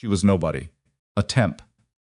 She was nobody. A temp.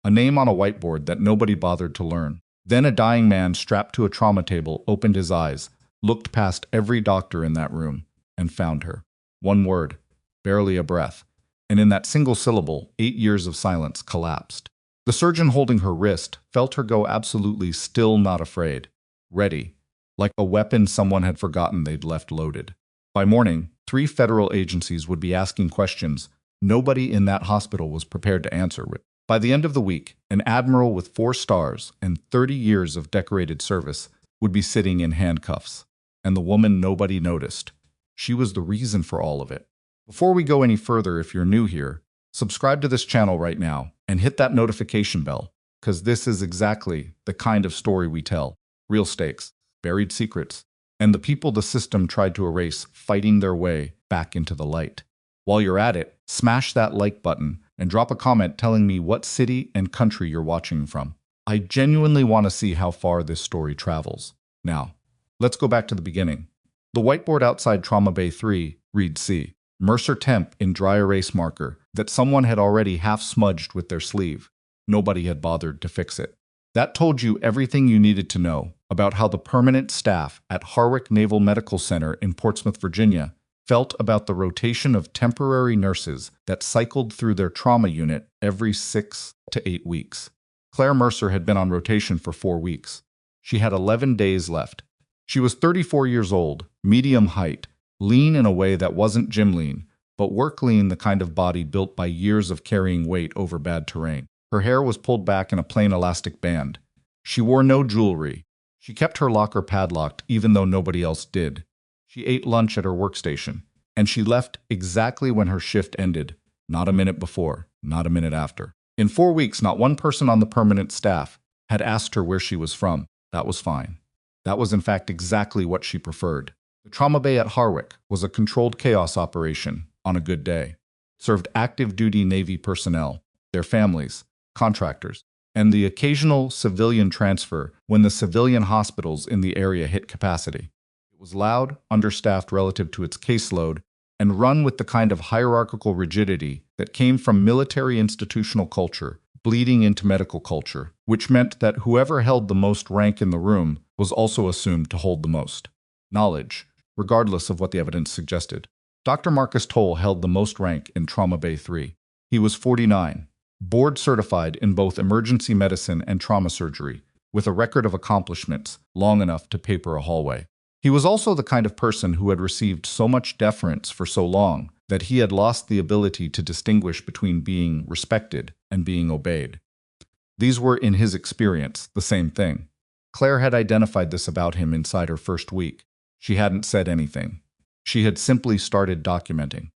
A name on a whiteboard that nobody bothered to learn. Then a dying man strapped to a trauma table opened his eyes, looked past every doctor in that room, and found her. One word. Barely a breath. And in that single syllable, 8 years of silence collapsed. The surgeon holding her wrist felt her go absolutely still, not afraid. Ready. Like a weapon someone had forgotten they'd left loaded. By morning, 3 federal agencies would be asking questions nobody in that hospital was prepared to answer. By the end of the week, an admiral with 4 stars and 30 years of decorated service would be sitting in handcuffs. And the woman nobody noticed. She was the reason for all of it. Before we go any further, if you're new here, subscribe to this channel right now and hit that notification bell, because this is exactly the kind of story we tell. Real stakes, buried secrets, and the people the system tried to erase fighting their way back into the light. While you're at it, smash that like button and drop a comment telling me what city and country you're watching from. I genuinely want to see how far this story travels. Now, let's go back to the beginning. The whiteboard outside Trauma Bay 3 reads C. Mercer Temp in dry erase marker that someone had already half smudged with their sleeve. Nobody had bothered to fix it. That told you everything you needed to know about how the permanent staff at Harwick Naval Medical Center in Portsmouth, Virginia, felt about the rotation of temporary nurses that cycled through their trauma unit every 6 to 8 weeks. Claire Mercer had been on rotation for 4 weeks. She had 11 days left. She was 34 years old, medium height, lean in a way that wasn't gym lean, but work lean, the kind of body built by years of carrying weight over bad terrain. Her hair was pulled back in a plain elastic band. She wore no jewelry. She kept her locker padlocked even though nobody else did. She ate lunch at her workstation, and she left exactly when her shift ended, not a minute before, not a minute after. In 4 weeks, not one person on the permanent staff had asked her where she was from. That was fine. That was in fact exactly what she preferred. The Trauma Bay at Harwick was a controlled chaos operation on a good day. Served active duty Navy personnel, their families, contractors, and the occasional civilian transfer when the civilian hospitals in the area hit capacity. It was loud, understaffed relative to its caseload, and run with the kind of hierarchical rigidity that came from military institutional culture, bleeding into medical culture, which meant that whoever held the most rank in the room was also assumed to hold the most knowledge, regardless of what the evidence suggested. Dr. Marcus Toll held the most rank in Trauma Bay 3. He was 49, board certified in both emergency medicine and trauma surgery, with a record of accomplishments long enough to paper a hallway. He was also the kind of person who had received so much deference for so long that he had lost the ability to distinguish between being respected and being obeyed. These were, in his experience, the same thing. Claire had identified this about him inside her first week. She hadn't said anything. She had simply started documenting.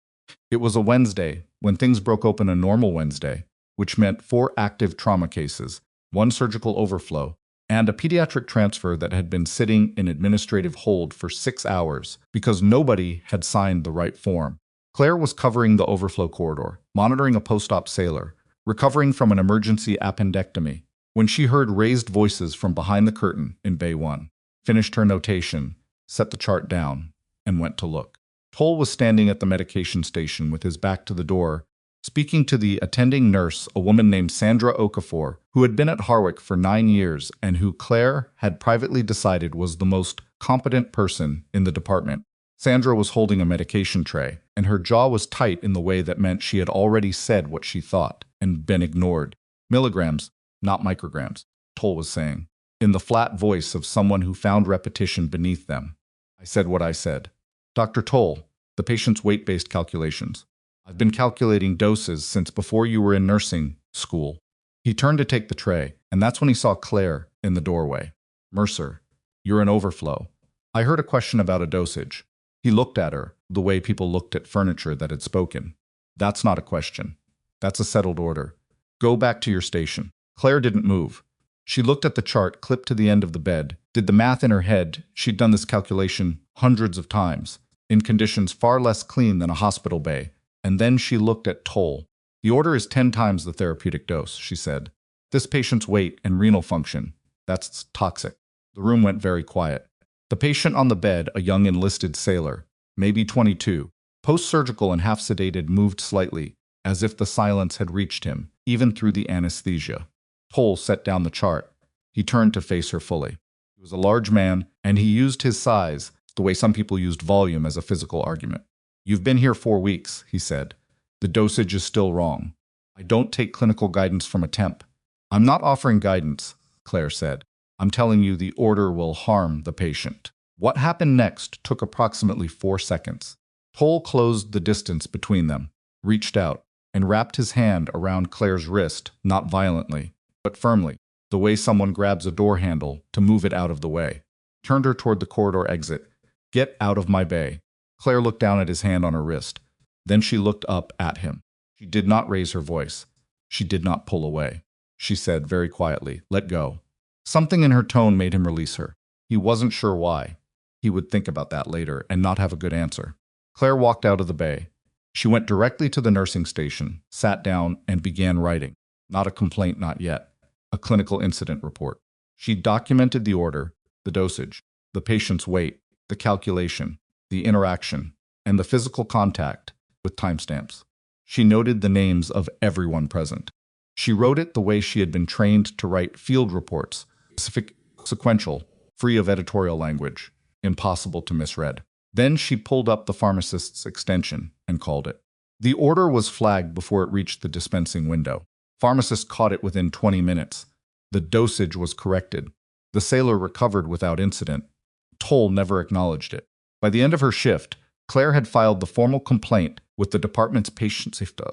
It was a Wednesday when things broke open, a normal Wednesday, which meant 4 active trauma cases, 1 surgical overflow, and a pediatric transfer that had been sitting in administrative hold for 6 hours because nobody had signed the right form. Claire was covering the overflow corridor, monitoring a post-op sailor, recovering from an emergency appendectomy, when she heard raised voices from behind the curtain in Bay 1, finished her notation, set the chart down, and went to look. Toll was standing at the medication station with his back to the door, speaking to the attending nurse, a woman named Sandra Okafor, who had been at Harwick for 9 years and who Claire had privately decided was the most competent person in the department. Sandra was holding a medication tray, and her jaw was tight in the way that meant she had already said what she thought and been ignored. Milligrams, not micrograms, Toll was saying, in the flat voice of someone who found repetition beneath them. I said what I said. Dr. Toll, the patient's weight-based calculations. I've been calculating doses since before you were in nursing school. He turned to take the tray, and that's when he saw Claire in the doorway. Mercer, you're in overflow. I heard a question about a dosage. He looked at her, the way people looked at furniture that had spoken. That's not a question. That's a settled order. Go back to your station. Claire didn't move. She looked at the chart clipped to the end of the bed, did the math in her head. She'd done this calculation hundreds of times, in conditions far less clean than a hospital bay. And then she looked at Toll. The order is 10 times the therapeutic dose, she said. This patient's weight and renal function, that's toxic. The room went very quiet. The patient on the bed, a young enlisted sailor, maybe 22, post-surgical and half-sedated, moved slightly, as if the silence had reached him, even through the anesthesia. Toll set down the chart. He turned to face her fully. He was a large man, and he used his size the way some people used volume as a physical argument. "You've been here 4 weeks," he said. "The dosage is still wrong. I don't take clinical guidance from a temp." "I'm not offering guidance," Claire said. "I'm telling you the order will harm the patient." What happened next took approximately 4 seconds. Toll closed the distance between them, reached out, and wrapped his hand around Claire's wrist, not violently, but firmly, the way someone grabs a door handle to move it out of the way. Turned her toward the corridor exit. "Get out of my bay." Claire looked down at his hand on her wrist. Then she looked up at him. She did not raise her voice. She did not pull away. She said very quietly, "Let go." Something in her tone made him release her. He wasn't sure why. He would think about that later and not have a good answer. Claire walked out of the bay. She went directly to the nursing station, sat down, and began writing. Not a complaint, not yet. A clinical incident report. She documented the order, the dosage, the patient's weight, the calculation, the interaction, and the physical contact, with timestamps. She noted the names of everyone present. She wrote it the way she had been trained to write field reports, specific, sequential, free of editorial language, impossible to misread. Then she pulled up the pharmacist's extension and called it. The order was flagged before it reached the dispensing window. Pharmacist caught it within 20 minutes. The dosage was corrected. The sailor recovered without incident. Toll never acknowledged it. By the end of her shift, Claire had filed the formal complaint with the department's patient safety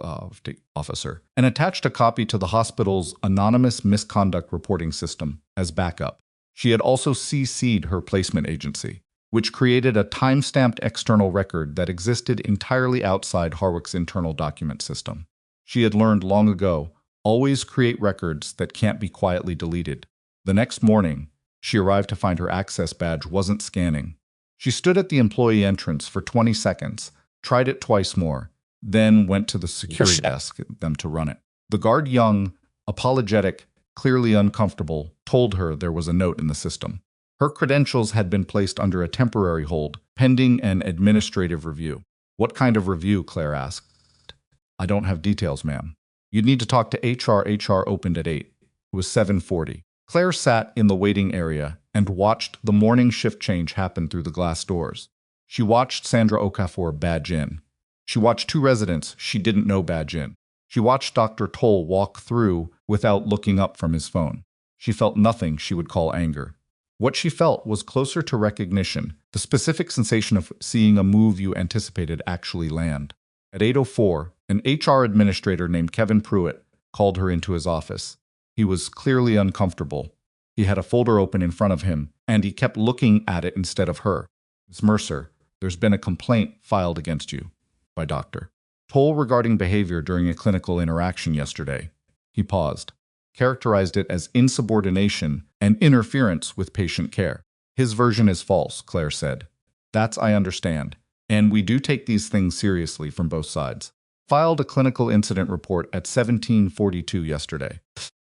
officer and attached a copy to the hospital's anonymous misconduct reporting system as backup. She had also CC'd her placement agency, which created a time-stamped external record that existed entirely outside Harwick's internal document system. She had learned long ago, always create records that can't be quietly deleted. The next morning, she arrived to find her access badge wasn't scanning. She stood at the employee entrance for 20 seconds, tried it twice more, then went to the security desk them to run it. The guard, young, apologetic, clearly uncomfortable, told her there was a note in the system. Her credentials had been placed under a temporary hold, pending an administrative review. "What kind of review?" Claire asked. "I don't have details, ma'am. You'd need to talk to HR. HR opened at 8. It was 7:40. Claire sat in the waiting area and watched the morning shift change happen through the glass doors. She watched Sandra Okafor badge in. She watched 2 residents she didn't know badge in. She watched Dr. Toll walk through without looking up from his phone. She felt nothing she would call anger. What she felt was closer to recognition, the specific sensation of seeing a move you anticipated actually land. At 8:04, an HR administrator named Kevin Pruitt called her into his office. He was clearly uncomfortable. He had a folder open in front of him, and he kept looking at it instead of her. "Ms. Mercer, there's been a complaint filed against you by Dr. Toll regarding behavior during a clinical interaction yesterday." He paused, characterized it as insubordination and interference with patient care. "His version is false," Claire said. "That's I understand, and we do take these things seriously from both sides." Filed a clinical incident report at 17:42 yesterday.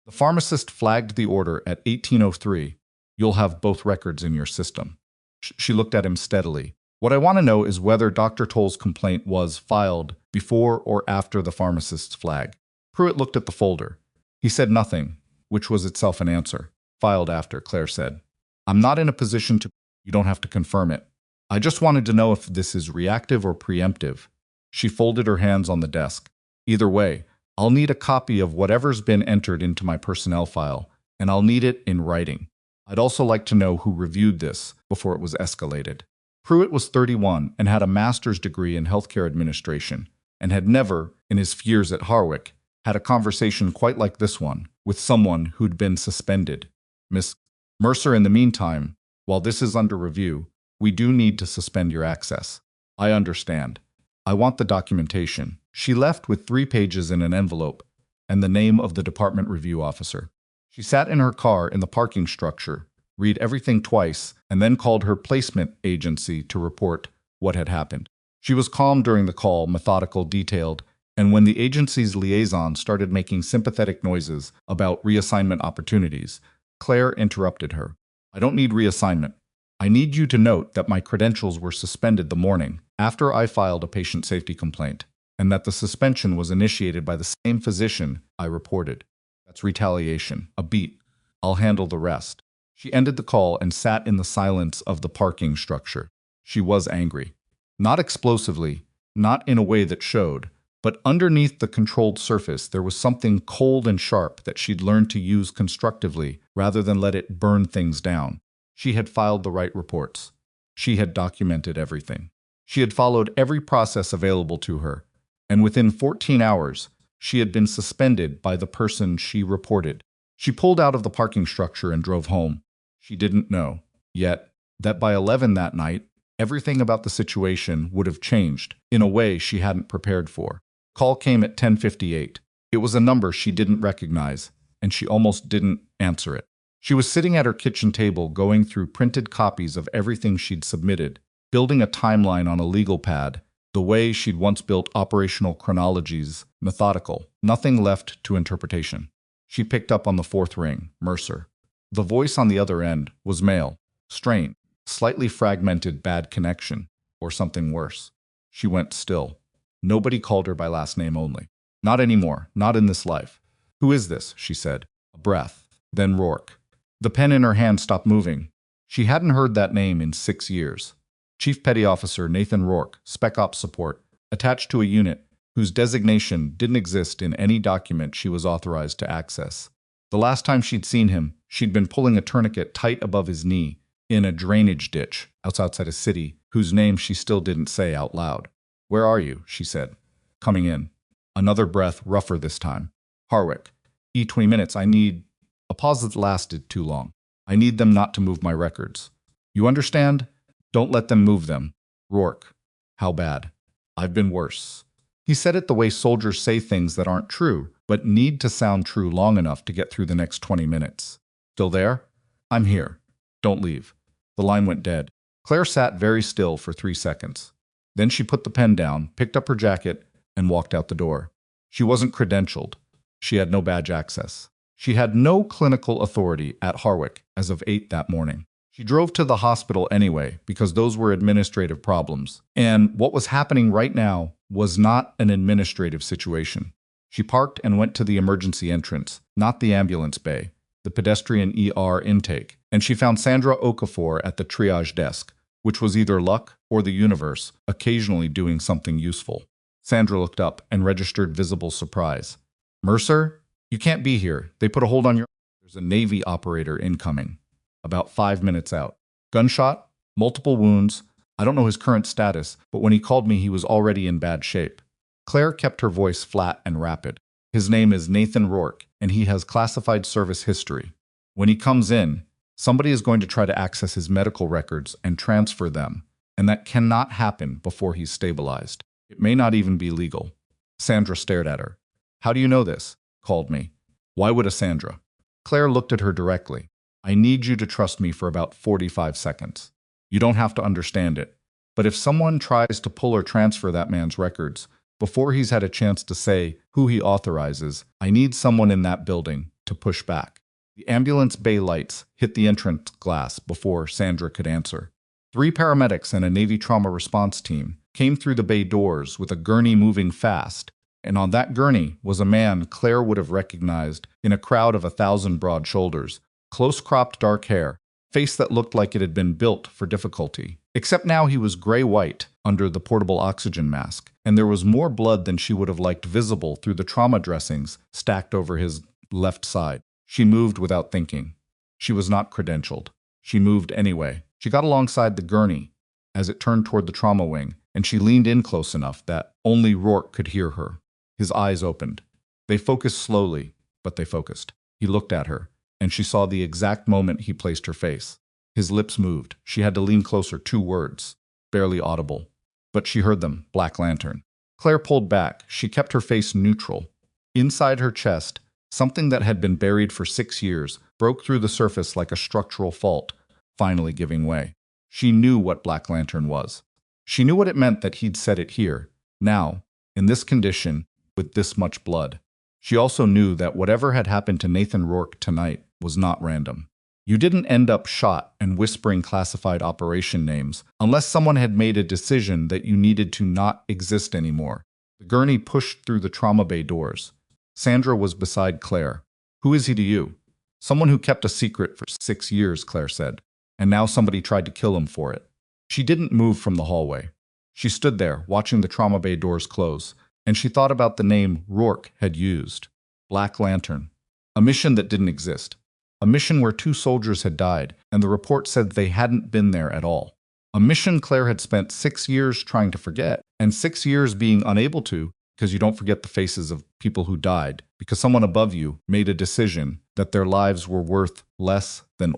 The pharmacist flagged the order at 18:03. "You'll have both records in your system." She looked at him steadily. "What I want to know is whether Dr. Toll's complaint was filed before or after the pharmacist's flag." Pruitt looked at the folder. He said nothing, which was itself an answer. "Filed after," Claire said. "I'm not in a position to—" "You don't have to confirm it. I just wanted to know if this is reactive or preemptive." She folded her hands on the desk. "Either way, I'll need a copy of whatever's been entered into my personnel file, and I'll need it in writing. I'd also like to know who reviewed this before it was escalated." Pruitt was 31 and had a master's degree in healthcare administration, and had never, in his years at Harwick, had a conversation quite like this one with someone who'd been suspended. "Miss Mercer, in the meantime, while this is under review, we do need to suspend your access." "I understand. I want the documentation." She left with 3 pages in an envelope and the name of the department review officer. She sat in her car in the parking structure, read everything twice, and then called her placement agency to report what had happened. She was calm during the call, methodical, detailed, and when the agency's liaison started making sympathetic noises about reassignment opportunities, Claire interrupted her. "I don't need reassignment. I need you to note that my credentials were suspended the morning after I filed a patient safety complaint. and that the suspension was initiated by the same physician I reported. That's retaliation. A beat. I'll handle the rest. She ended the call and sat in the silence of the parking structure. She was angry. Not explosively, not in a way that showed, but underneath the controlled surface there was something cold and sharp that she'd learned to use constructively rather than let it burn things down. She had filed the right reports. She had documented everything. She had followed every process available to her, and within 14 hours, she had been suspended by the person she reported. She pulled out of the parking structure and drove home. She didn't know, yet, that by 11 that night, everything about the situation would have changed in a way she hadn't prepared for. Call came at 10:58. It was a number she didn't recognize, and she almost didn't answer it. She was sitting at her kitchen table going through printed copies of everything she'd submitted, building a timeline on a legal pad, the way she'd once built operational chronologies, methodical, nothing left to interpretation. She picked up on the fourth ring, Mercer. The voice on the other end was male, strained, slightly fragmented bad connection, or something worse. She went still. Nobody called her by last name only. Not anymore, not in this life. Who is this? She said. A breath. Then Rourke. The pen in her hand stopped moving. She hadn't heard that name in 6 years. Chief Petty Officer Nathan Rourke, Spec Ops Support, attached to a unit whose designation didn't exist in any document she was authorized to access. The last time she'd seen him, she'd been pulling a tourniquet tight above his knee in a drainage ditch outside a city whose name she still didn't say out loud. "Where are you?" she said. "Coming in." Another breath, rougher this time. "Harwick. 20 minutes. I need—" A pause that lasted too long. "I need them not to move my records. You understand? Don't let them move them." Rourke. "How bad?" "I've been worse." He said it the way soldiers say things that aren't true, but need to sound true long enough to get through the next 20 minutes. "Still there?" "I'm here. Don't leave." The line went dead. Claire sat very still for 3 seconds. Then she put the pen down, picked up her jacket, and walked out the door. She wasn't credentialed. She had no badge access. She had no clinical authority at Harwick as of 8 that morning. She drove to the hospital anyway because those were administrative problems. And what was happening right now was not an administrative situation. She parked and went to the emergency entrance, not the ambulance bay, the pedestrian ER intake, and she found Sandra Okafor at the triage desk, which was either luck or the universe, occasionally doing something useful. Sandra looked up and registered visible surprise. "Mercer? You can't be here. They put a hold on your—" "There's a Navy operator incoming. About 5 minutes out. Gunshot? Multiple wounds. I don't know his current status, but when he called me he was already in bad shape." Claire kept her voice flat and rapid. "His name is Nathan Rourke, and he has classified service history. When he comes in, somebody is going to try to access his medical records and transfer them, and that cannot happen before he's stabilized. It may not even be legal." Sandra stared at her. "How do you know this?" "Called me." "Why would a Sandra?" Claire looked at her directly. "I need you to trust me for about 45 seconds. You don't have to understand it. But if someone tries to pull or transfer that man's records, before he's had a chance to say who he authorizes, I need someone in that building to push back." The ambulance bay lights hit the entrance glass before Sandra could answer. 3 paramedics and a Navy trauma response team came through the bay doors with a gurney moving fast, and on that gurney was a man Claire would have recognized in a crowd of 1,000 broad shoulders, close-cropped dark hair, face that looked like it had been built for difficulty. Except now he was gray-white under the portable oxygen mask, and there was more blood than she would have liked visible through the trauma dressings stacked over his left side. She moved without thinking. She was not credentialed. She moved anyway. She got alongside the gurney as it turned toward the trauma wing, and she leaned in close enough that only Rourke could hear her. His eyes opened. They focused slowly, but they focused. He looked at her, and she saw the exact moment he placed her face. His lips moved. She had to lean closer. 2 words, barely audible. But she heard them. Black Lantern. Claire pulled back. She kept her face neutral. Inside her chest, something that had been buried for 6 years broke through the surface like a structural fault, finally giving way. She knew what Black Lantern was. She knew what it meant that he'd set it here, now, in this condition, with this much blood. She also knew that whatever had happened to Nathan Rourke tonight was not random. You didn't end up shot and whispering classified operation names unless someone had made a decision that you needed to not exist anymore. The gurney pushed through the trauma bay doors. Sandra was beside Claire. "Who is he to you?" "Someone who kept a secret for 6 years," Claire said. "And now somebody tried to kill him for it." She didn't move from the hallway. She stood there, watching the trauma bay doors close, and she thought about the name Rourke had used. Black Lantern. A mission that didn't exist. A mission where 2 soldiers had died, and the report said they hadn't been there at all. A mission Claire had spent 6 years trying to forget, and 6 years being unable to, because you don't forget the faces of people who died, because someone above you made a decision that their lives were worth less than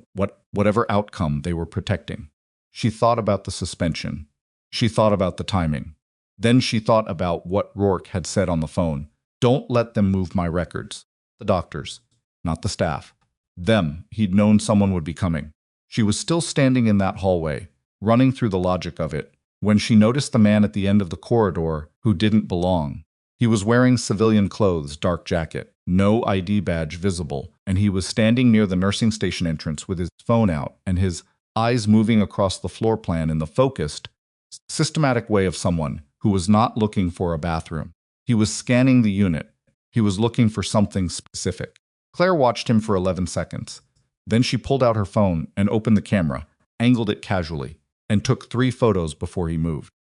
whatever outcome they were protecting. She thought about the suspension. She thought about the timing. Then she thought about what Rourke had said on the phone. "Don't let them move my records." The doctors, not the staff. Them. He'd known someone would be coming. She was still standing in that hallway, running through the logic of it, when she noticed the man at the end of the corridor who didn't belong. He was wearing civilian clothes, dark jacket, no ID badge visible, and he was standing near the nursing station entrance with his phone out and his eyes moving across the floor plan in the focused, systematic way of someone who was not looking for a bathroom. He was scanning the unit. He was looking for something specific. Claire watched him for 11 seconds. Then she pulled out her phone and opened the camera, angled it casually, and took 3 photos before he moved.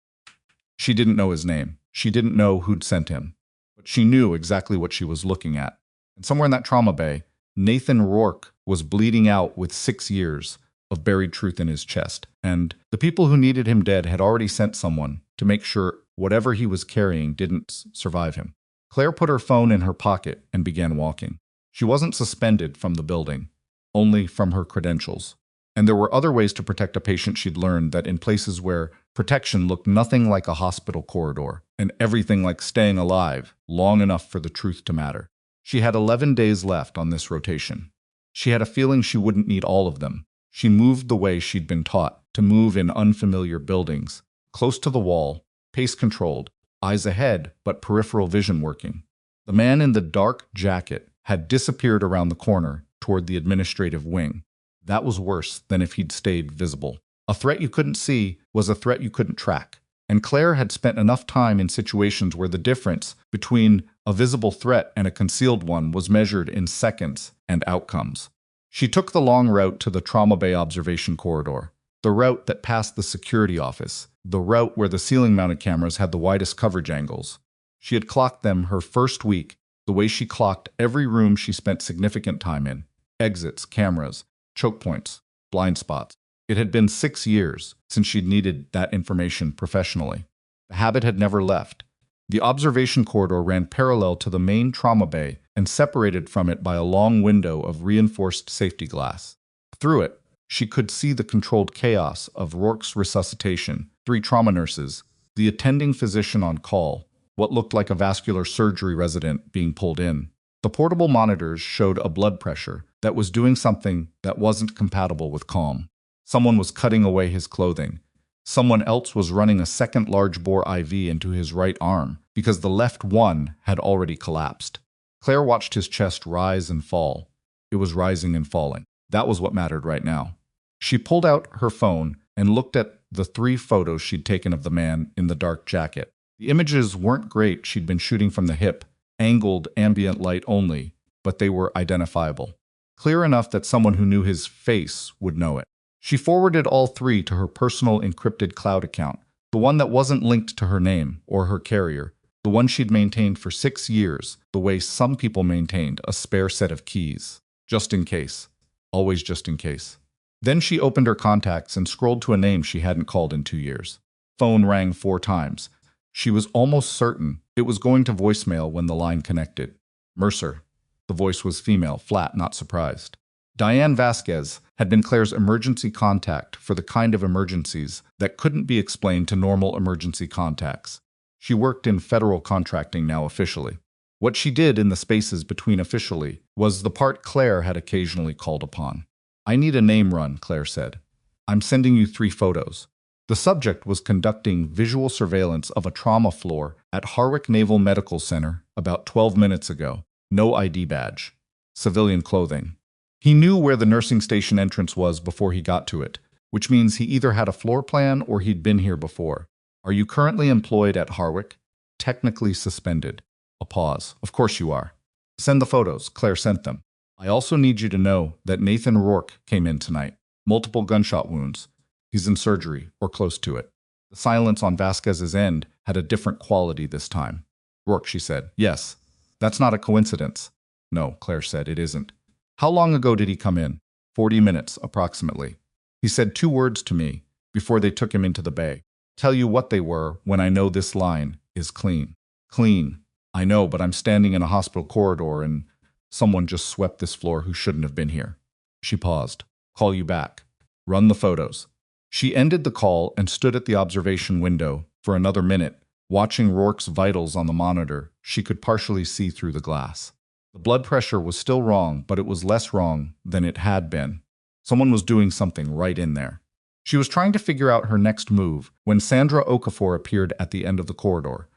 She didn't know his name. She didn't know who'd sent him. But she knew exactly what she was looking at. And somewhere in that trauma bay, Nathan Rourke was bleeding out with 6 years of buried truth in his chest. And the people who needed him dead had already sent someone to make sure whatever he was carrying didn't survive him. Claire put her phone in her pocket and began walking. She wasn't suspended from the building, only from her credentials. And there were other ways to protect a patient she'd learned that in places where protection looked nothing like a hospital corridor, and everything like staying alive long enough for the truth to matter. She had 11 days left on this rotation. She had a feeling she wouldn't need all of them. She moved the way she'd been taught, to move in unfamiliar buildings, close to the wall, pace-controlled, eyes ahead, but peripheral vision working. The man in the dark jacket had disappeared around the corner toward the administrative wing. That was worse than if he'd stayed visible. A threat you couldn't see was a threat you couldn't track. And Claire had spent enough time in situations where the difference between a visible threat and a concealed one was measured in seconds and outcomes. She took the long route to the trauma bay observation corridor, the route that passed the security office, the route where the ceiling-mounted cameras had the widest coverage angles. She had clocked them her first week, the way she clocked every room she spent significant time in. Exits, cameras, choke points, blind spots. It had been 6 years since she'd needed that information professionally. The habit had never left. The observation corridor ran parallel to the main trauma bay and separated from it by a long window of reinforced safety glass. Through it, she could see the controlled chaos of Rourke's resuscitation, 3 trauma nurses, the attending physician on call, what looked like a vascular surgery resident being pulled in. The portable monitors showed a blood pressure that was doing something that wasn't compatible with calm. Someone was cutting away his clothing. Someone else was running a second large-bore IV into his right arm because the left one had already collapsed. Claire watched his chest rise and fall. It was rising and falling. That was what mattered right now. She pulled out her phone and looked at the 3 photos she'd taken of the man in the dark jacket. The images weren't great. She'd been shooting from the hip, angled ambient light only, but they were identifiable. Clear enough that someone who knew his face would know it. She forwarded all 3 to her personal encrypted cloud account, the one that wasn't linked to her name or her carrier, the one she'd maintained for 6 years, the way some people maintained a spare set of keys. Just in case. Always just in case. Then she opened her contacts and scrolled to a name she hadn't called in 2 years. Phone rang 4 times. She was almost certain it was going to voicemail when the line connected. Mercer. The voice was female, flat, not surprised. Diane Vasquez had been Claire's emergency contact for the kind of emergencies that couldn't be explained to normal emergency contacts. She worked in federal contracting now officially. What she did in the spaces between officially was the part Claire had occasionally called upon. "I need a name run," Claire said. "I'm sending you 3 photos." The subject was conducting visual surveillance of a trauma floor at Harwick Naval Medical Center about 12 minutes ago. No ID badge. Civilian clothing. He knew where the nursing station entrance was before he got to it, which means he either had a floor plan or he'd been here before. "Are you currently employed at Harwick?" Technically suspended. A pause. Of course you are. Send the photos. Claire sent them. I also need you to know that Nathan Rourke came in tonight. Multiple gunshot wounds. He's in surgery, or close to it. The silence on Vasquez's end had a different quality this time. Rourke, she said. Yes. That's not a coincidence. No, Claire said, it isn't. How long ago did he come in? 40 minutes, approximately. He said 2 words to me before they took him into the bay. Tell you what they were when I know this line is clean. Clean. I know, but I'm standing in a hospital corridor and someone just swept this floor who shouldn't have been here. She paused. Call you back. Run the photos. She ended the call and stood at the observation window for another minute, watching Rourke's vitals on the monitor. She could partially see through the glass. The blood pressure was still wrong, but it was less wrong than it had been. Someone was doing something right in there. She was trying to figure out her next move when Sandra Okafor appeared at the end of the corridor,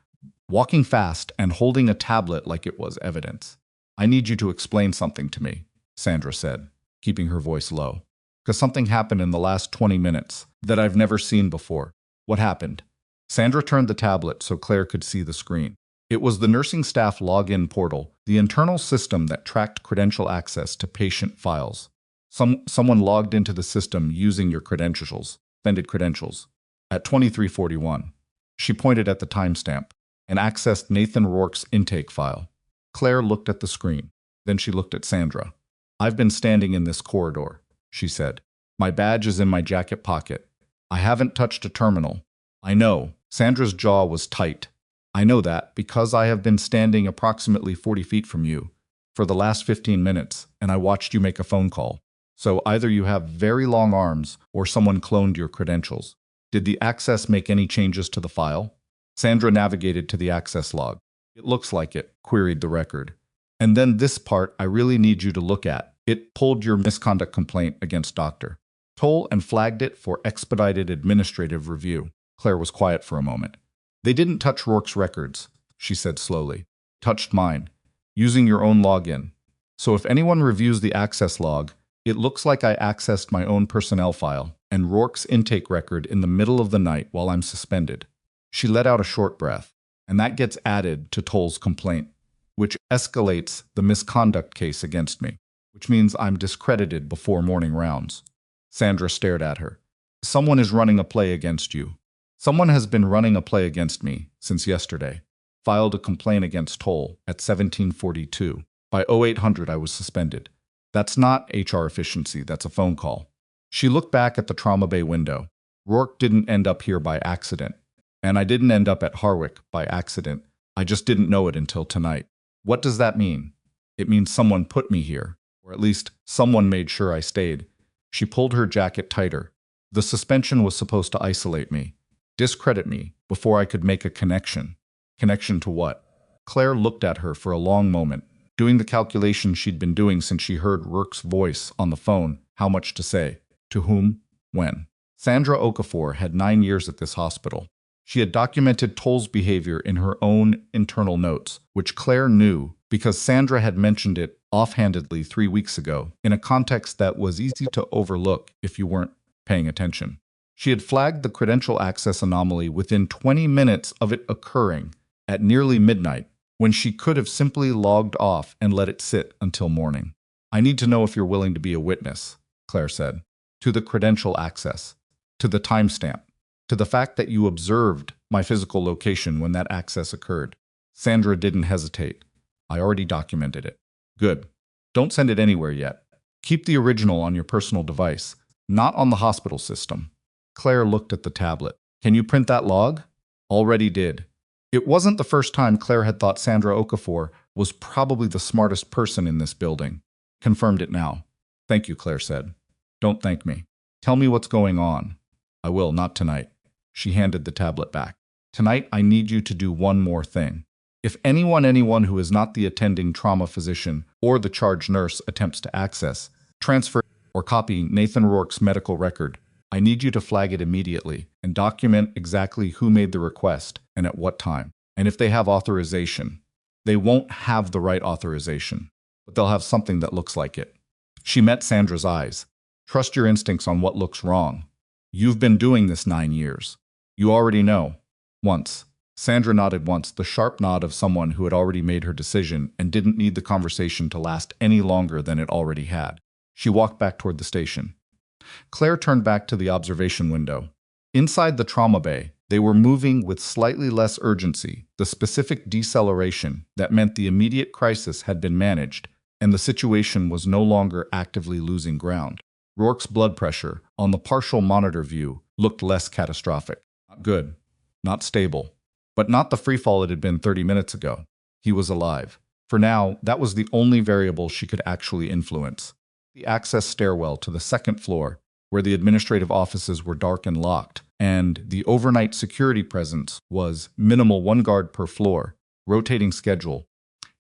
walking fast and holding a tablet like it was evidence. I need you to explain something to me, Sandra said, keeping her voice low. Because something happened in the last 20 minutes that I've never seen before. What happened? Sandra turned the tablet so Claire could see the screen. It was the nursing staff login portal, the internal system that tracked credential access to patient files. Someone logged into the system using your credentials, suspended credentials, at 23:41. She pointed at the timestamp and accessed Nathan Rourke's intake file. Claire looked at the screen. Then she looked at Sandra. I've been standing in this corridor, she said. My badge is in my jacket pocket. I haven't touched a terminal. I know. Sandra's jaw was tight. I know that because I have been standing approximately 40 feet from you for the last 15 minutes, and I watched you make a phone call. So either you have very long arms or someone cloned your credentials. Did the access make any changes to the file? Sandra navigated to the access log. It looks like it, queried the record. And then this part I really need you to look at. It pulled your misconduct complaint against Dr. Toll and flagged it for expedited administrative review. Claire was quiet for a moment. They didn't touch Rourke's records, she said slowly. Touched mine, using your own login. So if anyone reviews the access log, it looks like I accessed my own personnel file and Rourke's intake record in the middle of the night while I'm suspended. She let out a short breath, and that gets added to Toll's complaint, which escalates the misconduct case against me, which means I'm discredited before morning rounds. Sandra stared at her. Someone is running a play against you. Someone has been running a play against me since yesterday. Filed a complaint against Toll at 1742. By 0800 I was suspended. That's not HR efficiency, that's a phone call. She looked back at the trauma bay window. Rourke didn't end up here by accident. And I didn't end up at Harwick by accident. I just didn't know it until tonight. What does that mean? It means someone put me here, or at least someone made sure I stayed. She pulled her jacket tighter. The suspension was supposed to isolate me, discredit me, before I could make a connection. Connection to what? Claire looked at her for a long moment, doing the calculations she'd been doing since she heard Rourke's voice on the phone, how much to say, to whom, when. Sandra Okafor had 9 years at this hospital. She had documented Toll's behavior in her own internal notes, which Claire knew because Sandra had mentioned it offhandedly 3 weeks ago, in a context that was easy to overlook if you weren't paying attention. She had flagged the credential access anomaly within 20 minutes of it occurring, at nearly midnight, when she could have simply logged off and let it sit until morning. I need to know if you're willing to be a witness, Claire said, to the credential access, to the timestamp, to the fact that you observed my physical location when that access occurred. Sandra didn't hesitate. I already documented it. Good. Don't send it anywhere yet. Keep the original on your personal device, not on the hospital system. Claire looked at the tablet. Can you print that log? Already did. It wasn't the first time Claire had thought Sandra Okafor was probably the smartest person in this building. Confirmed it now. Thank you, Claire said. Don't thank me. Tell me what's going on. I will, not tonight. She handed the tablet back. Tonight, I need you to do one more thing. If anyone who is not the attending trauma physician or the charge nurse attempts to access, transfer, or copy Nathan Rourke's medical record, I need you to flag it immediately and document exactly who made the request and at what time. And if they have authorization, they won't have the right authorization, but they'll have something that looks like it. She met Sandra's eyes. Trust your instincts on what looks wrong. You've been doing this 9 years. You already know. Once. Sandra nodded once, the sharp nod of someone who had already made her decision and didn't need the conversation to last any longer than it already had. She walked back toward the station. Claire turned back to the observation window. Inside the trauma bay, they were moving with slightly less urgency, the specific deceleration that meant the immediate crisis had been managed, and the situation was no longer actively losing ground. Rourke's blood pressure, on the partial monitor view, looked less catastrophic. Not good. Not stable. But not the freefall it had been 30 minutes ago. He was alive. For now, that was the only variable she could actually influence. The access stairwell to the second floor, where the administrative offices were dark and locked, and the overnight security presence was minimal, 1 guard per floor, rotating schedule.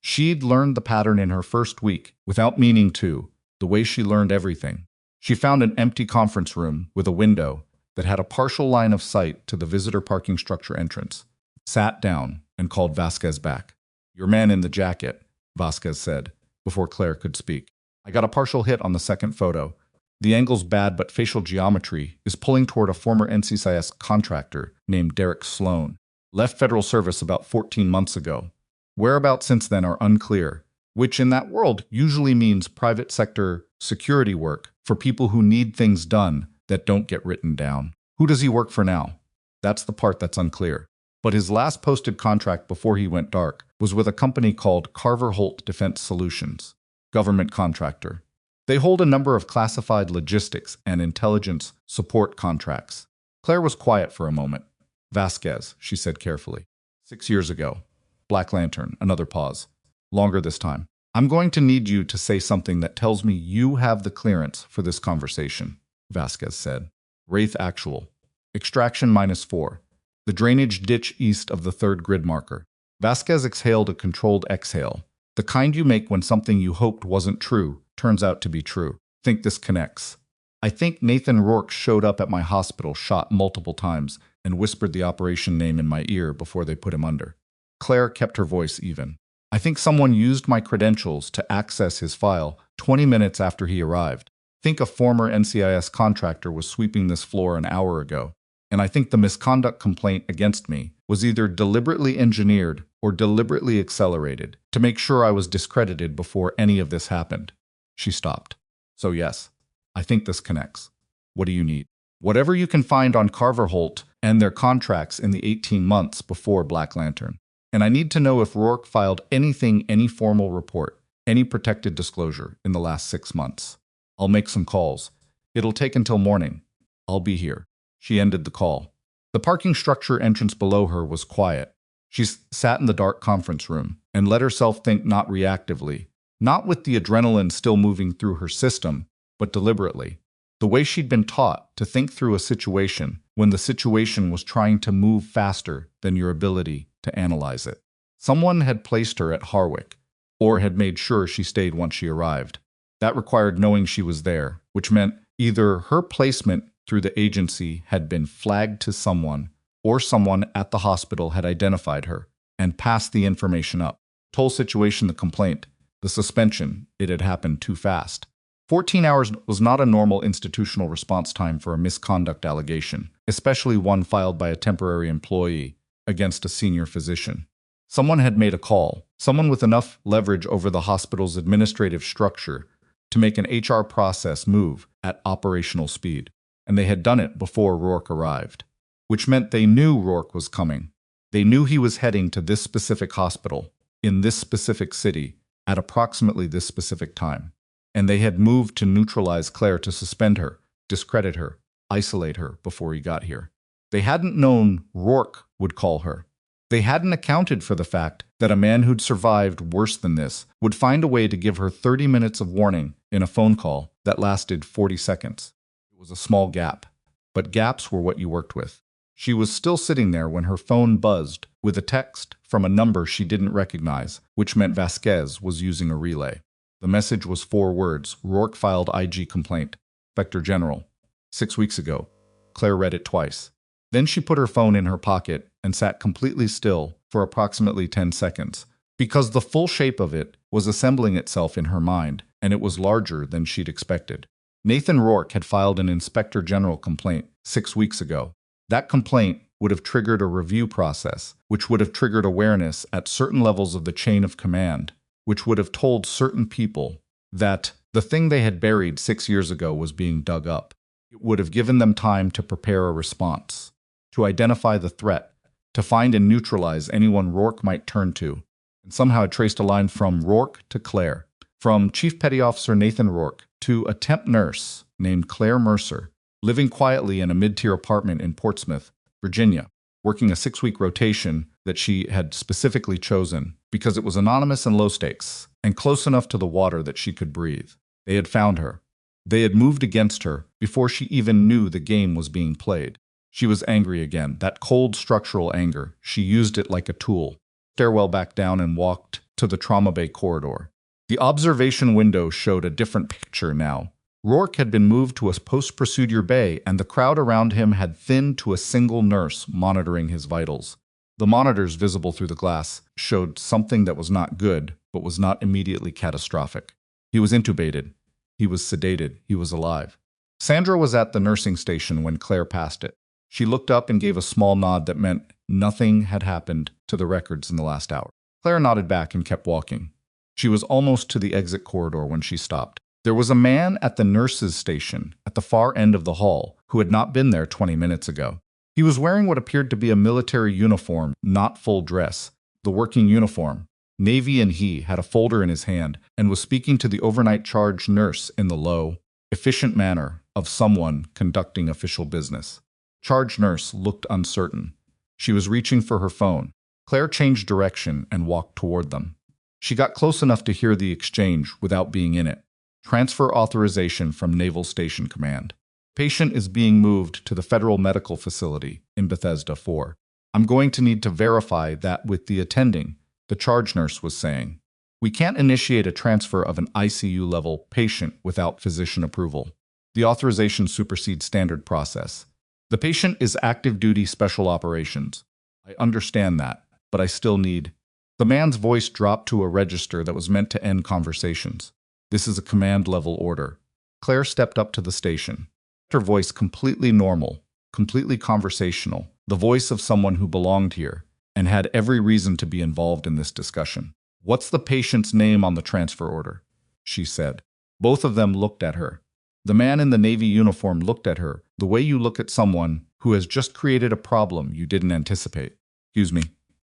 She'd learned the pattern in her first week, without meaning to, the way she learned everything. She found an empty conference room with a window that had a partial line of sight to the visitor parking structure entrance, sat down, and called Vasquez back. "Your man in the jacket," Vasquez said, before Claire could speak. "I got a partial hit on the second photo. The angle's bad, but facial geometry is pulling toward a former NCIS contractor named Derek Sloan. Left federal service about 14 months ago. Whereabouts since then are unclear, which in that world usually means private sector security work for people who need things done that don't get written down. Who does he work for now? That's the part that's unclear. But his last posted contract before he went dark was with a company called Carver Holt Defense Solutions, government contractor. They hold a number of classified logistics and intelligence support contracts." Claire was quiet for a moment. "Vasquez," she said carefully. 6 years ago. Black Lantern," another pause. "Longer this time. I'm going to need you to say something that tells me you have the clearance for this conversation," Vasquez said. "Wraith Actual. Extraction -4. The drainage ditch east of the 3rd grid marker." Vasquez exhaled a controlled exhale. "The kind you make when something you hoped wasn't true turns out to be true. Think this connects. I think Nathan Rourke showed up at my hospital, shot multiple times, and whispered the operation name in my ear before they put him under." Claire kept her voice even. "I think someone used my credentials to access his file 20 minutes after he arrived. Think a former NCIS contractor was sweeping this floor an hour ago. And I think the misconduct complaint against me was either deliberately engineered or deliberately accelerated to make sure I was discredited before any of this happened." She stopped. "So yes, I think this connects. What do you need?" "Whatever you can find on Carver Holt and their contracts in the 18 months before Black Lantern. And I need to know if Rourke filed any formal report, any protected disclosure in the last 6 months. I'll make some calls. It'll take until morning. I'll be here." She ended the call. The parking structure entrance below her was quiet. She sat in the dark conference room and let herself think, not reactively, not with the adrenaline still moving through her system, but deliberately. The way she'd been taught to think through a situation when the situation was trying to move faster than your ability to analyze it. Someone had placed her at Harwick, or had made sure she stayed once she arrived. That required knowing she was there, which meant either her placement through the agency had been flagged to someone, or someone at the hospital had identified her and passed the information up. Toll situation, the complaint, the suspension, it had happened too fast. 14 hours was not a normal institutional response time for a misconduct allegation, especially one filed by a temporary employee against a senior physician. Someone had made a call, someone with enough leverage over the hospital's administrative structure to make an HR process move at operational speed. And they had done it before Rourke arrived, which meant they knew Rourke was coming. They knew he was heading to this specific hospital, in this specific city, at approximately this specific time. And they had moved to neutralize Claire, to suspend her, discredit her, isolate her before he got here. They hadn't known Rourke would call her. They hadn't accounted for the fact that a man who'd survived worse than this would find a way to give her 30 minutes of warning in a phone call that lasted 40 seconds. It was a small gap, but gaps were what you worked with. She was still sitting there when her phone buzzed with a text from a number she didn't recognize, which meant Vasquez was using a relay. The message was 4 words: "Rourke filed IG complaint. Inspector General." 6 weeks ago. Claire read it twice. Then she put her phone in her pocket and sat completely still for approximately 10 seconds, because the full shape of it was assembling itself in her mind, and it was larger than she'd expected. Nathan Rourke had filed an Inspector General complaint 6 weeks ago. That complaint would have triggered a review process, which would have triggered awareness at certain levels of the chain of command, which would have told certain people that the thing they had buried 6 years ago was being dug up. It would have given them time to prepare a response, to identify the threat, to find and neutralize anyone Rourke might turn to, and somehow it traced a line from Rourke to Claire, from Chief Petty Officer Nathan Rourke to a temp nurse named Claire Mercer, living quietly in a mid-tier apartment in Portsmouth, Virginia, working a 6-week rotation that she had specifically chosen because it was anonymous and low stakes, and close enough to the water that she could breathe. They had found her. They had moved against her before she even knew the game was being played. She was angry again, that cold structural anger. She used it like a tool. Stairwell back down and walked to the trauma bay corridor. The observation window showed a different picture now. Rourke had been moved to a post-procedure bay, and the crowd around him had thinned to a single nurse monitoring his vitals. The monitors visible through the glass showed something that was not good, but was not immediately catastrophic. He was intubated. He was sedated. He was alive. Sandra was at the nursing station when Claire passed it. She looked up and gave a small nod that meant nothing had happened to the records in the last hour. Claire nodded back and kept walking. She was almost to the exit corridor when she stopped. There was a man at the nurses' station at the far end of the hall who had not been there 20 minutes ago. He was wearing what appeared to be a military uniform, not full dress, the working uniform. Navy, and he had a folder in his hand and was speaking to the overnight charge nurse in the low, efficient manner of someone conducting official business. Charge nurse looked uncertain. She was reaching for her phone. Claire changed direction and walked toward them. She got close enough to hear the exchange without being in it. Transfer authorization from Naval Station Command. Patient is being moved to the Federal Medical Facility in Bethesda 4. I'm going to need to verify that with the attending, the charge nurse was saying. We can't initiate a transfer of an ICU-level patient without physician approval. The authorization supersedes standard process. The patient is active duty special operations. I understand that, but I still need. The man's voice dropped to a register that was meant to end conversations. This is a command-level order. Claire stepped up to the station. Her voice completely normal, completely conversational, the voice of someone who belonged here and had every reason to be involved in this discussion. What's the patient's name on the transfer order? She said. Both of them looked at her. The man in the Navy uniform looked at her, the way you look at someone who has just created a problem you didn't anticipate. Excuse me,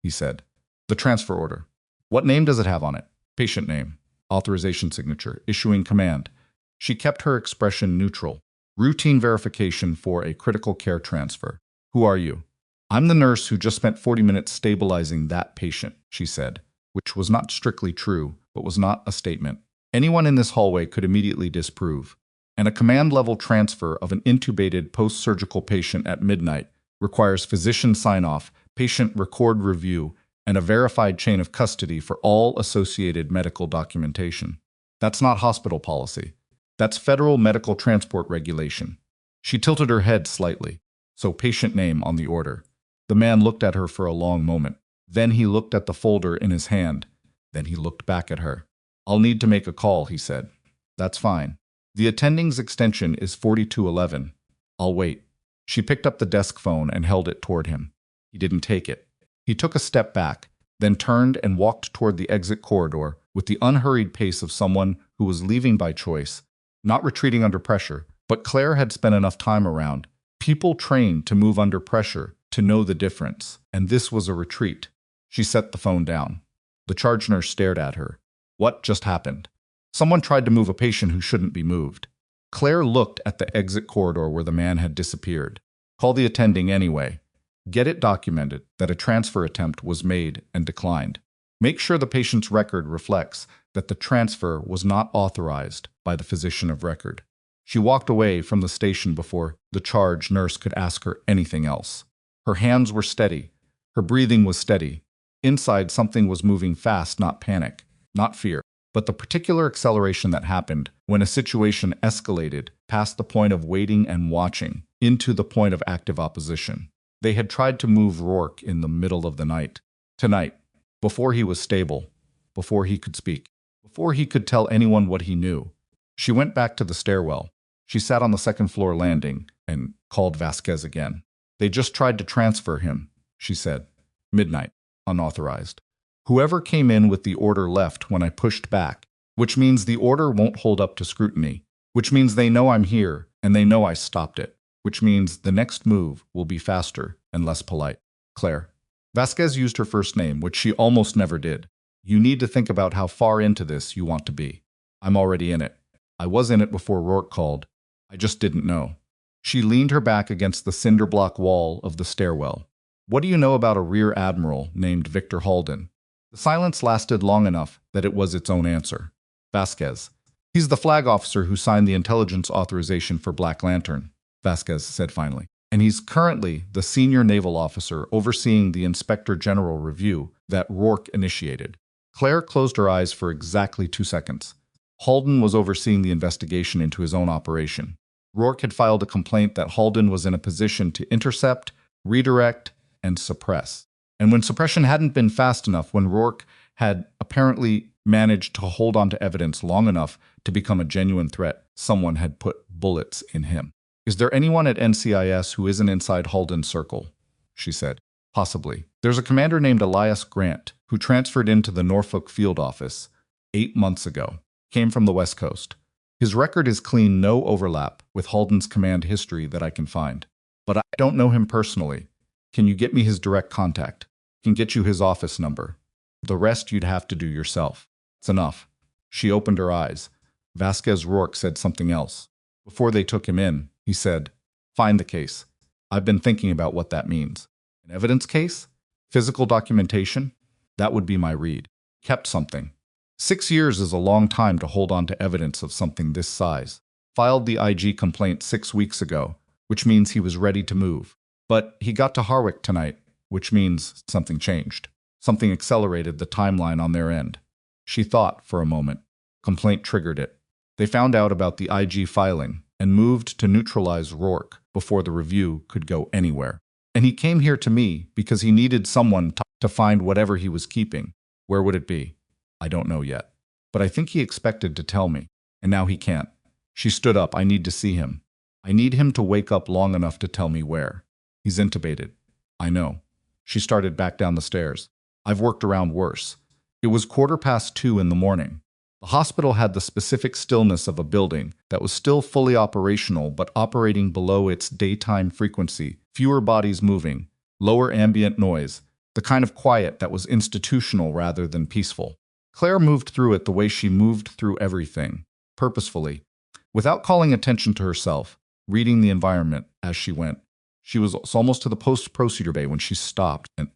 he said. The transfer order. What name does it have on it? Patient name. Authorization signature. Issuing command. She kept her expression neutral. Routine verification for a critical care transfer. Who are you? I'm the nurse who just spent 40 minutes stabilizing that patient, she said, which was not strictly true, but was not a statement. Anyone in this hallway could immediately disprove. And a command-level transfer of an intubated post-surgical patient at midnight requires physician sign-off, patient record review, and a verified chain of custody for all associated medical documentation. That's not hospital policy. That's federal medical transport regulation. She tilted her head slightly. So patient name on the order. The man looked at her for a long moment. Then he looked at the folder in his hand. Then he looked back at her. I'll need to make a call, he said. That's fine. The attending's extension is 4211. I'll wait. She picked up the desk phone and held it toward him. He didn't take it. He took a step back, then turned and walked toward the exit corridor with the unhurried pace of someone who was leaving by choice, not retreating under pressure. But Claire had spent enough time around people trained to move under pressure to know the difference, and this was a retreat. She set the phone down. The charge nurse stared at her. What just happened? Someone tried to move a patient who shouldn't be moved. Claire looked at the exit corridor where the man had disappeared. Call the attending anyway. Get it documented that a transfer attempt was made and declined. Make sure the patient's record reflects that the transfer was not authorized by the physician of record. She walked away from the station before the charge nurse could ask her anything else. Her hands were steady. Her breathing was steady. Inside, something was moving fast, not panic, not fear, but the particular acceleration that happened when a situation escalated past the point of waiting and watching into the point of active opposition. They had tried to move Rourke in the middle of the night. Tonight, before he was stable, before he could speak, before he could tell anyone what he knew. She went back to the stairwell. She sat on the second-floor landing and called Vasquez again. They just tried to transfer him, she said. Midnight. Unauthorized. Whoever came in with the order left when I pushed back, which means the order won't hold up to scrutiny, which means they know I'm here and they know I stopped it, which means the next move will be faster and less polite. Claire. Vasquez used her first name, which she almost never did. You need to think about how far into this you want to be. I'm already in it. I was in it before Rourke called. I just didn't know. She leaned her back against the cinder block wall of the stairwell. What do you know about a rear admiral named Victor Halden? The silence lasted long enough that it was its own answer. Vasquez. He's the flag officer who signed the intelligence authorization for Black Lantern, Vasquez said finally. And he's currently the senior naval officer overseeing the Inspector General review that Rourke initiated. Claire closed her eyes for exactly 2 seconds. Halden was overseeing the investigation into his own operation. Rourke had filed a complaint that Halden was in a position to intercept, redirect, and suppress. And when suppression hadn't been fast enough, when Rourke had apparently managed to hold on to evidence long enough to become a genuine threat, someone had put bullets in him. Is there anyone at NCIS who isn't inside Halden's circle? She said. Possibly. There's a commander named Elias Grant who transferred into the Norfolk field office 8 months ago. Came from the West Coast. His record is clean, no overlap with Halden's command history that I can find. But I don't know him personally. Can you get me his direct contact? Can get you his office number. The rest you'd have to do yourself. It's enough. She opened her eyes. Vasquez Rourke said something else. Before they took him in, he said, find the case. I've been thinking about what that means. An evidence case? Physical documentation? That would be my read. Kept something. 6 years is a long time to hold on to evidence of something this size. Filed the IG complaint 6 weeks ago, which means he was ready to move. But he got to Harwick tonight, which means something changed. Something accelerated the timeline on their end. She thought for a moment. Complaint triggered it. They found out about the IG filing and moved to neutralize Rourke before the review could go anywhere. And he came here to me because he needed someone to find whatever he was keeping. Where would it be? I don't know yet. But I think he expected to tell me, and now he can't. She stood up. I need to see him. I need him to wake up long enough to tell me where. He's intubated. I know. She started back down the stairs. I've worked around worse. It was 2:15 in the morning. The hospital had the specific stillness of a building that was still fully operational but operating below its daytime frequency, fewer bodies moving, lower ambient noise, the kind of quiet that was institutional rather than peaceful. Claire moved through it the way she moved through everything, purposefully, without calling attention to herself, reading the environment as she went. She was almost to the post-procedure bay when she stopped, and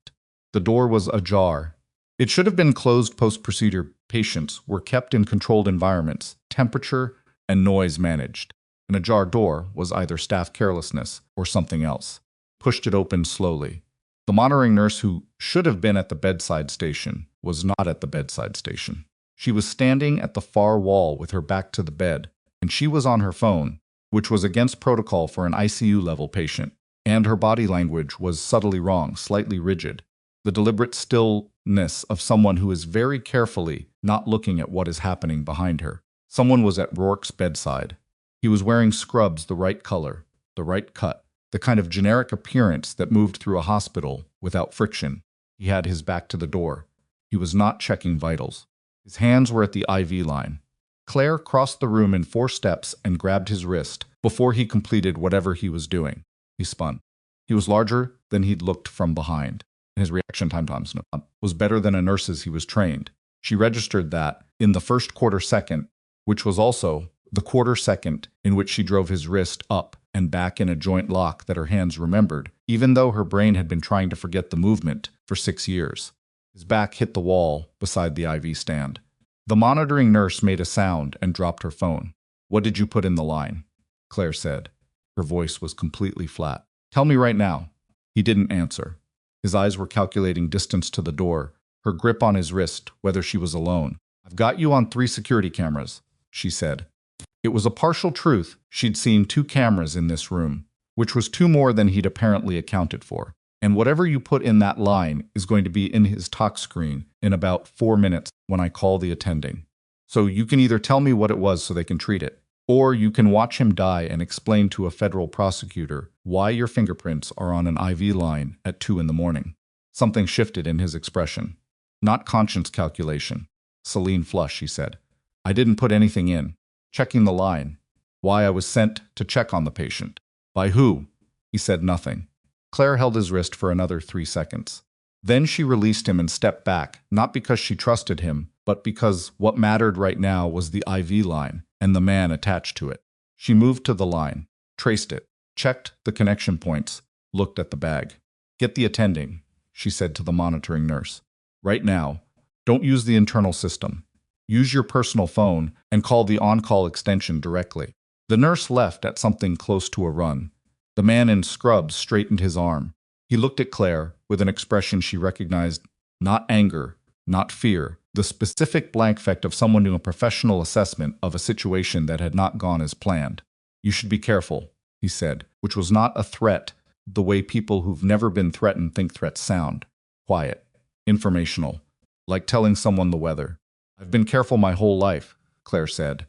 the door was ajar. It should have been closed. Post-procedure patients were kept in controlled environments, temperature and noise managed. An ajar door was either staff carelessness or something else. Pushed it open slowly. The monitoring nurse who should have been at the bedside station was not at the bedside station. She was standing at the far wall with her back to the bed, and she was on her phone, which was against protocol for an ICU-level patient. And her body language was subtly wrong, slightly rigid. The deliberate stillness of someone who is very carefully not looking at what is happening behind her. Someone was at Rourke's bedside. He was wearing scrubs the right color, the right cut, the kind of generic appearance that moved through a hospital without friction. He had his back to the door. He was not checking vitals. His hands were at the IV line. Claire crossed the room in 4 steps and grabbed his wrist before he completed whatever he was doing. He spun. He was larger than he'd looked from behind, and his reaction time was better than a nurse's. He was trained. She registered that in the first quarter second, which was also the quarter second in which she drove his wrist up and back in a joint lock that her hands remembered, even though her brain had been trying to forget the movement for 6 years. His back hit the wall beside the IV stand. The monitoring nurse made a sound and dropped her phone. "What did you put in the line?" Claire said. Her voice was completely flat. "Tell me right now." He didn't answer. His eyes were calculating distance to the door, her grip on his wrist, whether she was alone. "I've got you on 3 security cameras," she said. It was a partial truth. She'd seen 2 cameras in this room, which was 2 more than he'd apparently accounted for. And whatever you put in that line is going to be in his talk screen in about 4 minutes when I call the attending. So you can either tell me what it was so they can treat it, Or you can watch him die and explain to a federal prosecutor why your fingerprints are on an IV line at 2 in the morning. Something shifted in his expression. Not conscience calculation. Celine flushed, she said. I didn't put anything in. Checking the line. Why I was sent to check on the patient. By who? He said nothing. Claire held his wrist for another 3 seconds. Then she released him and stepped back, not because she trusted him, but because what mattered right now was the IV line and the man attached to it. She moved to the line, traced it, checked the connection points, looked at the bag. Get the attending, she said to the monitoring nurse. Right now. Don't use the internal system. Use your personal phone and call the on-call extension directly. The nurse left at something close to a run. The man in scrubs straightened his arm. He looked at Claire with an expression she recognized, not anger, not fear, the specific blank effect of someone doing a professional assessment of a situation that had not gone as planned. You should be careful, he said, which was not a threat the way people who've never been threatened think threats sound. Quiet. Informational. Like telling someone the weather. I've been careful my whole life, Claire said.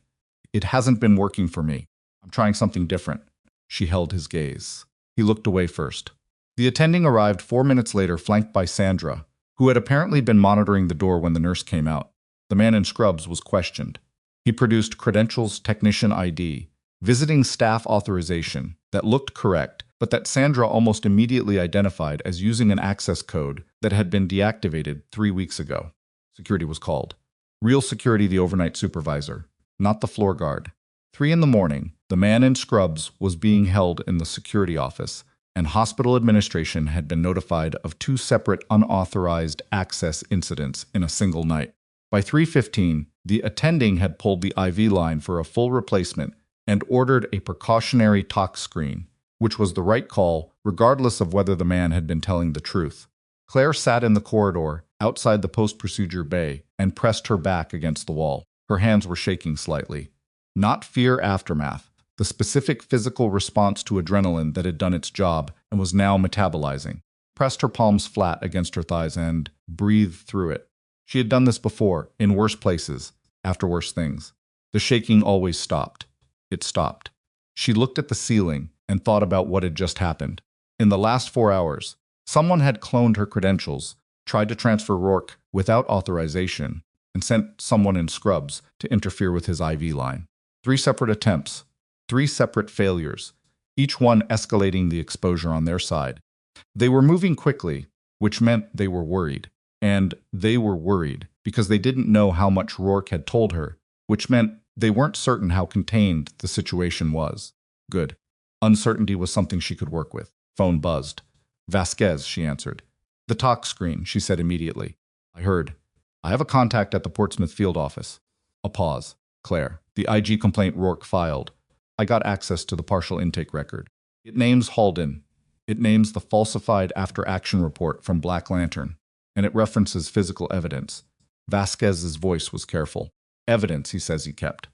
It hasn't been working for me. I'm trying something different. She held his gaze. He looked away first. The attending arrived 4 minutes later, flanked by Sandra, who had apparently been monitoring the door when the nurse came out. The man in scrubs was questioned. He produced credentials, technician ID, visiting staff authorization that looked correct, but that Sandra almost immediately identified as using an access code that had been deactivated 3 weeks ago. Security was called. Real security, the overnight supervisor, not the floor guard. 3 in the morning, the man in scrubs was being held in the security office, and hospital administration had been notified of 2 separate unauthorized access incidents in a single night. By 3:15, the attending had pulled the IV line for a full replacement and ordered a precautionary tox screen, which was the right call regardless of whether the man had been telling the truth. Claire sat in the corridor outside the post-procedure bay and pressed her back against the wall. Her hands were shaking slightly. Not fear aftermath, the specific physical response to adrenaline that had done its job and was now metabolizing. Pressed her palms flat against her thighs and breathed through it. She had done this before, in worse places, after worse things. The shaking always stopped. It stopped. She looked at the ceiling and thought about what had just happened. In the last 4 hours, someone had cloned her credentials, tried to transfer Rourke without authorization, and sent someone in scrubs to interfere with his IV line. 3 separate attempts, 3 separate failures, each one escalating the exposure on their side. They were moving quickly, which meant they were worried. And they were worried because they didn't know how much Rourke had told her, which meant they weren't certain how contained the situation was. Good. Uncertainty was something she could work with. Phone buzzed. Vasquez, she answered. The tox screen, she said immediately. I heard. I have a contact at the Portsmouth field office. A pause. Claire. The IG complaint Rourke filed. I got access to the partial intake record. It names Halden. It names the falsified after-action report from Black Lantern. And it references physical evidence. Vasquez's voice was careful. Evidence, he says he kept.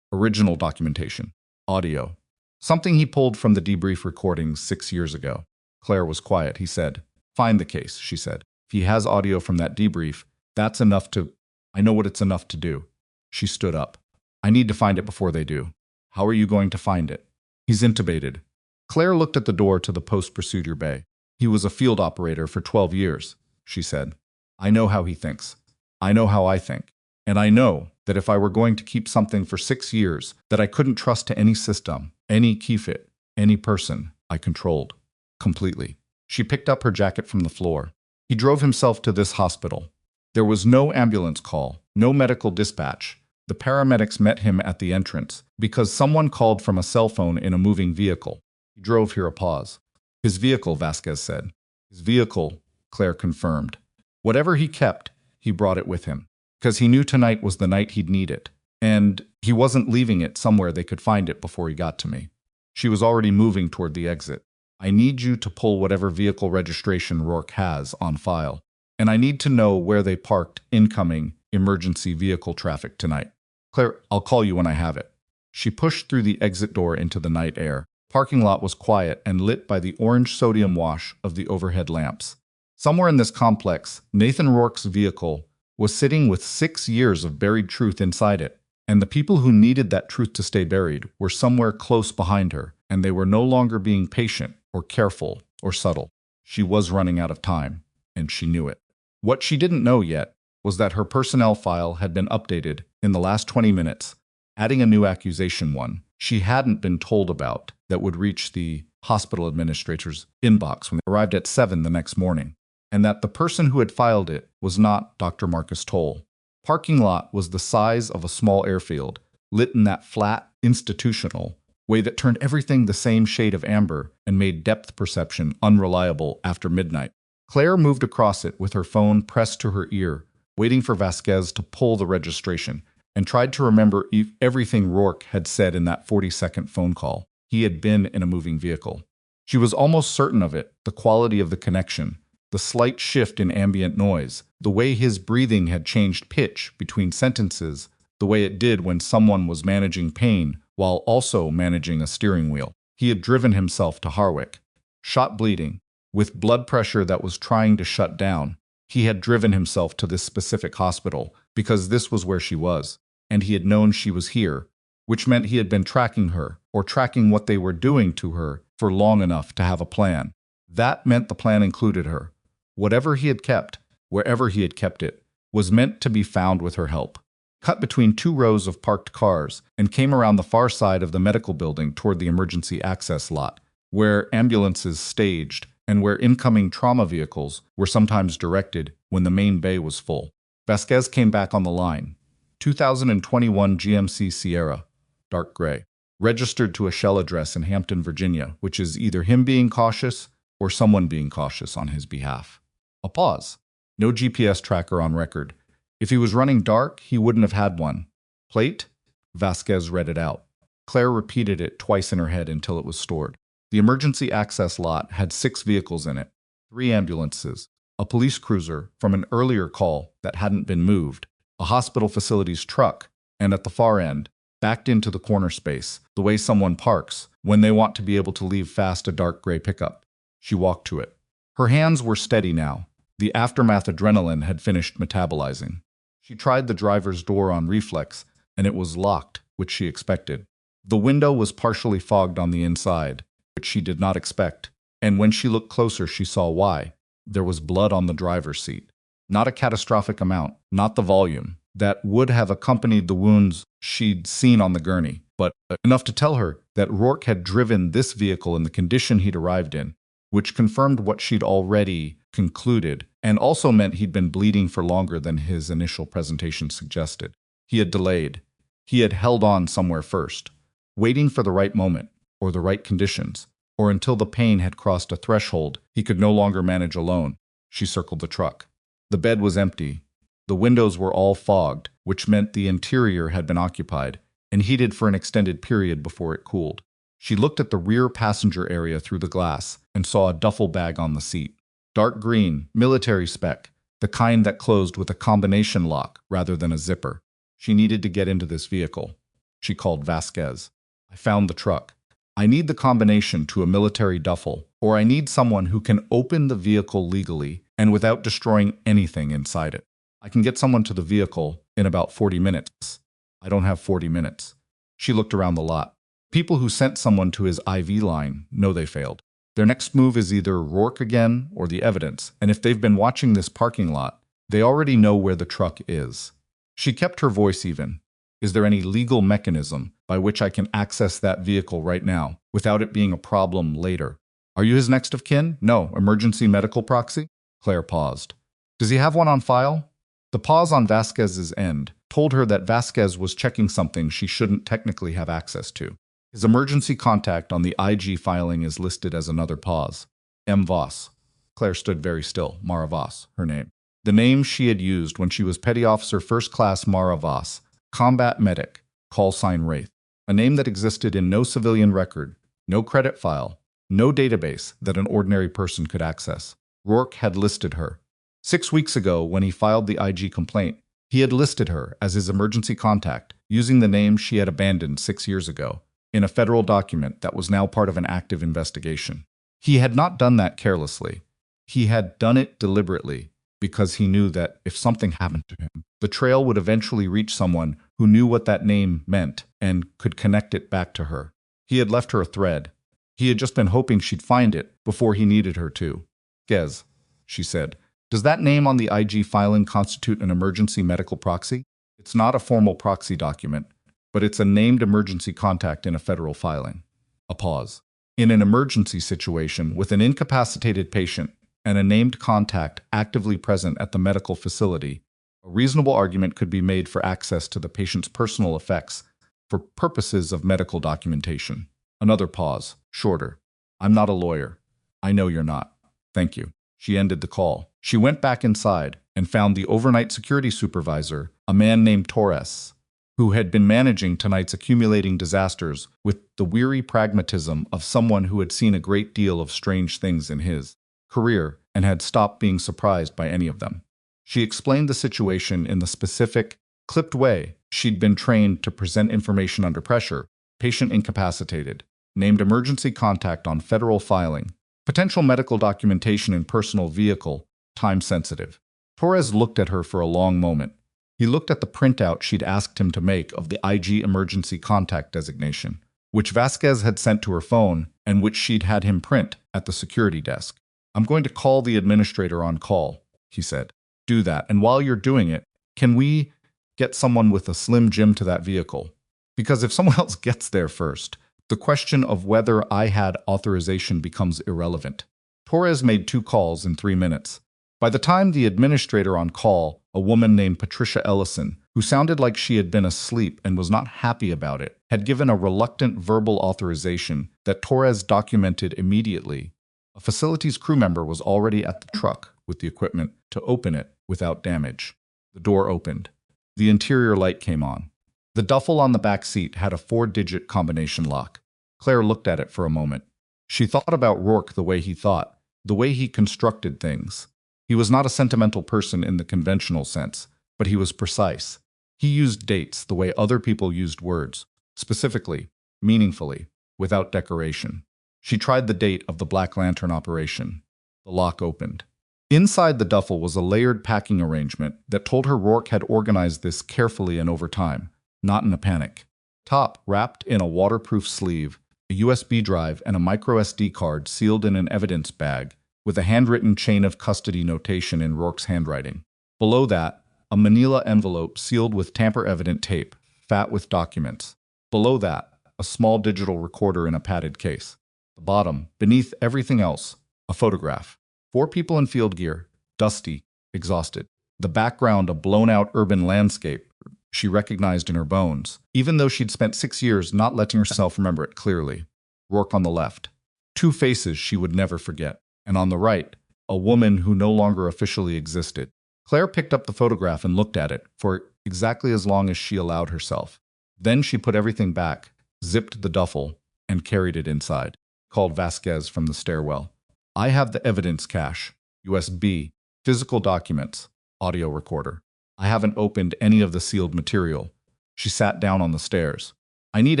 Original documentation. Audio. Something he pulled from the debrief recordings 6 years ago. Claire was quiet, he said. Find the case, she said. If he has audio from that debrief, that's enough to... I know what it's enough to do. She stood up. I need to find it before they do. How are you going to find it? He's intubated. Claire looked at the door to the post-procedure bay. He was a field operator for 12 years, she said. I know how he thinks. I know how I think. And I know that if I were going to keep something for 6 years that I couldn't trust to any system, any key fit, any person, I controlled. Completely. She picked up her jacket from the floor. He drove himself to this hospital. There was no ambulance call, no medical dispatch. The paramedics met him at the entrance because someone called from a cell phone in a moving vehicle. He drove here. A pause. His vehicle, Vasquez said. His vehicle, Claire confirmed. Whatever he kept, he brought it with him. Because he knew tonight was the night he'd need it. And he wasn't leaving it somewhere they could find it before he got to me. She was already moving toward the exit. I need you to pull whatever vehicle registration Rourke has on file. And I need to know where they parked incoming emergency vehicle traffic tonight. Claire, I'll call you when I have it. She pushed through the exit door into the night air. Parking lot was quiet and lit by the orange sodium wash of the overhead lamps. Somewhere in this complex, Nathan Rourke's vehicle was sitting with 6 years of buried truth inside it. And the people who needed that truth to stay buried were somewhere close behind her, and they were no longer being patient or careful or subtle. She was running out of time, and she knew it. What she didn't know yet was that her personnel file had been updated in the last 20 minutes, adding a new accusation, one she hadn't been told about, that would reach the hospital administrator's inbox when they arrived at 7 the next morning, and that the person who had filed it was not Dr. Marcus Toll. Parking lot was the size of a small airfield, lit in that flat, institutional way that turned everything the same shade of amber and made depth perception unreliable after midnight. Claire moved across it with her phone pressed to her ear, waiting for Vasquez to pull the registration, and tried to remember everything Rourke had said in that 40-second phone call. He had been in a moving vehicle. She was almost certain of it, the quality of the connection, the slight shift in ambient noise, the way his breathing had changed pitch between sentences, the way it did when someone was managing pain while also managing a steering wheel. He had driven himself to Harwick, shot bleeding, with blood pressure that was trying to shut down. He had driven himself to this specific hospital because this was where she was, and he had known she was here, which meant he had been tracking her, or tracking what they were doing to her, for long enough to have a plan. That meant the plan included her. Whatever he had kept, wherever he had kept it, was meant to be found with her help. Cut between 2 rows of parked cars and came around the far side of the medical building toward the emergency access lot, where ambulances staged and where incoming trauma vehicles were sometimes directed when the main bay was full. Vasquez came back on the line. 2021 GMC Sierra, dark gray, registered to a Shell address in Hampton, Virginia, which is either him being cautious or someone being cautious on his behalf. A pause. No GPS tracker on record. If he was running dark, he wouldn't have had one. Plate? Vasquez read it out. Claire repeated it twice in her head until it was stored. The emergency access lot had 6 vehicles in it, 3 ambulances, a police cruiser from an earlier call that hadn't been moved, a hospital facilities truck, and at the far end, backed into the corner space, the way someone parks when they want to be able to leave fast a dark gray pickup. She walked to it. Her hands were steady now. The aftermath adrenaline had finished metabolizing. She tried the driver's door on reflex, and it was locked, which she expected. The window was partially fogged on the inside, which she did not expect, and when she looked closer she saw why. There was blood on the driver's seat. Not a catastrophic amount, not the volume that would have accompanied the wounds she'd seen on the gurney, but enough to tell her that Rourke had driven this vehicle in the condition he'd arrived in, which confirmed what she'd already concluded, and also meant he'd been bleeding for longer than his initial presentation suggested. He had delayed. He had held on somewhere first, waiting for the right moment, or the right conditions, or until the pain had crossed a threshold he could no longer manage alone. She circled the truck. The bed was empty. The windows were all fogged, which meant the interior had been occupied, and heated for an extended period before it cooled. She looked at the rear passenger area through the glass and saw a duffel bag on the seat. Dark green, military spec, the kind that closed with a combination lock rather than a zipper. She needed to get into this vehicle. She called Vasquez. I found the truck. I need the combination to a military duffel, or I need someone who can open the vehicle legally and without destroying anything inside it. I can get someone to the vehicle in about 40 minutes. I don't have 40 minutes. She looked around the lot. People who sent someone to his IV line know they failed. Their next move is either Rourke again or the evidence, and if they've been watching this parking lot, they already know where the truck is. She kept her voice even. Is there any legal mechanism by which I can access that vehicle right now, without it being a problem later? Are you his next of kin? No. Emergency medical proxy? Claire paused. Does he have one on file? The pause on Vasquez's end told her that Vasquez was checking something she shouldn't technically have access to. His emergency contact on the IG filing is listed as another pause. M. Voss. Claire stood very still. Mara Voss, her name. The name she had used when she was Petty Officer First Class Mara Voss, combat medic, call sign Wraith. A name that existed in no civilian record, no credit file, no database that an ordinary person could access. Rourke had listed her. 6 weeks ago, when he filed the IG complaint, he had listed her as his emergency contact, using the name she had abandoned 6 years ago, in a federal document that was now part of an active investigation. He had not done that carelessly. He had done it deliberately, because he knew that if something happened to him, the trail would eventually reach someone who knew what that name meant and could connect it back to her. He had left her a thread. He had just been hoping she'd find it before he needed her to. "Gez," she said, "does that name on the IG filing constitute an emergency medical proxy?" "It's not a formal proxy document, but it's a named emergency contact in a federal filing." A pause. "In an emergency situation with an incapacitated patient and a named contact actively present at the medical facility, a reasonable argument could be made for access to the patient's personal effects for purposes of medical documentation." Another pause, shorter. "I'm not a lawyer. I know you're not. Thank you." She ended the call. She went back inside and found the overnight security supervisor, a man named Torres, who had been managing tonight's accumulating disasters with the weary pragmatism of someone who had seen a great deal of strange things in his career and had stopped being surprised by any of them. She explained the situation in the specific, clipped way she'd been trained to present information under pressure: patient incapacitated, named emergency contact on federal filing, potential medical documentation in personal vehicle, time sensitive. Torres looked at her for a long moment. He looked at the printout she'd asked him to make of the IG emergency contact designation, which Vasquez had sent to her phone and which she'd had him print at the security desk. "I'm going to call the administrator on call," he said. "Do that, and while you're doing it, can we get someone with a Slim Jim to that vehicle? Because if someone else gets there first, the question of whether I had authorization becomes irrelevant." Torres made 2 calls in 3 minutes. By the time the administrator on call, a woman named Patricia Ellison, who sounded like she had been asleep and was not happy about it, had given a reluctant verbal authorization that Torres documented immediately, a facilities crew member was already at the truck with the equipment to open it without damage. The door opened. The interior light came on. The duffel on the back seat had a 4-digit combination lock. Claire looked at it for a moment. She thought about Rourke the way he thought, the way he constructed things. He was not a sentimental person in the conventional sense, but he was precise. He used dates the way other people used words, specifically, meaningfully, without decoration. She tried the date of the Black Lantern operation. The lock opened. Inside the duffel was a layered packing arrangement that told her Rourke had organized this carefully and over time, not in a panic. Top, wrapped in a waterproof sleeve, a USB drive and a microSD card sealed in an evidence bag, with a handwritten chain of custody notation in Rourke's handwriting. Below that, a manila envelope sealed with tamper-evident tape, fat with documents. Below that, a small digital recorder in a padded case. The bottom, beneath everything else, a photograph. 4 people in field gear, dusty, exhausted. The background, a blown-out urban landscape she recognized in her bones, even though she'd spent 6 years not letting herself remember it clearly. Rourke on the left. 2 faces she would never forget. And on the right, a woman who no longer officially existed. Claire picked up the photograph and looked at it for exactly as long as she allowed herself. Then she put everything back, zipped the duffel, and carried it inside. Called Vasquez from the stairwell. "I have the evidence cache, USB, physical documents, audio recorder. I haven't opened any of the sealed material." She sat down on the stairs. "I need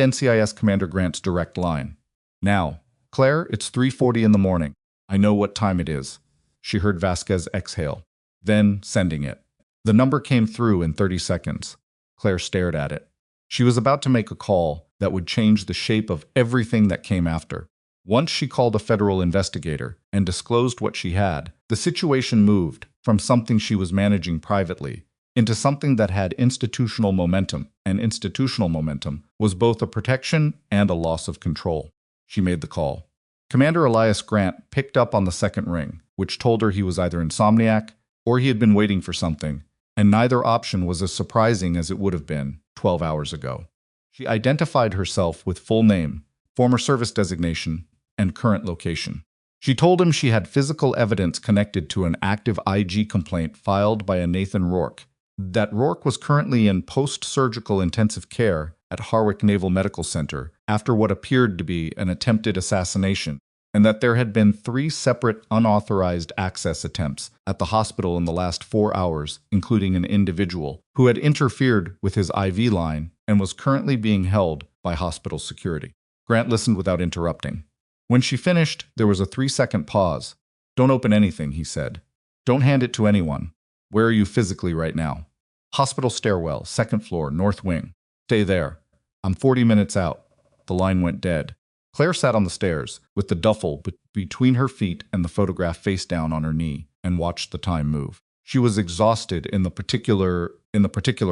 NCIS Commander Grant's direct line. Now, Claire, it's 3:40 in the morning. I know what time it is." She heard Vasquez exhale, then sending it. The number came through in 30 seconds. Claire stared at it. She was about to make a call that would change the shape of everything that came after. Once she called a federal investigator and disclosed what she had, the situation moved from something she was managing privately into something that had institutional momentum, and institutional momentum was both a protection and a loss of control. She made the call. Commander Elias Grant picked up on the second ring, which told her he was either insomniac or he had been waiting for something, and neither option was as surprising as it would have been 12 hours ago. She identified herself with full name, former service designation, and current location. She told him she had physical evidence connected to an active IG complaint filed by a Nathan Rourke, that Rourke was currently in post-surgical intensive care at Harwick Naval Medical Center after what appeared to be an attempted assassination, and that there had been 3 separate unauthorized access attempts at the hospital in the last 4 hours, including an individual who had interfered with his IV line and was currently being held by hospital security. Grant listened without interrupting. When she finished, there was a 3-second pause. "Don't open anything," he said. Don't hand it to anyone. Where are you physically right now? Hospital stairwell, second floor, north wing. Stay there. I'm 40 minutes out. The line went dead. Claire sat on the stairs, with the duffel between her feet and the photograph face down on her knee, and watched the time move. She was exhausted in the particular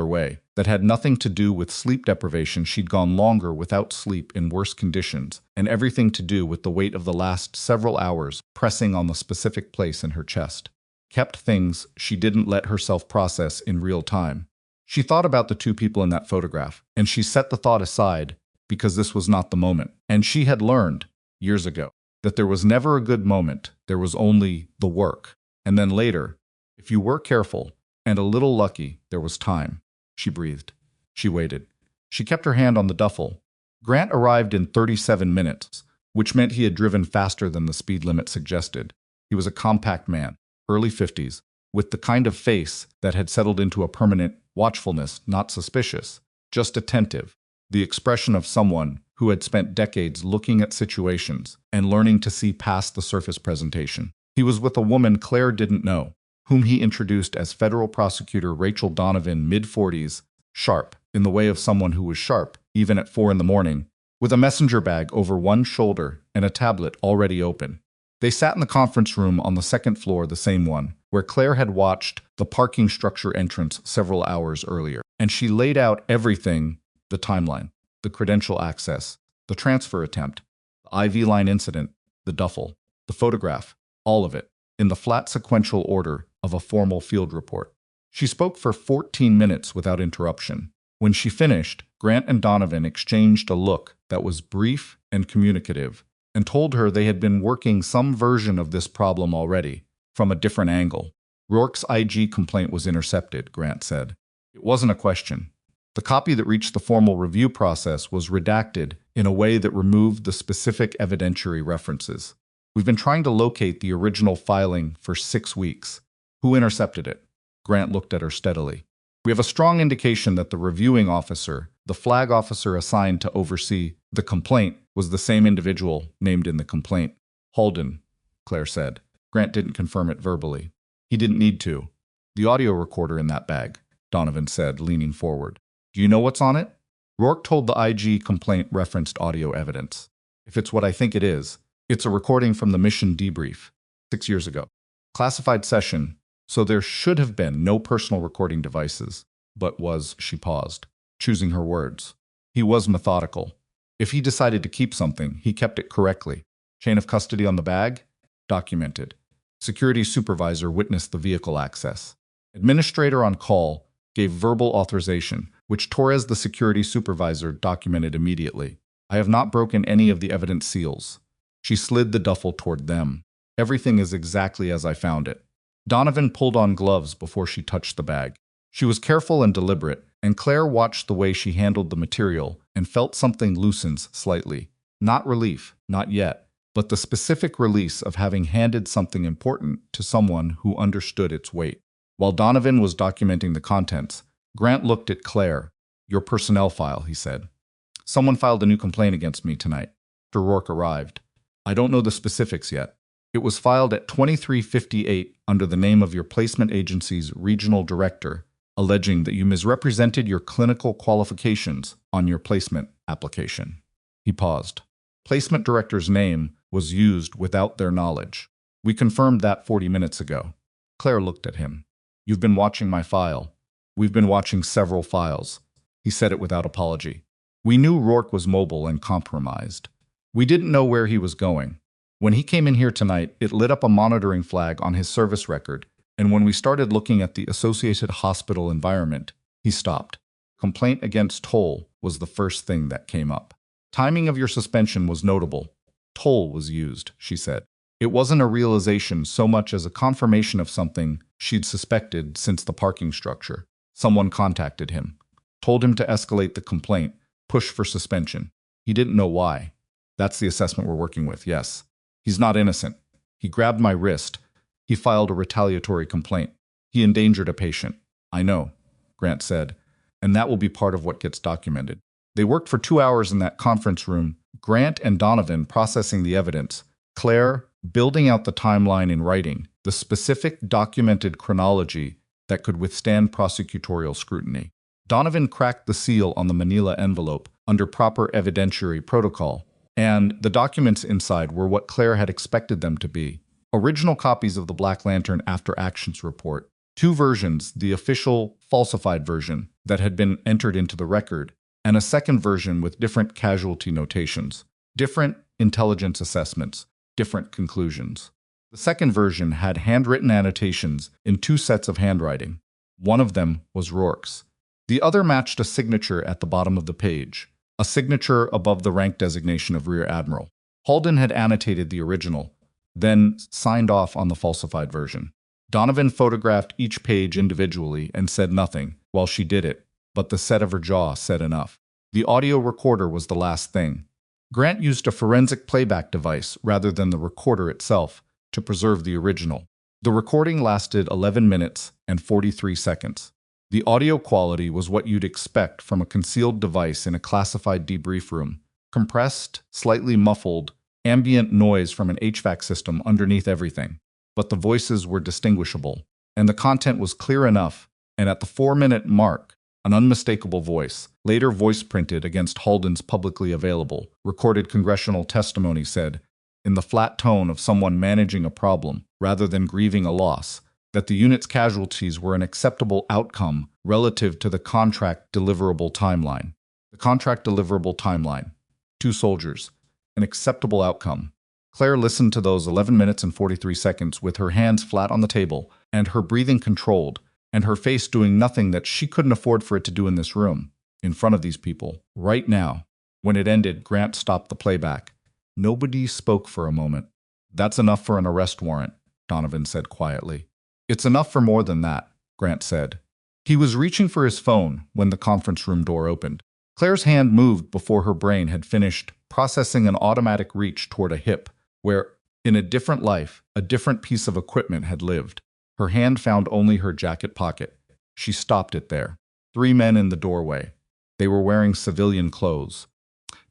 way that had nothing to do with sleep deprivation. She'd gone longer without sleep in worse conditions, and everything to do with the weight of the last several hours pressing on the specific place in her chest. Kept things she didn't let herself process in real time. She thought about the two people in that photograph, and she set the thought aside because this was not the moment. And she had learned, years ago, that there was never a good moment, there was only the work. And then later, if you were careful and a little lucky, there was time. She breathed. She waited. She kept her hand on the duffel. Grant arrived in 37 minutes, which meant he had driven faster than the speed limit suggested. He was a compact man, early 50s, with the kind of face that had settled into a permanent watchfulness, not suspicious, just attentive, the expression of someone who had spent decades looking at situations and learning to see past the surface presentation. He was with a woman Claire didn't know, whom he introduced as federal prosecutor Rachel Donovan, mid-40s, sharp, in the way of someone who was sharp, even at 4 a.m, with a messenger bag over one shoulder and a tablet already open. They sat in the conference room on the second floor, the same one, where Claire had watched the parking structure entrance several hours earlier. And she laid out everything, the timeline, the credential access, the transfer attempt, the IV line incident, the duffel, the photograph, all of it, in the flat sequential order of a formal field report. She spoke for 14 minutes without interruption. When she finished, Grant and Donovan exchanged a look that was brief and communicative, and told her they had been working some version of this problem already, from a different angle. Rourke's IG complaint was intercepted, Grant said. It wasn't a question. The copy that reached the formal review process was redacted in a way that removed the specific evidentiary references. We've been trying to locate the original filing for 6 weeks. Who intercepted it? Grant looked at her steadily. We have a strong indication that the reviewing officer, the flag officer assigned to oversee the complaint, was the same individual named in the complaint. Holden, Claire said. Grant didn't confirm it verbally. He didn't need to. The audio recorder in that bag, Donovan said, leaning forward. Do you know what's on it? Rourke told the IG complaint referenced audio evidence. If it's what I think it is, it's a recording from the mission debrief, 6 years ago. Classified session, so there should have been no personal recording devices. But she paused, choosing her words. He was methodical. If he decided to keep something, he kept it correctly. Chain of custody on the bag? Documented. Security supervisor witnessed the vehicle access. Administrator on call gave verbal authorization, which Torres, the security supervisor, documented immediately. I have not broken any of the evidence seals. She slid the duffel toward them. Everything is exactly as I found it. Donovan pulled on gloves before she touched the bag. She was careful and deliberate, and Claire watched the way she handled the material and felt something loosens slightly. Not relief, not yet, but the specific release of having handed something important to someone who understood its weight. While Donovan was documenting the contents, Grant looked at Claire. Your personnel file, he said. Someone filed a new complaint against me tonight, after Rourke arrived. I don't know the specifics yet. It was filed at 2358 under the name of your placement agency's regional director, alleging that you misrepresented your clinical qualifications on your placement application. He paused. Placement director's name was used without their knowledge. We confirmed that 40 minutes ago. Claire looked at him. You've been watching my file. We've been watching several files. He said it without apology. We knew Rourke was mobile and compromised. We didn't know where he was going. When he came in here tonight, it lit up a monitoring flag on his service record, and when we started looking at the associated hospital environment, he stopped. Complaint against Toll was the first thing that came up. Timing of your suspension was notable. Toll was used, she said. It wasn't a realization so much as a confirmation of something she'd suspected since the parking structure. Someone contacted him, told him to escalate the complaint, push for suspension. He didn't know why. That's the assessment we're working with, yes. He's not innocent. He grabbed my wrist. He filed a retaliatory complaint. He endangered a patient. I know, Grant said, and that will be part of what gets documented. They worked for 2 hours in that conference room, Grant and Donovan processing the evidence, Claire building out the timeline in writing, the specific documented chronology that could withstand prosecutorial scrutiny. Donovan cracked the seal on the manila envelope under proper evidentiary protocol, and the documents inside were what Claire had expected them to be. Original copies of the Black Lantern After Actions report, two versions, the official falsified version that had been entered into the record, and a second version with different casualty notations, different intelligence assessments, different conclusions. The second version had handwritten annotations in two sets of handwriting. One of them was Rourke's. The other matched a signature at the bottom of the page, a signature above the rank designation of Rear Admiral. Halden had annotated the original, then signed off on the falsified version. Donovan photographed each page individually and said nothing while she did it, but the set of her jaw said enough. The audio recorder was the last thing. Grant used a forensic playback device rather than the recorder itself to preserve the original. The recording lasted 11 minutes and 43 seconds. The audio quality was what you'd expect from a concealed device in a classified debrief room. Compressed, slightly muffled, ambient noise from an HVAC system underneath everything. But the voices were distinguishable, and the content was clear enough, and at the 4-minute mark, an unmistakable voice, later voice printed against Halden's publicly available, recorded congressional testimony said, in the flat tone of someone managing a problem rather than grieving a loss, that the unit's casualties were an acceptable outcome relative to the contract deliverable timeline. The contract deliverable timeline. 2 soldiers. An acceptable outcome. Claire listened to those 11 minutes and 43 seconds with her hands flat on the table and her breathing controlled and her face doing nothing that she couldn't afford for it to do in this room, in front of these people, right now. When it ended, Grant stopped the playback. Nobody spoke for a moment. That's enough for an arrest warrant, Donovan said quietly. It's enough for more than that, Grant said. He was reaching for his phone when the conference room door opened. Claire's hand moved before her brain had finished processing an automatic reach toward a hip, where, in a different life, a different piece of equipment had lived. Her hand found only her jacket pocket. She stopped it there. 3 men in the doorway. They were wearing civilian clothes.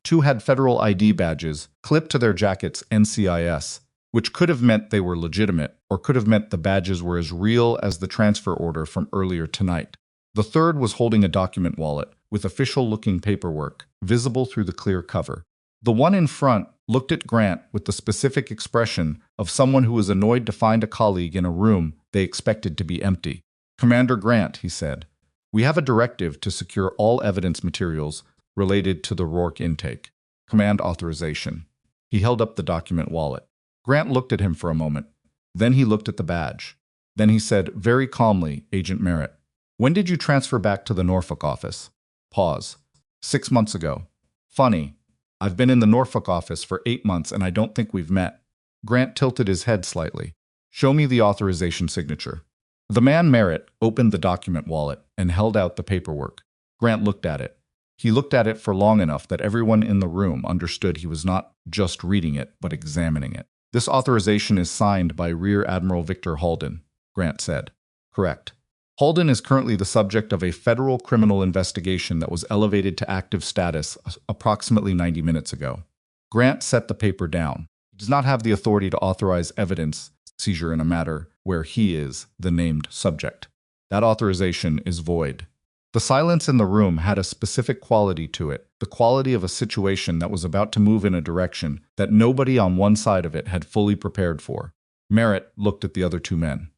2 had federal ID badges clipped to their jackets NCIS, which could have meant they were legitimate, or could have meant the badges were as real as the transfer order from earlier tonight. The third was holding a document wallet with official-looking paperwork, visible through the clear cover. The one in front looked at Grant with the specific expression of someone who was annoyed to find a colleague in a room they expected to be empty. "Commander Grant," he said, "we have a directive to secure all evidence materials related to the Rourke intake. Command authorization." He held up the document wallet. Grant looked at him for a moment. Then he looked at the badge. Then he said very calmly, "Agent Merritt, when did you transfer back to the Norfolk office?" Pause. 6 months ago. Funny. I've been in the Norfolk office for 8 months and I don't think we've met. Grant tilted his head slightly. "Show me the authorization signature." The man Merritt opened the document wallet and held out the paperwork. Grant looked at it. He looked at it for long enough that everyone in the room understood he was not just reading it, but examining it. "This authorization is signed by Rear Admiral Victor Halden," Grant said. "Correct. Halden is currently the subject of a federal criminal investigation that was elevated to active status approximately 90 minutes ago." Grant set the paper down. He does not have the authority to authorize evidence seizure in a matter where he is the named subject. That authorization is void. The silence in the room had a specific quality to it, the quality of a situation that was about to move in a direction that nobody on one side of it had fully prepared for. Merritt looked at the other 2 men.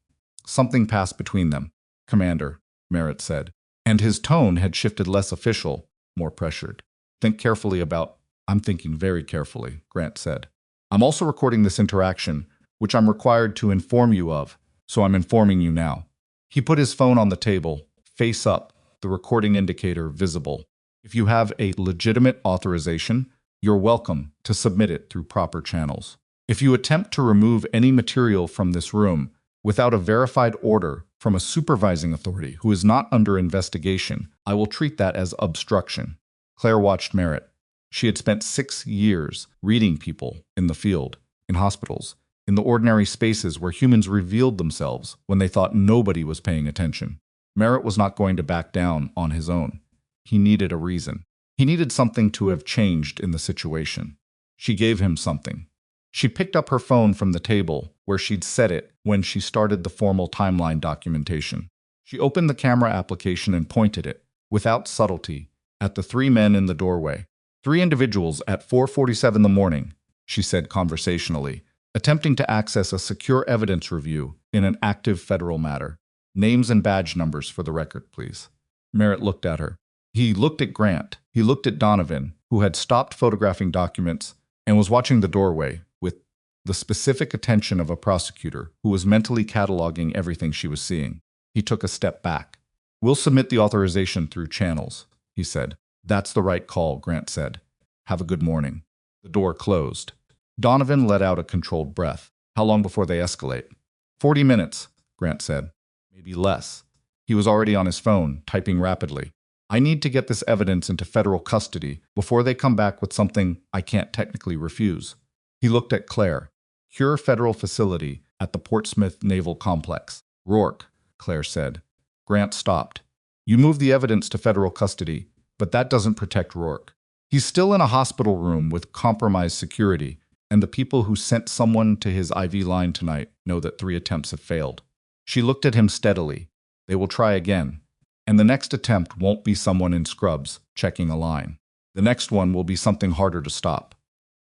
Something passed between them. "Commander," Merritt said, and his tone had shifted less official, more pressured. "Think carefully about—" "I'm thinking very carefully," Grant said. "I'm also recording this interaction, which I'm required to inform you of, so I'm informing you now." He put his phone on the table, face up, the recording indicator visible. "If you have a legitimate authorization, you're welcome to submit it through proper channels. If you attempt to remove any material from this room without a verified order from a supervising authority who is not under investigation, I will treat that as obstruction." Claire watched Merritt. She had spent 6 years reading people in the field, in hospitals, in the ordinary spaces where humans revealed themselves when they thought nobody was paying attention. Merritt was not going to back down on his own. He needed a reason. He needed something to have changed in the situation. She gave him something. She picked up her phone from the table where she'd set it when she started the formal timeline documentation. She opened the camera application and pointed it, without subtlety, at the three men in the doorway. 3 individuals at 4:47 in the morning, she said conversationally, attempting to access a secure evidence review in an active federal matter. Names and badge numbers for the record, please. Merritt looked at her. He looked at Grant. He looked at Donovan, who had stopped photographing documents and was watching the doorway with the specific attention of a prosecutor who was mentally cataloging everything she was seeing. He took a step back. "We'll submit the authorization through channels," he said. "That's the right call," Grant said. "Have a good morning." The door closed. Donovan let out a controlled breath. "How long before they escalate?" 40 minutes, Grant said. Maybe less. He was already on his phone, typing rapidly. "I need to get this evidence into federal custody before they come back with something I can't technically refuse." He looked at Claire. "Cure federal facility at the Portsmouth Naval Complex." "Rourke," Claire said. Grant stopped. "You move the evidence to federal custody, but that doesn't protect Rourke. He's still in a hospital room with compromised security, and the people who sent someone to his IV line tonight know that 3 attempts have failed." She looked at him steadily. "They will try again. And the next attempt won't be someone in scrubs checking a line. The next one will be something harder to stop."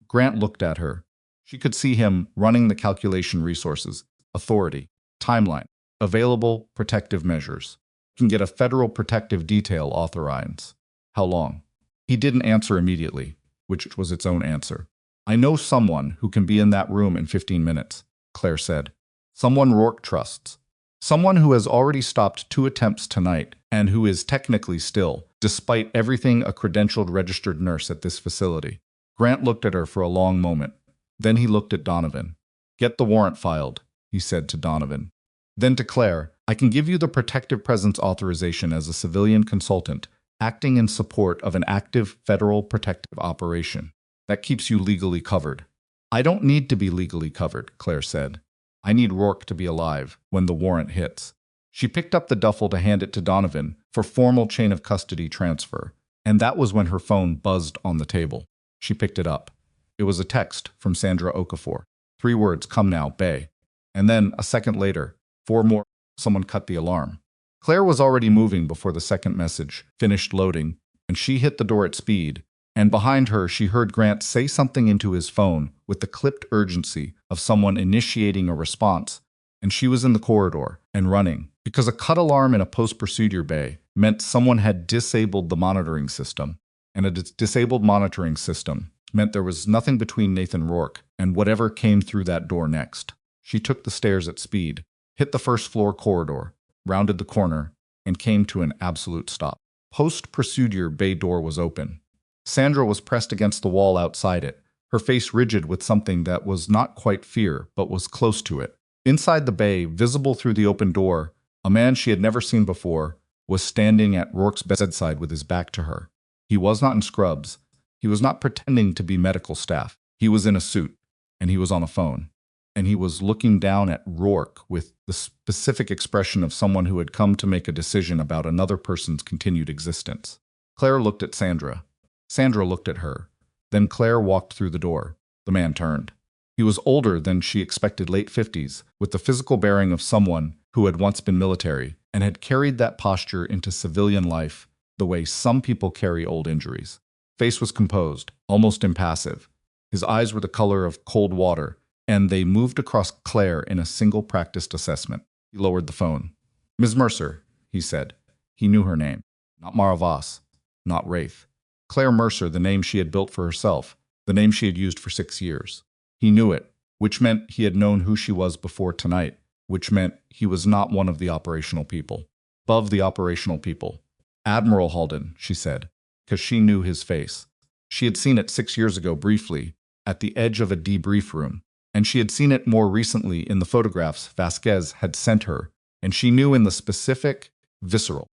Grant looked at her. She could see him running the calculation resources, authority, timeline, available protective measures. Can get a federal protective detail authorized. How long? He didn't answer immediately, which was its own answer. "I know someone who can be in that room in 15 minutes, Claire said. "Someone Rourke trusts. Someone who has already stopped 2 attempts tonight and who is technically still, despite everything, a credentialed registered nurse at this facility." Grant looked at her for a long moment. Then he looked at Donovan. "Get the warrant filed," he said to Donovan. Then to Claire, "I can give you the protective presence authorization as a civilian consultant, acting in support of an active federal protective operation. That keeps you legally covered." "I don't need to be legally covered," Claire said. "I need Rourke to be alive when the warrant hits." She picked up the duffel to hand it to Donovan for formal chain of custody transfer, and that was when her phone buzzed on the table. She picked it up. It was a text from Sandra Okafor. 3 words, "Come now, Bay." And then, a second later, 4 more. Someone cut the alarm. Claire was already moving before the second message finished loading, and she hit the door at speed. And behind her, she heard Grant say something into his phone with the clipped urgency of someone initiating a response, and she was in the corridor and running, because a cut alarm in a post-procedure bay meant someone had disabled the monitoring system, and a disabled monitoring system meant there was nothing between Nathan Rourke and whatever came through that door next. She took the stairs at speed, hit the first-floor corridor, rounded the corner, and came to an absolute stop. Post-procedure bay door was open. Sandra was pressed against the wall outside it, her face rigid with something that was not quite fear, but was close to it. Inside the bay, visible through the open door, a man she had never seen before was standing at Rourke's bedside with his back to her. He was not in scrubs. He was not pretending to be medical staff. He was in a suit, and he was on a phone. And he was looking down at Rourke with the specific expression of someone who had come to make a decision about another person's continued existence. Claire looked at Sandra. Sandra looked at her. Then Claire walked through the door. The man turned. He was older than she expected, late 50s, with the physical bearing of someone who had once been military and had carried that posture into civilian life the way some people carry old injuries. Face was composed, almost impassive. His eyes were the color of cold water, and they moved across Claire in a single practiced assessment. He lowered the phone. "Ms. Mercer," he said. He knew her name. Not Mara Voss. Not Wraith. Claire Mercer, the name she had built for herself, the name she had used for 6 years. He knew it, which meant he had known who she was before tonight, which meant he was not one of the operational people. Above the operational people. "Admiral Halden," she said, because she knew his face. She had seen it 6 years ago briefly, at the edge of a debrief room, and she had seen it more recently in the photographs Vasquez had sent her, and she knew in the specific, visceral,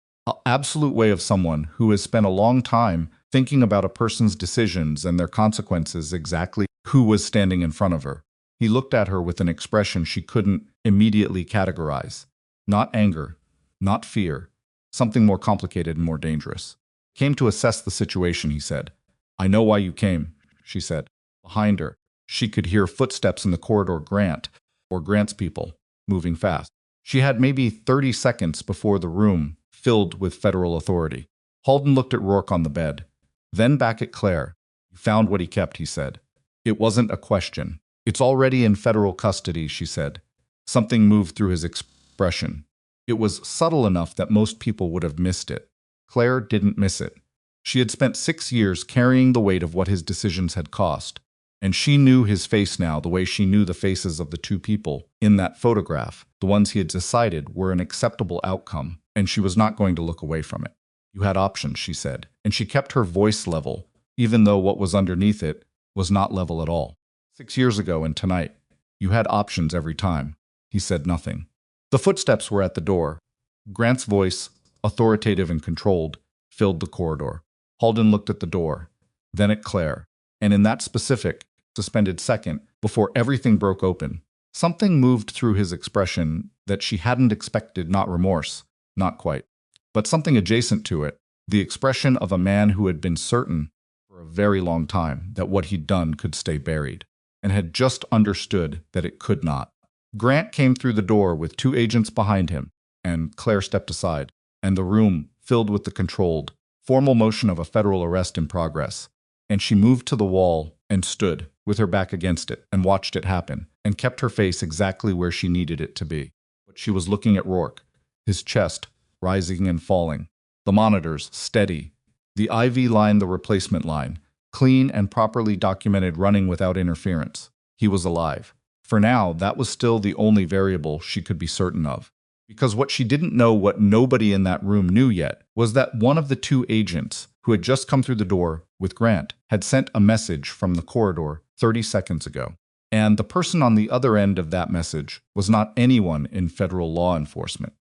absolute way of someone who has spent a long time thinking about a person's decisions and their consequences exactly who was standing in front of her. He looked at her with an expression she couldn't immediately categorize. Not anger, not fear, something more complicated and more dangerous. "Came to assess the situation," he said. "I know why you came," she said. Behind her, She could hear footsteps in the corridor, Grant's people, moving fast. She had maybe 30 seconds before the room filled with federal authority. Halden looked at Rourke on the bed, then back at Claire. "You found what he kept," he said. It wasn't a question. "It's already in federal custody," she said. Something moved through his expression. It was subtle enough that most people would have missed it. Claire didn't miss it. She had spent 6 years carrying the weight of what his decisions had cost, and she knew his face now the way she knew the faces of the two people in that photograph, the ones he had decided were an acceptable outcome, and she was not going to look away from it. "You had options," she said, and she kept her voice level, even though what was underneath it was not level at all. 6 years ago and tonight, you had options every time." He said nothing. The footsteps were at the door. Grant's voice, authoritative and controlled, filled the corridor. Halden looked at the door, then at Claire, and in that specific, suspended second, before everything broke open, something moved through his expression that she hadn't expected. Not remorse, not quite, but something adjacent to it, the expression of a man who had been certain for a very long time that what he'd done could stay buried, and had just understood that it could not. Grant came through the door with 2 agents behind him, and Claire stepped aside, and the room filled with the controlled, formal motion of a federal arrest in progress. And she moved to the wall and stood, with her back against it, and watched it happen, and kept her face exactly where she needed it to be. But she was looking at Rourke, his chest rising and falling, the monitors steady, the IV line the replacement line, clean and properly documented, running without interference. He was alive. For now, that was still the only variable she could be certain of. Because what she didn't know, what nobody in that room knew yet, was that one of the 2 agents who had just come through the door with Grant had sent a message from the corridor 30 seconds ago. And the person on the other end of that message was not anyone in federal law enforcement.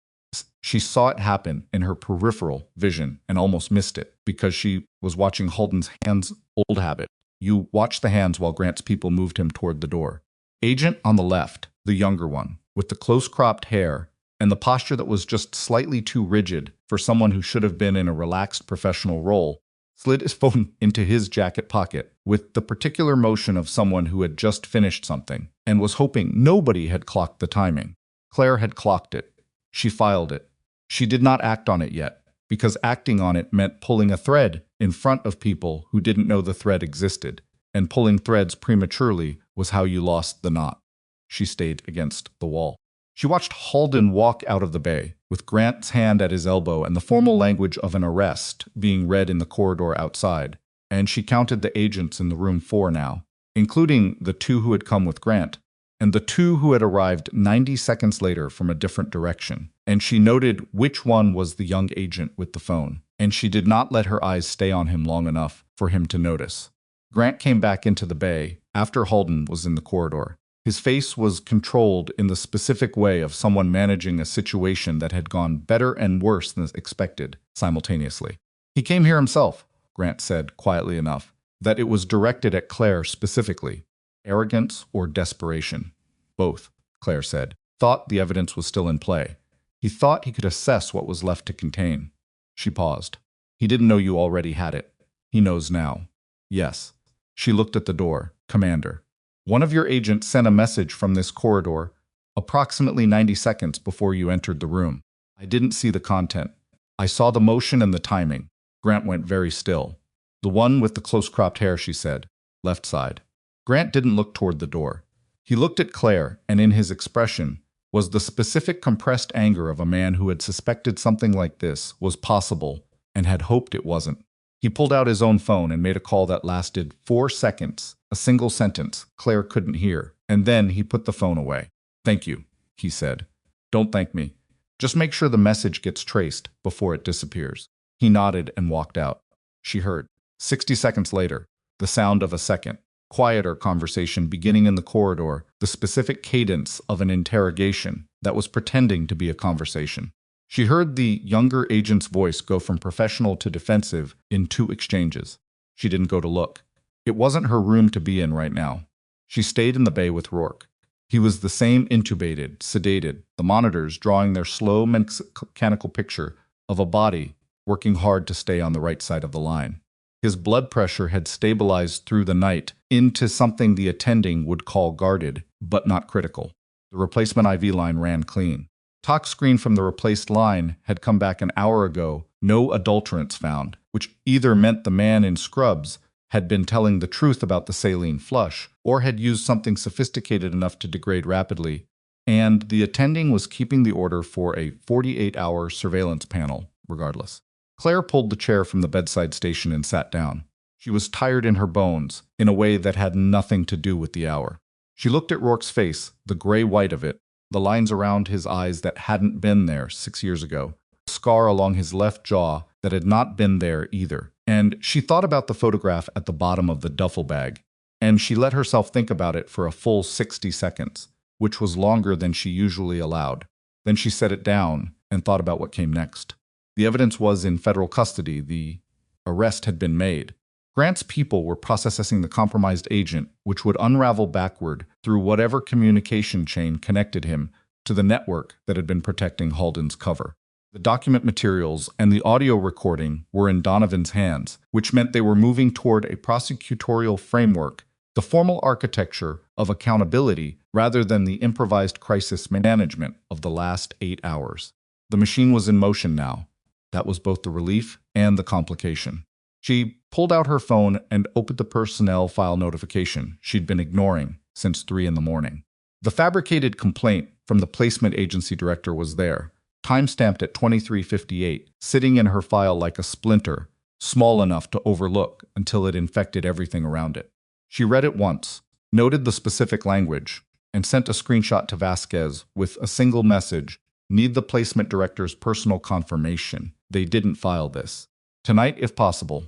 She saw it happen in her peripheral vision and almost missed it because she was watching Halden's hands. Old habit. You watched the hands while Grant's people moved him toward the door. Agent on the left, the younger one, with the close-cropped hair and the posture that was just slightly too rigid for someone who should have been in a relaxed professional role, slid his phone into his jacket pocket with the particular motion of someone who had just finished something and was hoping nobody had clocked the timing. Claire had clocked it. She filed it. She did not act on it yet, because acting on it meant pulling a thread in front of people who didn't know the thread existed, and pulling threads prematurely was how you lost the knot. She stayed against the wall. She watched Halden walk out of the bay, with Grant's hand at his elbow and the formal language of an arrest being read in the corridor outside, and she counted the agents in the room 4 now, including the 2 who had come with Grant, and the 2 who had arrived 90 seconds later from a different direction, and she noted which one was the young agent with the phone, and she did not let her eyes stay on him long enough for him to notice. Grant came back into the bay after Halden was in the corridor. His face was controlled in the specific way of someone managing a situation that had gone better and worse than expected simultaneously. "He came here himself," Grant said quietly enough, that it was directed at Claire specifically. "Arrogance or desperation?" "Both," Claire said. "Thought the evidence was still in play. He thought he could assess what was left to contain." She paused. "He didn't know you already had it. He knows now." "Yes." She looked at the door. "Commander, one of your agents sent a message from this corridor approximately 90 seconds before you entered the room. I didn't see the content. I saw the motion and the timing." Grant went very still. "The one with the close-cropped hair," she said. "Left side." Grant didn't look toward the door. He looked at Claire, and in his expression was the specific compressed anger of a man who had suspected something like this was possible and had hoped it wasn't. He pulled out his own phone and made a call that lasted 4 seconds, a single sentence Claire couldn't hear, and then he put the phone away. "Thank you," he said. "Don't thank me. Just make sure the message gets traced before it disappears." He nodded and walked out. She heard, 60 seconds later, the sound of a second, quieter conversation beginning in the corridor, the specific cadence of an interrogation that was pretending to be a conversation. She heard the younger agent's voice go from professional to defensive in 2 exchanges. She didn't go to look. It wasn't her room to be in right now. She stayed in the bay with Rourke. He was the same, intubated, sedated, the monitors drawing their slow mechanical picture of a body working hard to stay on the right side of the line. His blood pressure had stabilized through the night into something the attending would call guarded, but not critical. The replacement IV line ran clean. Talk screen from the replaced line had come back an hour ago, no adulterants found, which either meant the man in scrubs had been telling the truth about the saline flush, or had used something sophisticated enough to degrade rapidly, and the attending was keeping the order for a 48-hour surveillance panel, regardless. Claire pulled the chair from the bedside station and sat down. She was tired in her bones, in a way that had nothing to do with the hour. She looked at Rourke's face, the gray-white of it, the lines around his eyes that hadn't been there 6 years ago, a scar along his left jaw that had not been there either. And she thought about the photograph at the bottom of the duffel bag, and she let herself think about it for a full 60 seconds, which was longer than she usually allowed. Then she set it down and thought about what came next. The evidence was in federal custody. The arrest had been made. Grant's people were processing the compromised agent, which would unravel backward through whatever communication chain connected him to the network that had been protecting Halden's cover. The document materials and the audio recording were in Donovan's hands, which meant they were moving toward a prosecutorial framework, the formal architecture of accountability rather than the improvised crisis management of the last 8 hours. The machine was in motion now. That was both the relief and the complication. She pulled out her phone and opened the personnel file notification she'd been ignoring since 3 in the morning. The fabricated complaint from the placement agency director was there, time-stamped at 23:58, sitting in her file like a splinter, small enough to overlook until it infected everything around it. She read it once, noted the specific language, and sent a screenshot to Vasquez with a single message: "Need the placement director's personal confirmation. They didn't file this. Tonight, if possible."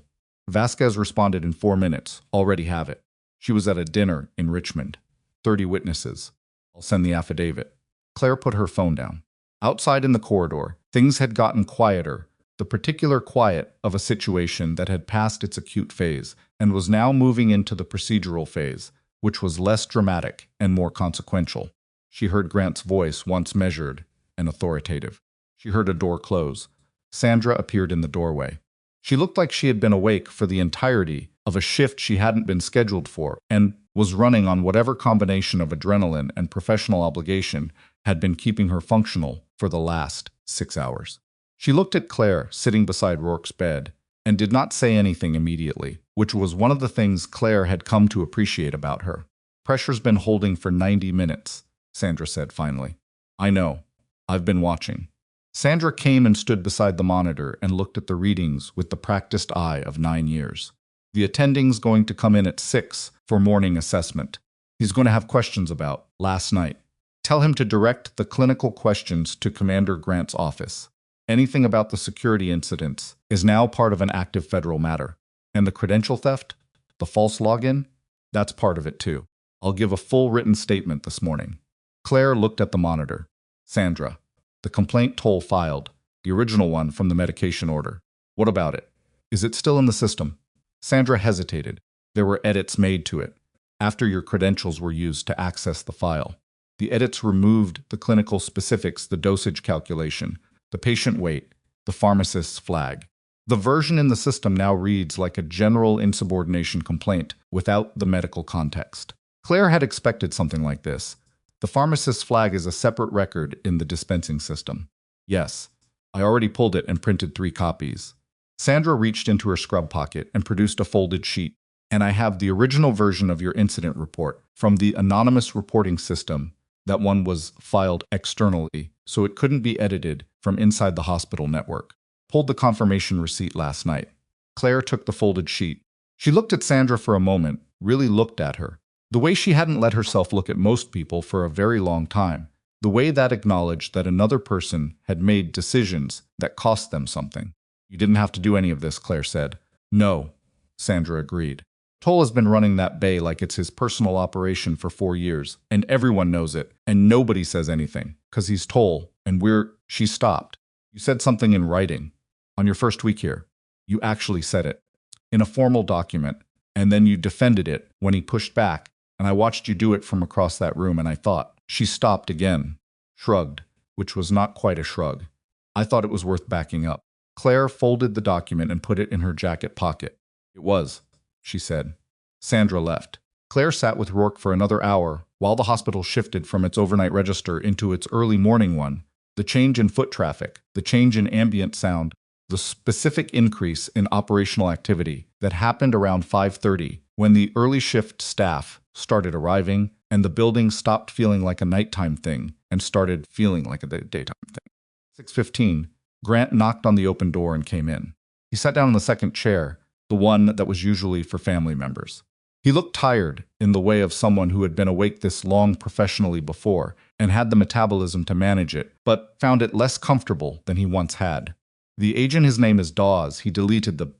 Vasquez responded in 4 minutes. "Already have it." She was at a dinner in Richmond. 30 witnesses. "I'll send the affidavit." Claire put her phone down. Outside in the corridor, things had gotten quieter, the particular quiet of a situation that had passed its acute phase and was now moving into the procedural phase, which was less dramatic and more consequential. She heard Grant's voice, once measured and authoritative. She heard a door close. Sandra appeared in the doorway. She looked like she had been awake for the entirety of a shift she hadn't been scheduled for and was running on whatever combination of adrenaline and professional obligation had been keeping her functional for the last 6 hours. She looked at Claire sitting beside Rourke's bed and did not say anything immediately, which was one of the things Claire had come to appreciate about her. "Pressure's been holding for 90 minutes, Sandra said finally. "I know. I've been watching." Sandra came and stood beside the monitor and looked at the readings with the practiced eye of 9 years. "The attending's going to come in at 6 for morning assessment. He's going to have questions about last night. Tell him to direct the clinical questions to Commander Grant's office. Anything about the security incidents is now part of an active federal matter. And the credential theft, the false login, that's part of it too. I'll give a full written statement this morning." Claire looked at the monitor. "Sandra, the complaint Toll filed, the original one from the medication order. What about it? Is it still in the system?" Sandra hesitated. "There were edits made to it after your credentials were used to access the file. The edits removed the clinical specifics, the dosage calculation, the patient weight, the pharmacist's flag. The version in the system now reads like a general insubordination complaint without the medical context." Claire had expected something like this. "The pharmacist's flag is a separate record in the dispensing system." "Yes, I already pulled it and printed 3 copies." Sandra reached into her scrub pocket and produced a folded sheet. "And I have the original version of your incident report from the anonymous reporting system. That one was filed externally, so it couldn't be edited from inside the hospital network. Pulled the confirmation receipt last night." Claire took the folded sheet. She looked at Sandra for a moment, really looked at her. The way she hadn't let herself look at most people for a very long time. The way that acknowledged that another person had made decisions that cost them something. "You didn't have to do any of this," Claire said. "No," Sandra agreed. "Toll has been running that bay like it's his personal operation for 4 years, and everyone knows it, and nobody says anything, 'cause he's Toll, and we're—" She stopped. "You said something in writing. On your first week here. You actually said it. In a formal document, and then you defended it when he pushed back, and I watched you do it from across that room, and I thought—" She stopped again, shrugged, which was not quite a shrug. "I thought it was worth backing up." Claire folded the document and put it in her jacket pocket. It was, she said. Sandra left. Claire sat with Rourke for another hour while the hospital shifted from its overnight register into its early morning one. The change in foot traffic, the change in ambient sound, the specific increase in operational activity that happened around 5:30 when the early shift staff started arriving and the building stopped feeling like a nighttime thing and started feeling like a daytime thing. 6:15, Grant knocked on the open door and came in. He sat down in the second chair, the one that was usually for family members. He looked tired in the way of someone who had been awake this long professionally before and had the metabolism to manage it, but found it less comfortable than he once had. The agent, his name is Dawes. He deleted the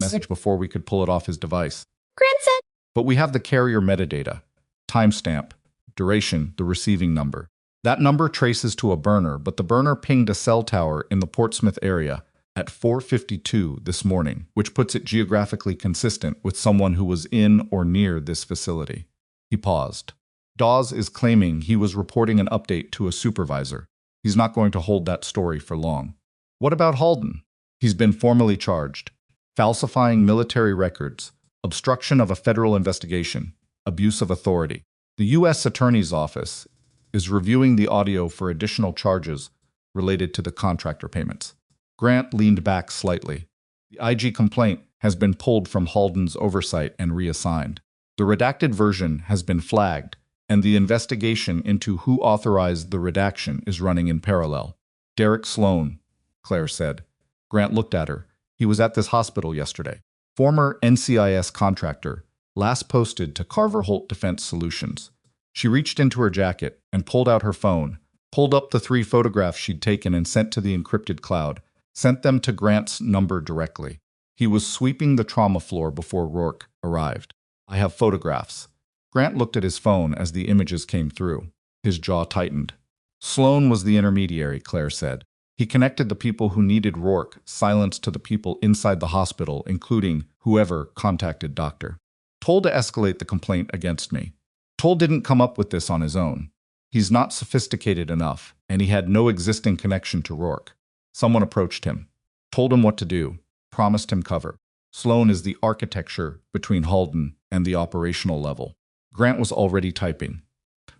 message before we could pull it off his device. Grant said. But we have the carrier metadata, timestamp, duration, the receiving number. That number traces to a burner, but the burner pinged a cell tower in the Portsmouth area at 4:52 this morning, which puts it geographically consistent with someone who was in or near this facility. He paused. Dawes is claiming he was reporting an update to a supervisor. He's not going to hold that story for long. What about Halden? He's been formally charged. Falsifying military records, obstruction of a federal investigation, abuse of authority. The U.S. Attorney's Office is reviewing the audio for additional charges related to the contractor payments. Grant leaned back slightly. The IG complaint has been pulled from Halden's oversight and reassigned. The redacted version has been flagged, and the investigation into who authorized the redaction is running in parallel. Derek Sloan, Claire said. Grant looked at her. He was at this hospital yesterday. Former NCIS contractor, last posted to Carver Holt Defense Solutions. She reached into her jacket and pulled out her phone, pulled up the 3 photographs she'd taken and sent to the encrypted cloud, sent them to Grant's number directly. He was sweeping the trauma floor before Rourke arrived. I have photographs. Grant looked at his phone as the images came through. His jaw tightened. Sloan was the intermediary, Claire said. He connected the people who needed Rourke, silence to the people inside the hospital, including whoever contacted Doctor. Told to escalate the complaint against me. Toll didn't come up with this on his own. He's not sophisticated enough, and he had no existing connection to Rourke. Someone approached him, told him what to do, promised him cover. Sloan is the architecture between Halden and the operational level. Grant was already typing.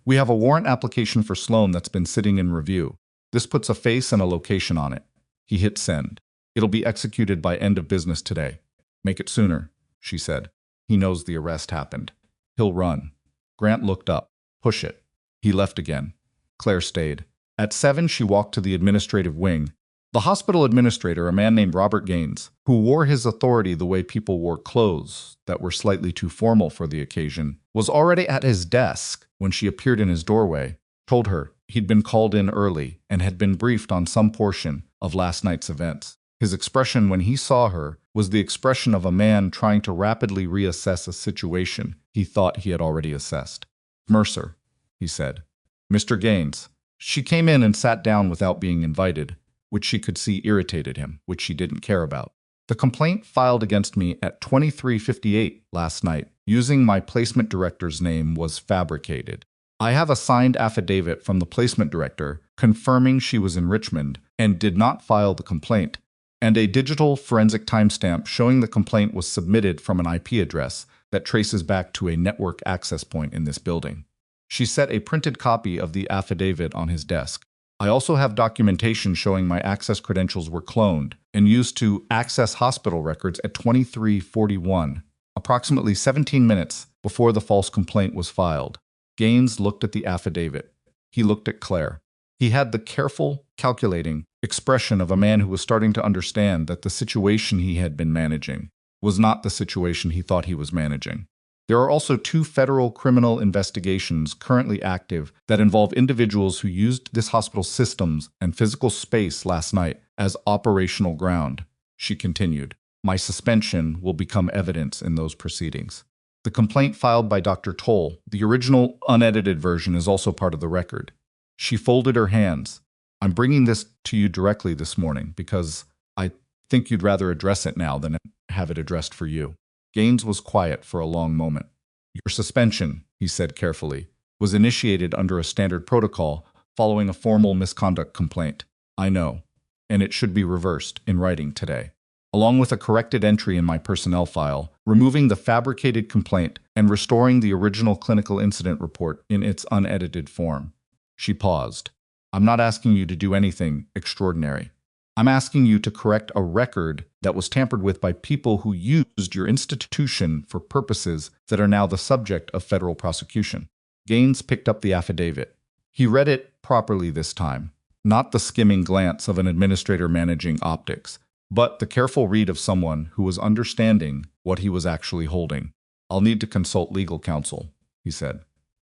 We have a warrant application for Sloan that's been sitting in review. This puts a face and a location on it. He hit send. It'll be executed by end of business today. Make it sooner, she said. He knows the arrest happened. He'll run. Grant looked up. Push it. He left again. Claire stayed. At 7, she walked to the administrative wing. The hospital administrator, a man named Robert Gaines, who wore his authority the way people wore clothes that were slightly too formal for the occasion, was already at his desk when she appeared in his doorway, told her he'd been called in early and had been briefed on some portion of last night's events. His expression when he saw her was the expression of a man trying to rapidly reassess a situation he thought he had already assessed. Mercer, he said. Mr. Gaines. She came in and sat down without being invited, which she could see irritated him, which she didn't care about. The complaint filed against me at 23:58 last night, using my placement director's name, was fabricated. I have a signed affidavit from the placement director confirming she was in Richmond and did not file the complaint, and a digital forensic timestamp showing the complaint was submitted from an IP address that traces back to a network access point in this building. She set a printed copy of the affidavit on his desk. I also have documentation showing my access credentials were cloned and used to access hospital records at 23:41, approximately 17 minutes before the false complaint was filed. Gaines looked at the affidavit. He looked at Claire. He had the careful, calculating expression of a man who was starting to understand that the situation he had been managing was not the situation he thought he was managing. There are also 2 federal criminal investigations currently active that involve individuals who used this hospital's systems and physical space last night as operational ground, she continued. My suspension will become evidence in those proceedings. The complaint filed by Dr. Toll, the original unedited version, is also part of the record. She folded her hands. I'm bringing this to you directly this morning because I think you'd rather address it now than have it addressed for you. Gaines was quiet for a long moment. Your suspension, he said carefully, was initiated under a standard protocol following a formal misconduct complaint. I know, and it should be reversed in writing today. along with a corrected entry in my personnel file, removing the fabricated complaint and restoring the original clinical incident report in its unedited form. She paused. I'm not asking you to do anything extraordinary. I'm asking you to correct a record that was tampered with by people who used your institution for purposes that are now the subject of federal prosecution. Gaines picked up the affidavit. He read it properly this time, not the skimming glance of an administrator managing optics, but the careful read of someone who was understanding what he was actually holding. I'll need to consult legal counsel, he said.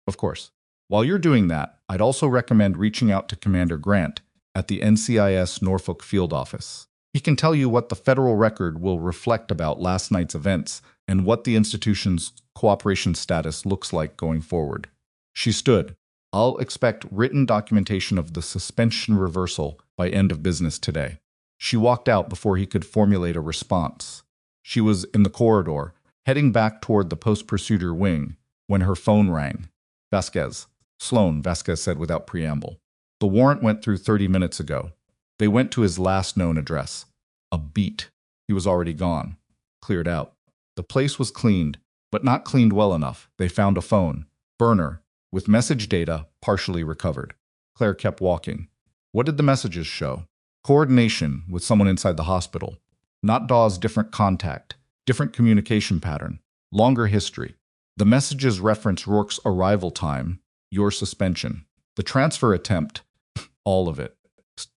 Of course. While you're doing that, I'd also recommend reaching out to Commander Grant at the NCIS Norfolk Field Office. He can tell you what the federal record will reflect about last night's events and what the institution's cooperation status looks like going forward. She stood. I'll expect written documentation of the suspension reversal by end of business today. She walked out before he could formulate a response. She was in the corridor, heading back toward the post-procedure wing, when her phone rang. Vasquez. Sloan, Vasquez said without preamble. The warrant went through 30 minutes ago. They went to his last known address. A beat. He was already gone. Cleared out. The place was cleaned, but not cleaned well enough. They found a phone. Burner, with message data partially recovered. Claire kept walking. What did the messages show? Coordination with someone inside the hospital. Not Dawes' different contact, different communication pattern, longer history. The messages reference Rourke's arrival time, your suspension. The transfer attempt, all of it.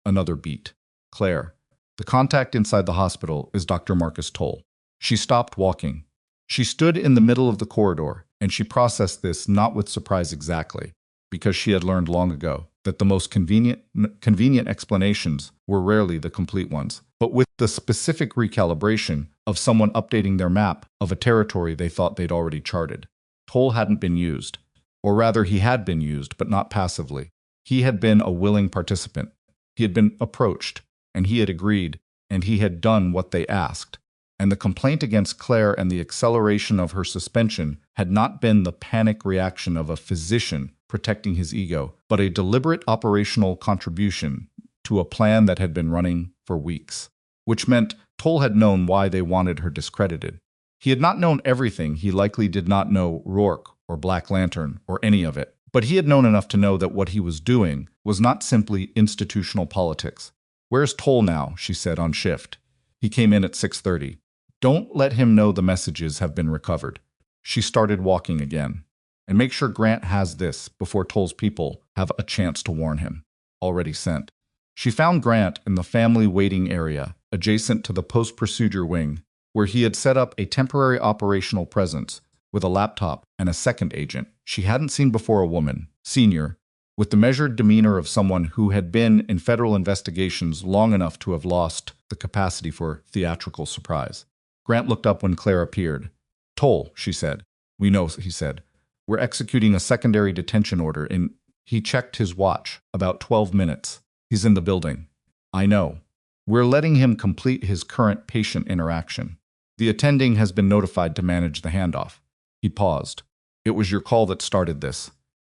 Another beat. Claire. The contact inside the hospital is Dr. Marcus Toll. She stopped walking. She stood in the middle of the corridor, and she processed this not with surprise exactly, because she had learned long ago that the most convenient explanations were rarely the complete ones, but with the specific recalibration of someone updating their map of a territory they thought they'd already charted. Toll hadn't been used, or rather he had been used, but not passively. He had been a willing participant. He had been approached, and he had agreed, and he had done what they asked. And the complaint against Claire and the acceleration of her suspension had not been the panic reaction of a physician protecting his ego, but a deliberate operational contribution to a plan that had been running for weeks, which meant Toll had known why they wanted her discredited. He had not known everything. He likely did not know Rourke or Black Lantern or any of it, but he had known enough to know that what he was doing was not simply institutional politics. Where's Toll now? She said on shift. He came in at 6:30. Don't let him know the messages have been recovered. She started walking again. And make sure Grant has this before Toll's people have a chance to warn him. Already sent. She found Grant in the family waiting area, adjacent to the post-procedure wing, where he had set up a temporary operational presence with a laptop and a second agent she hadn't seen before, a woman, senior, with the measured demeanor of someone who had been in federal investigations long enough to have lost the capacity for theatrical surprise. Grant looked up when Claire appeared. Toll, she said. We know, he said. We're executing a secondary detention order in... He checked his watch. About 12 minutes. He's in the building. I know. We're letting him complete his current patient interaction. The attending has been notified to manage the handoff. He paused. It was your call that started this.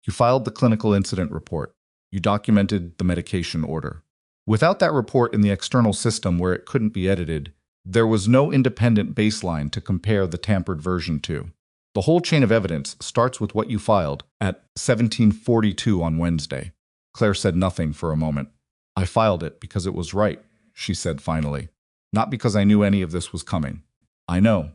You filed the clinical incident report. You documented the medication order. Without that report in the external system where it couldn't be edited, there was no independent baseline to compare the tampered version to. The whole chain of evidence starts with what you filed at 1742 on Wednesday. Claire said nothing for a moment. I filed it because it was right, she said finally. Not because I knew any of this was coming. I know.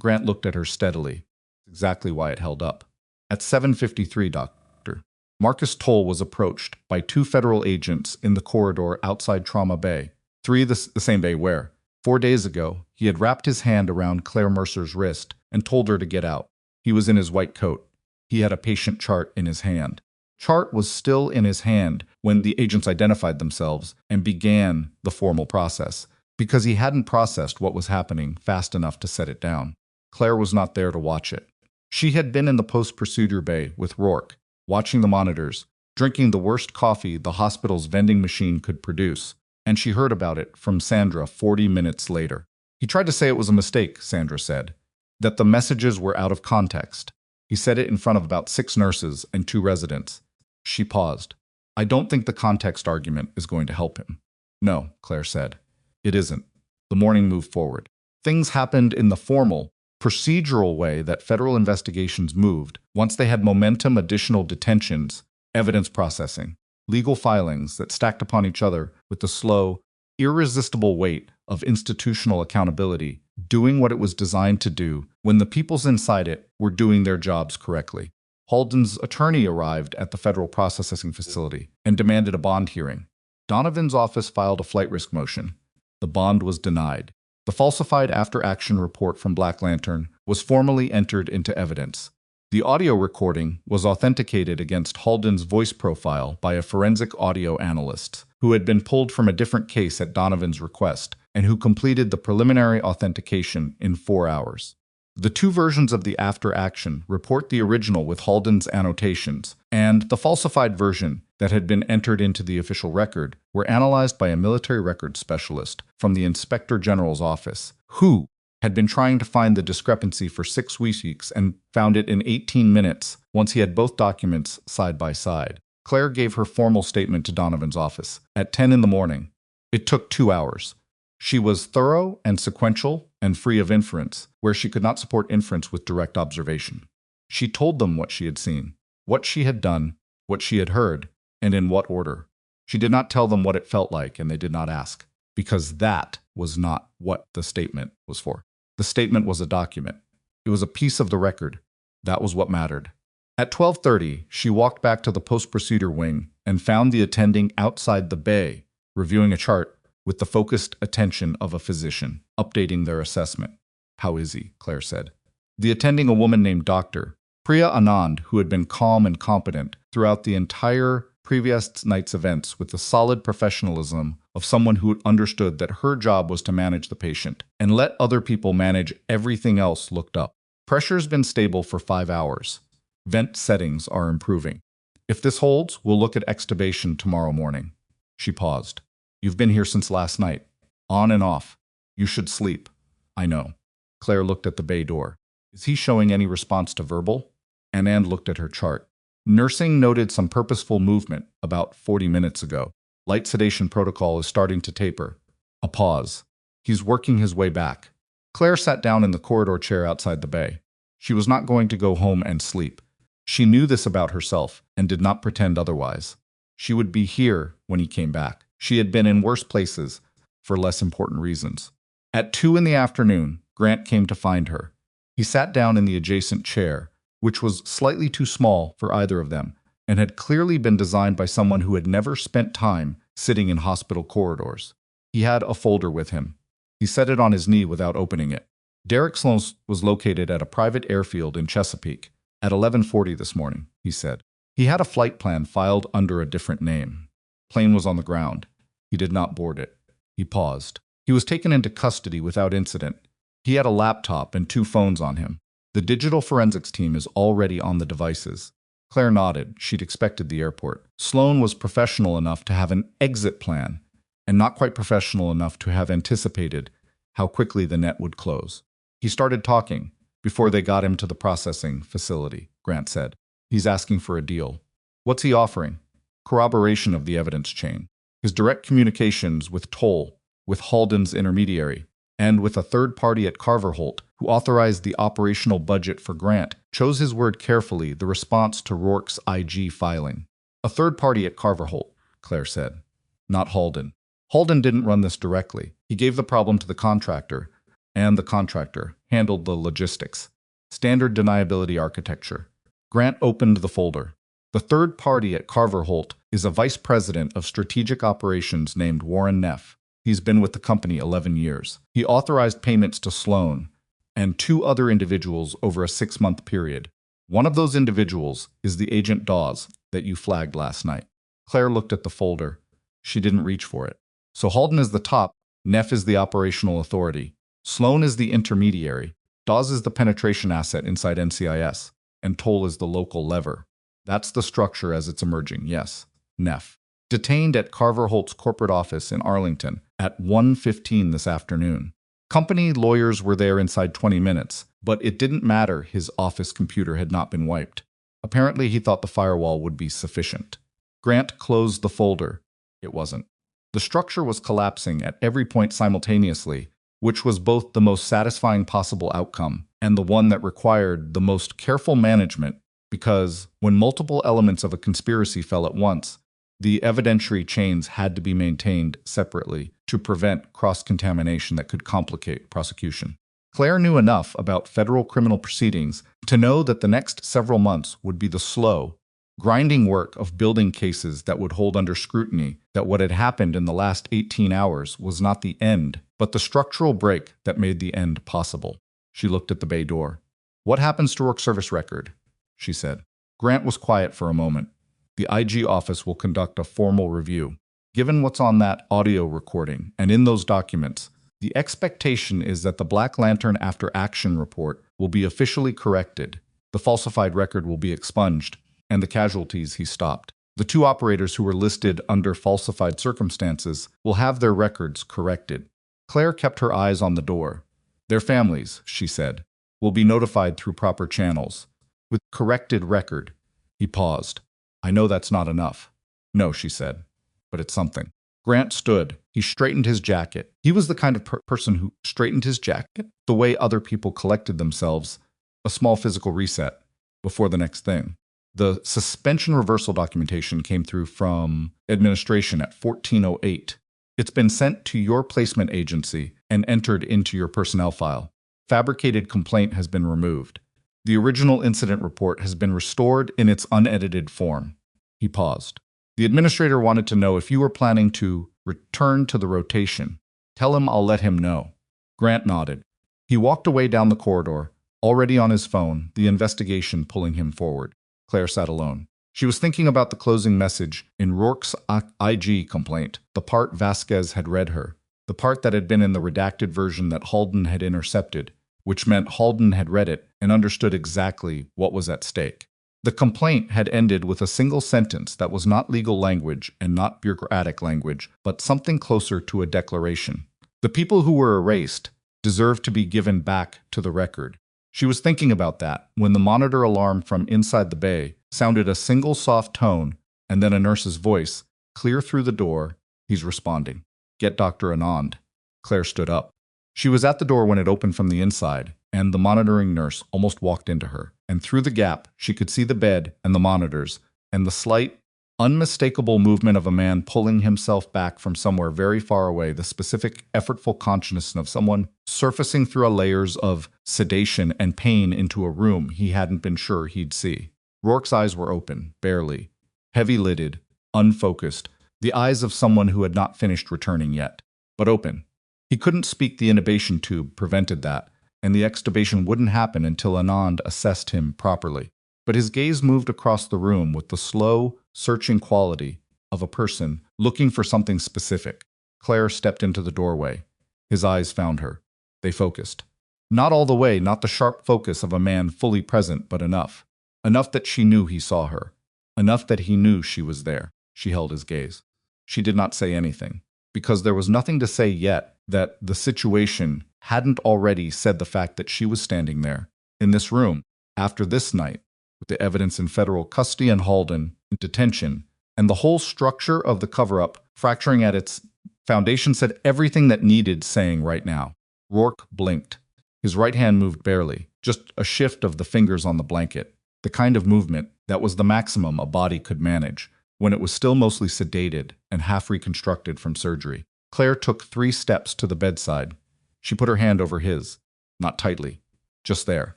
Grant looked at her steadily. Exactly why it held up. At 7:53, Doctor, Marcus Toll was approached by 2 federal agents in the corridor outside Trauma Bay. 3 the same bay where, 4 days ago, he had wrapped his hand around Claire Mercer's wrist and told her to get out. He was in his white coat. He had a patient chart in his hand. Chart was still in his hand when the agents identified themselves and began the formal process, because he hadn't processed what was happening fast enough to set it down. Claire was not there to watch it. She had been in the post-procedure bay with Rourke, watching the monitors, drinking the worst coffee the hospital's vending machine could produce, and she heard about it from Sandra 40 minutes later. He tried to say it was a mistake, Sandra said, that the messages were out of context. He said it in front of about 6 nurses and 2 residents. She paused. I don't think the context argument is going to help him. No, Claire said. It isn't. The morning moved forward. Things happened in the formal, procedural way that federal investigations moved once they had momentum: additional detentions, evidence processing, legal filings that stacked upon each other with the slow, irresistible weight of institutional accountability, doing what it was designed to do when the peoples inside it were doing their jobs correctly. Halden's attorney arrived at the federal processing facility and demanded a bond hearing. Donovan's office filed a flight risk motion. The bond was denied. The falsified after-action report from Black Lantern was formally entered into evidence. The audio recording was authenticated against Halden's voice profile by a forensic audio analyst who had been pulled from a different case at Donovan's request and who completed the preliminary authentication in 4 hours. The two versions of the after-action report, the original with Halden's annotations and the falsified version that had been entered into the official record, were analyzed by a military records specialist from the Inspector General's office, who had been trying to find the discrepancy for 6 weeks and found it in 18 minutes once he had both documents side by side. Claire gave her formal statement to Donovan's office at 10 in the morning. It took 2 hours. She was thorough and sequential and free of inference, where she could not support inference with direct observation. She told them what she had seen, what she had done, what she had heard, and in what order. She did not tell them what it felt like, and they did not ask, because that was not what the statement was for. The statement was a document. It was a piece of the record. That was what mattered. At 12:30, she walked back to the post-procedure wing and found the attending outside the bay, reviewing a chart with the focused attention of a physician, updating their assessment. "How is he?" Claire said. The attending, a woman named Dr. Priya Anand, who had been calm and competent throughout the entire previous night's events with the solid professionalism of someone who understood that her job was to manage the patient and let other people manage everything else, looked up. "Pressure's been stable for 5 hours. Vent settings are improving. If this holds, we'll look at extubation tomorrow morning." She paused. "You've been here since last night. On and off. You should sleep." "I know." Claire looked at the bay door. "Is he showing any response to verbal?" Anand looked at her chart. "Nursing noted some purposeful movement about 40 minutes ago. Light sedation protocol is starting to taper." A pause. "He's working his way back." Claire sat down in the corridor chair outside the bay. She was not going to go home and sleep. She knew this about herself and did not pretend otherwise. She would be here when he came back. She had been in worse places for less important reasons. At 2 in the afternoon, Grant came to find her. He sat down in the adjacent chair, which was slightly too small for either of them, and had clearly been designed by someone who had never spent time sitting in hospital corridors. He had a folder with him. He set it on his knee without opening it. "Derek Sloan was located at a private airfield in Chesapeake at 11:40 this morning," he said. "He had a flight plan filed under a different name. Plane was on the ground. He did not board it." He paused. "He was taken into custody without incident. He had a laptop and 2 phones on him. The digital forensics team is already on the devices." Claire nodded. She'd expected the airport. Sloan was professional enough to have an exit plan, and not quite professional enough to have anticipated how quickly the net would close. "He started talking before they got him to the processing facility," Grant said. "He's asking for a deal." "What's he offering?" "Corroboration of the evidence chain. His direct communications with Toll, with Halden's intermediary, and with a third party at Carver Holt, who authorized the operational budget for Grant, chose his word carefully, the response to Rourke's IG filing." "A third party at Carver Holt," Claire said. "Not Halden. Halden didn't run this directly. He gave the problem to the contractor, and the contractor handled the logistics. Standard deniability architecture." Grant opened the folder. "The third party at Carver Holt is a vice president of strategic operations named Warren Neff. He's been with the company 11 years. He authorized payments to Sloan and 2 other individuals over a 6-month period. One of those individuals is the Agent Dawes that you flagged last night." Claire looked at the folder. She didn't reach for it. "So Halden is the top, Neff is the operational authority. Sloan is the intermediary. Dawes is the penetration asset inside NCIS, and Toll is the local lever. That's the structure as it's emerging, yes." Neff. "Detained at Carver Holt's corporate office in Arlington at 1:15 this afternoon. Company lawyers were there inside 20 minutes, but it didn't matter, his office computer had not been wiped. Apparently he thought the firewall would be sufficient." Grant closed the folder. It wasn't. The structure was collapsing at every point simultaneously which was both the most satisfying possible outcome and the one that required the most careful management, because when multiple elements of a conspiracy fell at once, the evidentiary chains had to be maintained separately to prevent cross-contamination that could complicate prosecution. Claire knew enough about federal criminal proceedings to know that the next several months would be the slow, grinding work of building cases that would hold under scrutiny that what had happened in the last 18 hours was not the end, but the structural break that made the end possible. She looked at the bay door. "What happens to Rourke's service record?" she said. Grant was quiet for a moment. "The IG office will conduct a formal review. Given what's on that audio recording and in those documents, the expectation is that the Black Lantern After Action report will be officially corrected, the falsified record will be expunged, and the casualties," he stopped. "The two operators who were listed under falsified circumstances will have their records corrected." Claire kept her eyes on the door. "Their families," she said, "will be notified through proper channels. With corrected record." He paused. "I know that's not enough." "No," she said, "but it's something." Grant stood. He straightened his jacket. He was the kind of person who straightened his jacket the way other people collected themselves, a small physical reset, before the next thing. The suspension reversal documentation came through from administration at 14:08. It's been sent to your placement agency and entered into your personnel file. Fabricated complaint has been removed. The original incident report has been restored in its unedited form. He paused. "The administrator wanted to know if you were planning to return to the rotation. Tell him I'll let him know." Grant nodded. He walked away down the corridor, already on his phone, the investigation pulling him forward. Claire sat alone. She was thinking about the closing message in Rourke's IG complaint, the part Vasquez had read her, the part that had been in the redacted version that Halden had intercepted, which meant Halden had read it and understood exactly what was at stake. The complaint had ended with a single sentence that was not legal language and not bureaucratic language, but something closer to a declaration. The people who were erased deserved to be given back to the record. She was thinking about that when the monitor alarm from inside the bay sounded a single soft tone and then a nurse's voice, clear through the door. "He's responding. Get Dr. Anand." Claire stood up. She was at the door when it opened from the inside, and the monitoring nurse almost walked into her. And through the gap, she could see the bed and the monitors, and the slight, unmistakable movement of a man pulling himself back from somewhere very far away, the specific, effortful consciousness of someone surfacing through layers of sedation and pain into a room he hadn't been sure he'd see. Rourke's eyes were open, barely, heavy-lidded, unfocused, the eyes of someone who had not finished returning yet, but open. He couldn't speak. The intubation tube prevented that, and the extubation wouldn't happen until Anand assessed him properly. But his gaze moved across the room with the slow, searching quality of a person looking for something specific. Claire stepped into the doorway. His eyes found her. They focused. Not all the way, not the sharp focus of a man fully present, but enough. Enough that she knew he saw her. Enough that he knew she was there. She held his gaze. She did not say anything, because there was nothing to say yet that the situation hadn't already said. The fact that she was standing there, in this room, after this night, with the evidence in federal custody and Halden in detention, and the whole structure of the cover-up fracturing at its foundation, said everything that needed saying right now. Rourke blinked. His right hand moved barely, just a shift of the fingers on the blanket, the kind of movement that was the maximum a body could manage when it was still mostly sedated and half reconstructed from surgery. Claire took 3 steps to the bedside. She put her hand over his, not tightly, just there.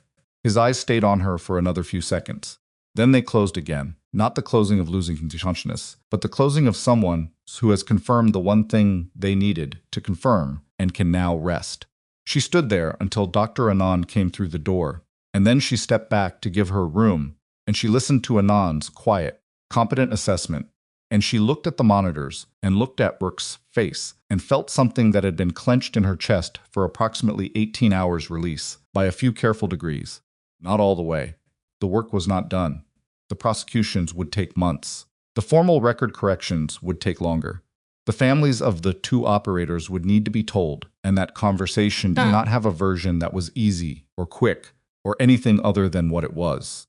His eyes stayed on her for another few seconds. Then they closed again, not the closing of losing consciousness, but the closing of someone who has confirmed the one thing they needed to confirm and can now rest. She stood there until Dr. Anand came through the door, and then she stepped back to give her room, and she listened to Anand's quiet, competent assessment, and she looked at the monitors and looked at Rourke's face and felt something that had been clenched in her chest for approximately 18 hours release by a few careful degrees. Not all the way. The work was not done. The prosecutions would take months. The formal record corrections would take longer. The families of the 2 operators would need to be told, and that conversation did not have a version that was easy or quick or anything other than what it was.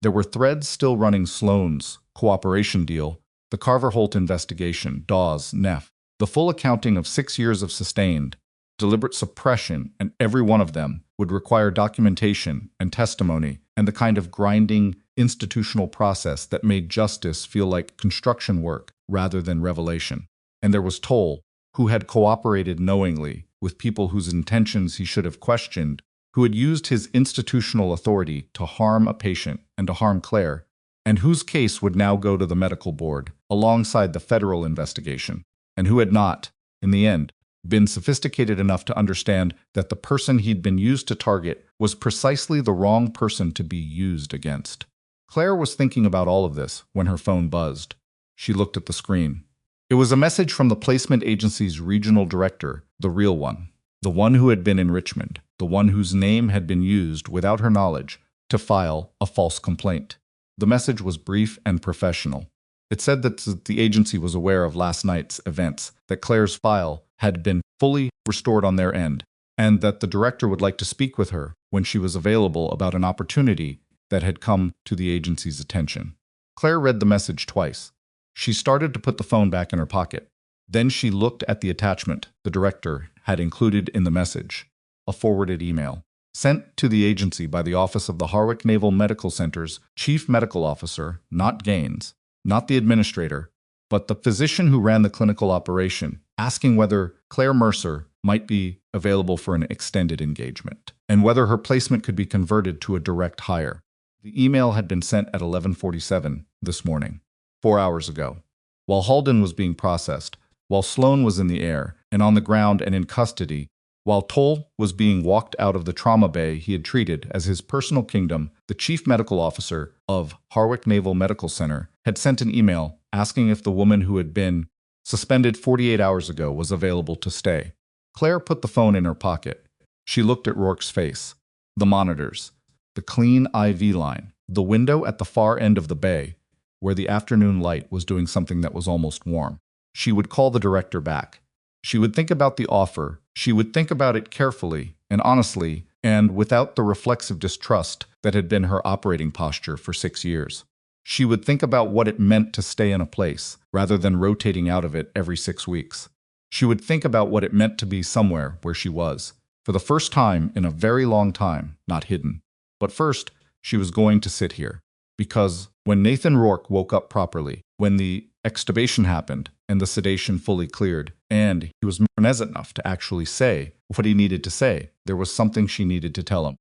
There were threads still running: Sloan's cooperation deal, the Carver Holt investigation, Dawes, Neff, the full accounting of 6 years of sustained, deliberate suppression, and every one of them would require documentation and testimony and the kind of grinding institutional process that made justice feel like construction work rather than revelation. And there was Toll, who had cooperated knowingly with people whose intentions he should have questioned, who had used his institutional authority to harm a patient and to harm Claire, and whose case would now go to the medical board alongside the federal investigation, and who had not, in the end, been sophisticated enough to understand that the person he'd been used to target was precisely the wrong person to be used against. Claire was thinking about all of this when her phone buzzed. She looked at the screen. It was a message from the placement agency's regional director, the real one, the one who had been in Richmond, the one whose name had been used without her knowledge to file a false complaint. The message was brief and professional. It said that the agency was aware of last night's events, that Claire's file had been fully restored on their end, and that the director would like to speak with her when she was available about an opportunity that had come to the agency's attention. Claire read the message twice. She started to put the phone back in her pocket. Then she looked at the attachment the director had included in the message, a forwarded email, sent to the agency by the Office of the Harwich Naval Medical Center's Chief Medical Officer, not Gaines, not the administrator, but the physician who ran the clinical operation, asking whether Claire Mercer might be available for an extended engagement, and whether her placement could be converted to a direct hire. The email had been sent at 11:47 this morning, 4 hours ago, while Halden was being processed, while Sloan was in the air and on the ground and in custody, while Toll was being walked out of the trauma bay he had treated as his personal kingdom. The chief medical officer of Harwich Naval Medical Center had sent an email asking if the woman who had been suspended 48 hours ago was available to stay. Claire put the phone in her pocket. She looked at Rourke's face, the monitors, the clean IV line, the window at the far end of the bay, where the afternoon light was doing something that was almost warm. She would call the director back. She would think about the offer. She would think about it carefully and honestly, and without the reflexive distrust that had been her operating posture for 6 years. She would think about what it meant to stay in a place, rather than rotating out of it every 6 weeks. She would think about what it meant to be somewhere where she was, for the first time in a very long time, not hidden. But first, she was going to sit here. Because when Nathan Rourke woke up properly, when the extubation happened and the sedation fully cleared, and he was present enough to actually say what he needed to say, there was something she needed to tell him.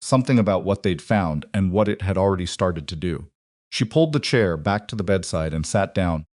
Something about what they'd found and what it had already started to do. She pulled the chair back to the bedside and sat down,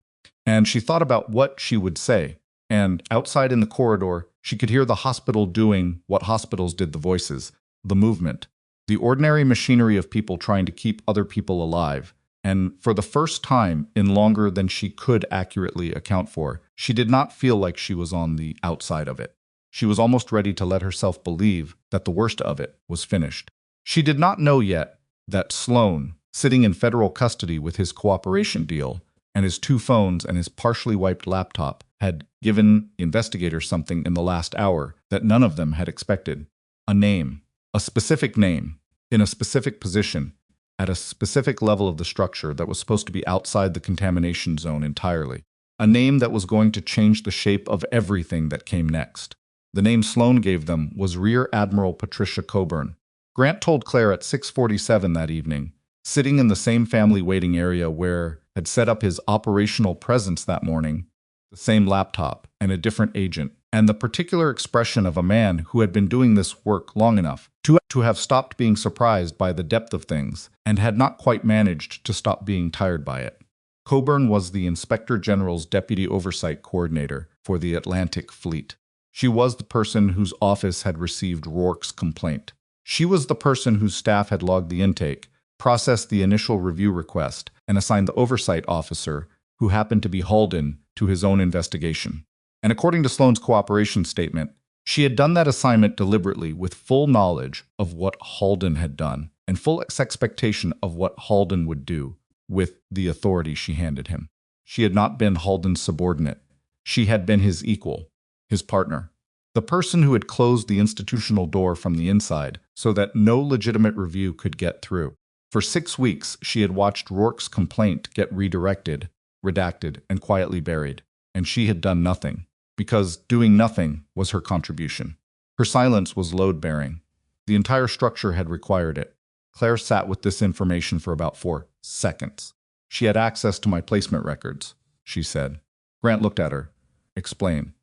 and she thought about what she would say. And outside in the corridor, she could hear the hospital doing what hospitals did, the voices, the movement, the ordinary machinery of people trying to keep other people alive. And for the first time in longer than she could accurately account for, she did not feel like she was on the outside of it. She was almost ready to let herself believe that the worst of it was finished. She did not know yet that Sloan, sitting in federal custody with his cooperation deal and his 2 phones and his partially wiped laptop, had given investigators something in the last hour that none of them had expected. A name, a specific name, in a specific position, at a specific level of the structure that was supposed to be outside the contamination zone entirely. A name that was going to change the shape of everything that came next. The name Sloan gave them was Rear Admiral Patricia Coburn. Grant told Claire at 6:47 that evening, sitting in the same family waiting area where had set up his operational presence that morning, the same laptop and a different agent, and the particular expression of a man who had been doing this work long enough to have stopped being surprised by the depth of things and had not quite managed to stop being tired by it. Coburn was the Inspector General's Deputy Oversight Coordinator for the Atlantic Fleet. She was the person whose office had received Rourke's complaint. She was the person whose staff had logged the intake, processed the initial review request, and assigned the oversight officer, who happened to be Halden, to his own investigation. And according to Sloan's cooperation statement, she had done that assignment deliberately with full knowledge of what Halden had done and full expectation of what Halden would do with the authority she handed him. She had not been Halden's subordinate. She had been his equal, his partner, the person who had closed the institutional door from the inside so that no legitimate review could get through. For 6 weeks, she had watched Rourke's complaint get redirected, redacted, and quietly buried, and she had done nothing, because doing nothing was her contribution. Her silence was load-bearing. The entire structure had required it. Claire sat with this information for about 4 seconds. She had access to my placement records, she said. Grant looked at her. Explain.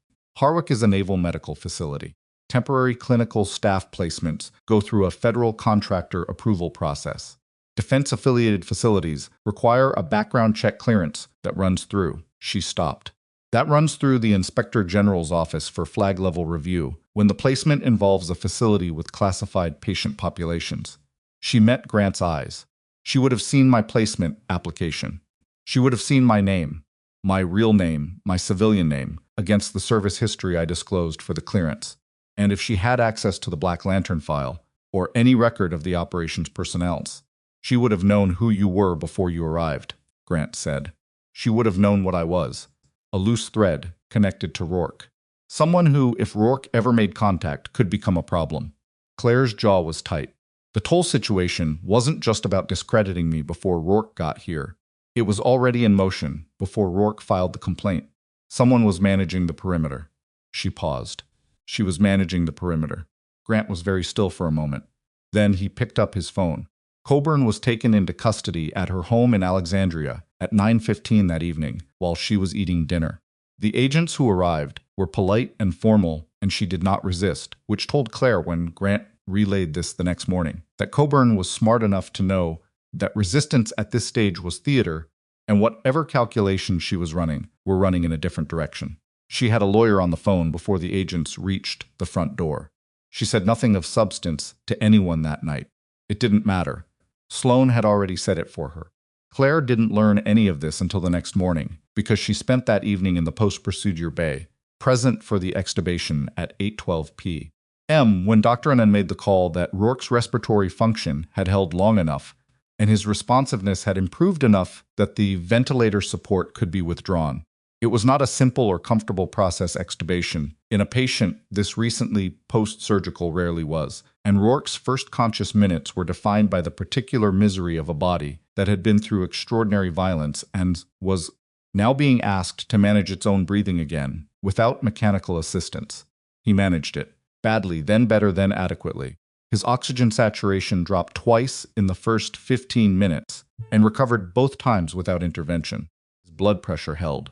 Harwick is a naval medical facility. Temporary clinical staff placements go through a federal contractor approval process. Defense-affiliated facilities require a background check clearance that runs through. She stopped. That runs through the Inspector General's office for flag-level review when the placement involves a facility with classified patient populations. She met Grant's eyes. She would have seen my placement application. She would have seen my name, my real name, my civilian name, against the service history I disclosed for the clearance. And if she had access to the Black Lantern file, or any record of the operations personnel's, she would have known who you were before you arrived, Grant said. She would have known what I was. A loose thread connected to Rourke. Someone who, if Rourke ever made contact, could become a problem. Claire's jaw was tight. The Toll situation wasn't just about discrediting me before Rourke got here. It was already in motion before Rourke filed the complaint. Someone was managing the perimeter. She paused. She was managing the perimeter. Grant was very still for a moment. Then he picked up his phone. Coburn was taken into custody at her home in Alexandria at 9:15 that evening while she was eating dinner. The agents who arrived were polite and formal, and she did not resist, which told Claire when Grant relayed this the next morning, that Coburn was smart enough to know that resistance at this stage was theater, and whatever calculations she was running were running in a different direction. She had a lawyer on the phone before the agents reached the front door. She said nothing of substance to anyone that night. It didn't matter. Sloan had already said it for her. Claire didn't learn any of this until the next morning, because she spent that evening in the post-procedure bay, present for the extubation at 8:12 p.m. when Dr. Anand made the call that Rourke's respiratory function had held long enough, and his responsiveness had improved enough that the ventilator support could be withdrawn. It was not a simple or comfortable process extubation. In a patient this recently post-surgical rarely was, and Rourke's first conscious minutes were defined by the particular misery of a body that had been through extraordinary violence and was now being asked to manage its own breathing again, without mechanical assistance. He managed it. Badly, then better, then adequately. His oxygen saturation dropped twice in the first 15 minutes and recovered both times without intervention. His blood pressure held.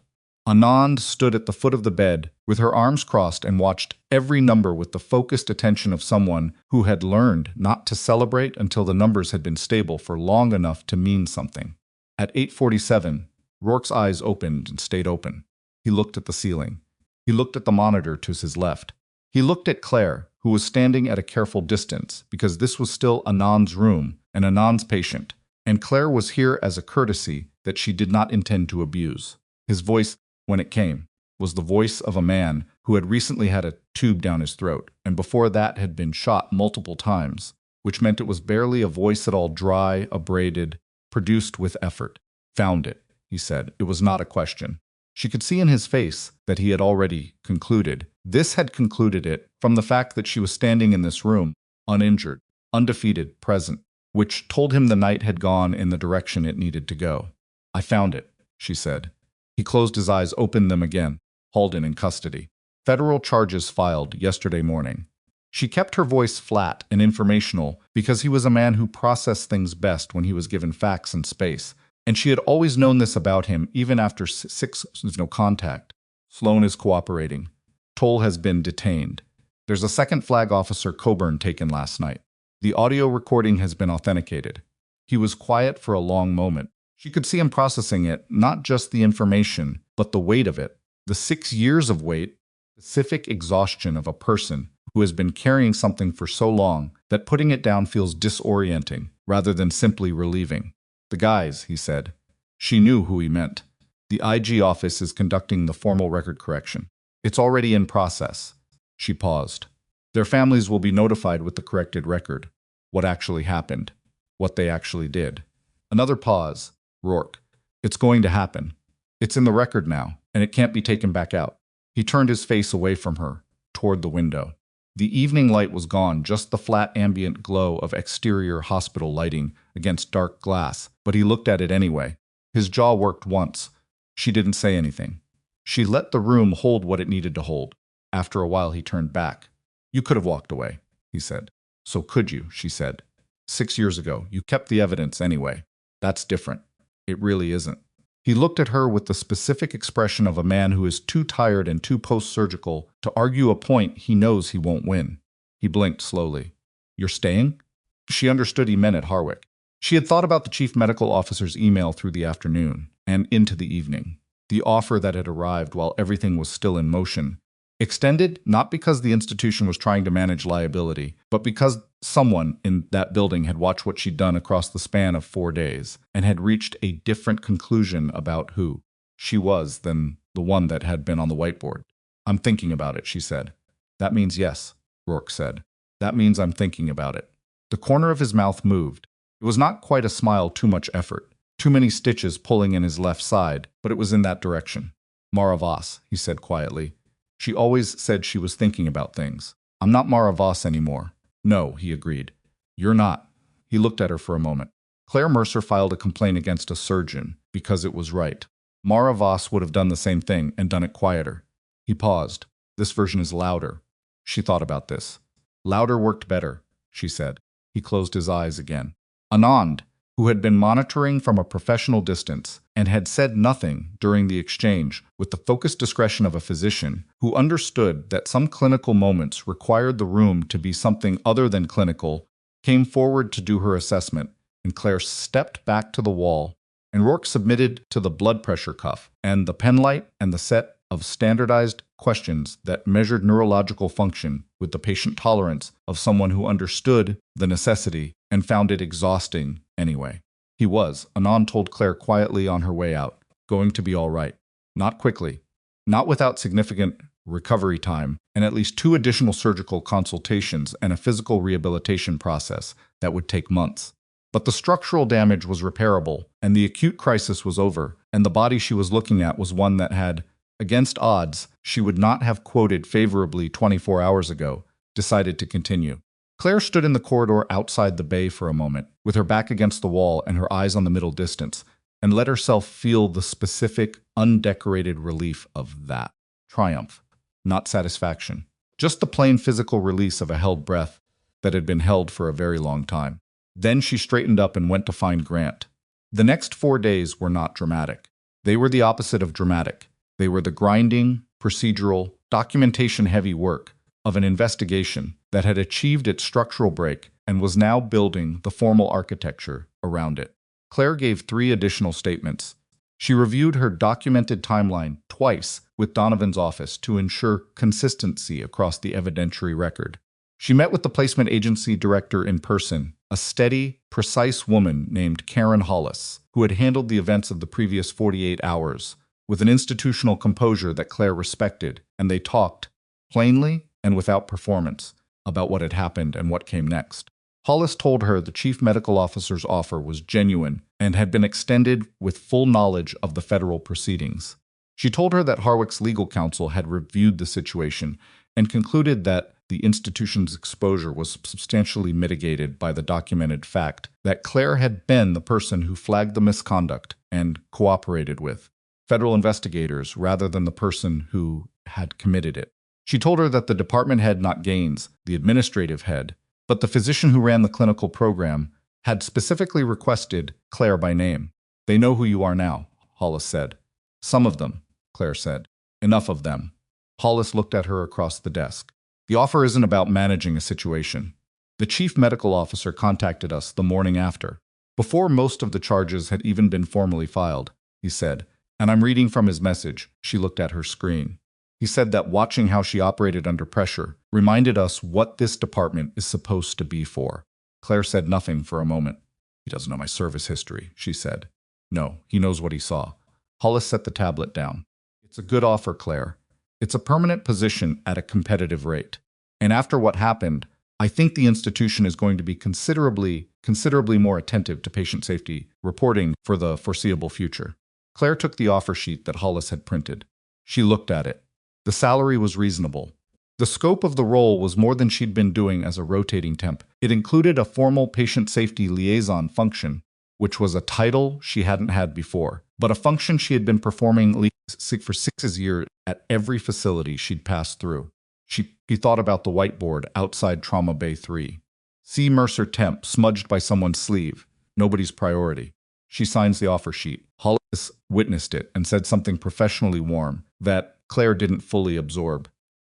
Anand stood at the foot of the bed with her arms crossed and watched every number with the focused attention of someone who had learned not to celebrate until the numbers had been stable for long enough to mean something. At 8:47, Rourke's eyes opened and stayed open. He looked at the ceiling. He looked at the monitor to his left. He looked at Claire, who was standing at a careful distance because this was still Anand's room and Anand's patient, and Claire was here as a courtesy that she did not intend to abuse. His voice, when it came, was the voice of a man who had recently had a tube down his throat, and before that had been shot multiple times, which meant it was barely a voice at all dry, abraded, produced with effort. Found it, he said. It was not a question. She could see in his face that he had already concluded. This had concluded it from the fact that she was standing in this room, uninjured, undefeated, present, which told him the night had gone in the direction it needed to go. I found it, she said. He closed his eyes, opened them again. Halden in custody. Federal charges filed yesterday morning. She kept her voice flat and informational because he was a man who processed things best when he was given facts and space, and she had always known this about him even after 6 of no contact. Sloan is cooperating. Toll has been detained. There's a second flag officer, Coburn, taken last night. The audio recording has been authenticated. He was quiet for a long moment. She could see him processing it, not just the information, but the weight of it. The 6 years of weight, specific exhaustion of a person who has been carrying something for so long that putting it down feels disorienting rather than simply relieving. The guys, he said. She knew who he meant. The IG office is conducting the formal record correction. It's already in process. She paused. Their families will be notified with the corrected record. What actually happened. What they actually did. Another pause. Rourke. It's going to happen. It's in the record now, and it can't be taken back out. He turned his face away from her, toward the window. The evening light was gone, just the flat ambient glow of exterior hospital lighting against dark glass, but he looked at it anyway. His jaw worked once. She didn't say anything. She let the room hold what it needed to hold. After a while, he turned back. You could have walked away, he said. So could you, she said. 6 years ago, you kept the evidence anyway. That's different. It really isn't. He looked at her with the specific expression of a man who is too tired and too post-surgical to argue a point he knows he won't win. He blinked slowly. You're staying? She understood he meant it Harwick. She had thought about the chief medical officer's email through the afternoon and into the evening. The offer that had arrived while everything was still in motion. Extended not because the institution was trying to manage liability, but because someone in that building had watched what she'd done across the span of 4 days and had reached a different conclusion about who she was than the one that had been on the whiteboard. I'm thinking about it, she said. That means yes, Rourke said. That means I'm thinking about it. The corner of his mouth moved. It was not quite a smile, too much effort, too many stitches pulling in his left side, but it was in that direction. Mara Voss, he said quietly. She always said she was thinking about things. I'm not Mara Voss anymore. No, he agreed. You're not. He looked at her for a moment. Claire Mercer filed a complaint against a surgeon because it was right. Mara Voss would have done the same thing and done it quieter. He paused. This version is louder. She thought about this. Louder worked better, she said. He closed his eyes again. Anand, who had been monitoring from a professional distance and had said nothing during the exchange with the focused discretion of a physician who understood that some clinical moments required the room to be something other than clinical, came forward to do her assessment, and Claire stepped back to the wall, and Rourke submitted to the blood pressure cuff and the penlight and the set of standardized questions that measured neurological function with the patient tolerance of someone who understood the necessity and found it exhausting anyway. He was, Anand told Claire quietly on her way out, going to be all right. Not quickly. Not without significant recovery time and at least 2 additional surgical consultations and a physical rehabilitation process that would take months. But the structural damage was repairable, and the acute crisis was over, and the body she was looking at was one that had, against odds she would not have quoted favorably 24 hours ago, decided to continue. Claire stood in the corridor outside the bay for a moment, with her back against the wall and her eyes on the middle distance, and let herself feel the specific, undecorated relief of that. Triumph, not satisfaction. Just the plain physical release of a held breath that had been held for a very long time. Then she straightened up and went to find Grant. The next 4 days were not dramatic. They were the opposite of dramatic. They were the grinding, procedural, documentation-heavy work of an investigation that had achieved its structural break and was now building the formal architecture around it. Claire gave 3 additional statements. She reviewed her documented timeline twice with Donovan's office to ensure consistency across the evidentiary record. She met with the placement agency director in person, a steady, precise woman named Karen Hollis, who had handled the events of the previous 48 hours with an institutional composure that Claire respected, and they talked, plainly and without performance, about what had happened and what came next. Hollis told her the chief medical officer's offer was genuine and had been extended with full knowledge of the federal proceedings. She told her that Harwick's legal counsel had reviewed the situation and concluded that the institution's exposure was substantially mitigated by the documented fact that Claire had been the person who flagged the misconduct and cooperated with federal investigators rather than the person who had committed it. She told her that the department head, not Gaines, the administrative head, but the physician who ran the clinical program, had specifically requested Claire by name. They know who you are now, Hollis said. Some of them, Claire said. Enough of them. Hollis looked at her across the desk. The offer isn't about managing a situation. The chief medical officer contacted us the morning after, before most of the charges had even been formally filed, he said, and I'm reading from his message. She looked at her screen. He said that watching how she operated under pressure reminded us what this department is supposed to be for. Claire said nothing for a moment. He doesn't know my service history, she said. No, he knows what he saw. Hollis set the tablet down. It's a good offer, Claire. It's a permanent position at a competitive rate. And after what happened, I think the institution is going to be considerably more attentive to patient safety reporting for the foreseeable future. Claire took the offer sheet that Hollis had printed. She looked at it. The salary was reasonable. The scope of the role was more than she'd been doing as a rotating temp. It included a formal patient safety liaison function, which was a title she hadn't had before. but a function she had been performing for 6 years at every facility she'd passed through. She thought about the whiteboard outside Trauma Bay 3. C. Mercer Temp, smudged by someone's sleeve. Nobody's priority. She signs the offer sheet. Hollis witnessed it and said something professionally warm that Claire didn't fully absorb,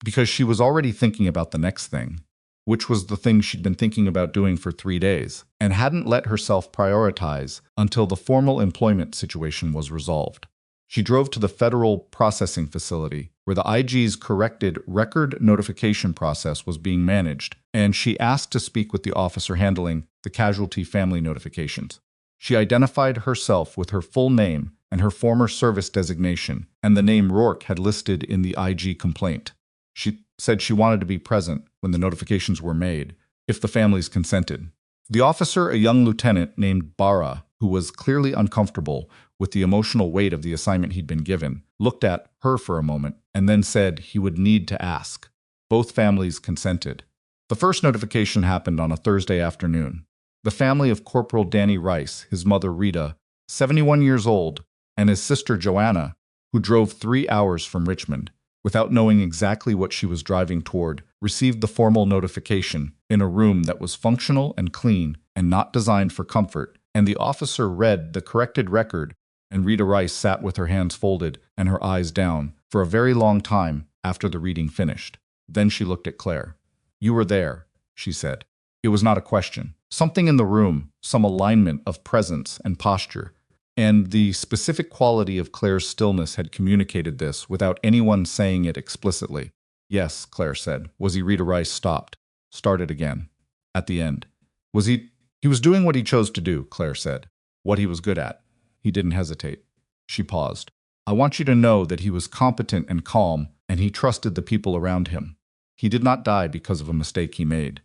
because she was already thinking about the next thing, which was the thing she'd been thinking about doing for 3 days, and hadn't let herself prioritize until the formal employment situation was resolved. She drove to the federal processing facility, where the IG's corrected record notification process was being managed, and she asked to speak with the officer handling the casualty family notifications. She identified herself with her full name and her former service designation, and the name Rourke had listed in the IG complaint. She said she wanted to be present when the notifications were made, if the families consented. The officer, a young lieutenant named Barra, who was clearly uncomfortable with the emotional weight of the assignment he'd been given, looked at her for a moment and then said he would need to ask. Both families consented. The first notification happened on a Thursday afternoon. The family of Corporal Danny Rice, his mother Rita, 71 years old, and his sister Joanna, who drove 3 hours from Richmond, without knowing exactly what she was driving toward, received the formal notification in a room that was functional and clean and not designed for comfort, and the officer read the corrected record, and Rita Rice sat with her hands folded and her eyes down for a very long time after the reading finished. Then she looked at Claire. "You were there," she said. It was not a question. Something in the room, some alignment of presence and posture, and the specific quality of Claire's stillness had communicated this without anyone saying it explicitly. "Yes," Claire said. "Was he?" Rita Rice stopped. Started again. At the end. "Was he?" "He was doing what he chose to do," Claire said. "What he was good at." He didn't hesitate. She paused. "I want you to know that he was competent and calm, and he trusted the people around him. He did not die because of a mistake he made."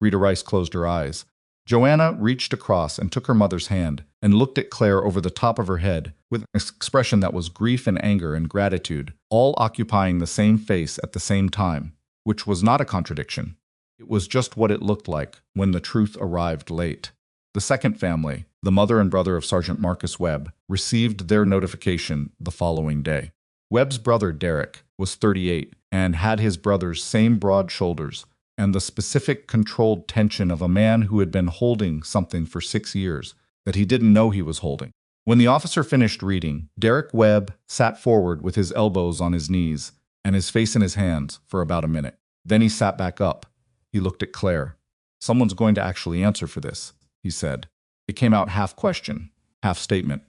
Rita Rice closed her eyes. Joanna reached across and took her mother's hand and looked at Claire over the top of her head with an expression that was grief and anger and gratitude, all occupying the same face at the same time, which was not a contradiction. It was just what it looked like when the truth arrived late. The second family, the mother and brother of Sergeant Marcus Webb, received their notification the following day. Webb's brother, Derek, was 38 and had his brother's same broad shoulders and the specific controlled tension of a man who had been holding something for 6 years that he didn't know he was holding. When the officer finished reading, Derek Webb sat forward with his elbows on his knees and his face in his hands for about a minute. Then he sat back up. He looked at Claire. "Someone's going to actually answer for this," he said. It came out half question, half statement.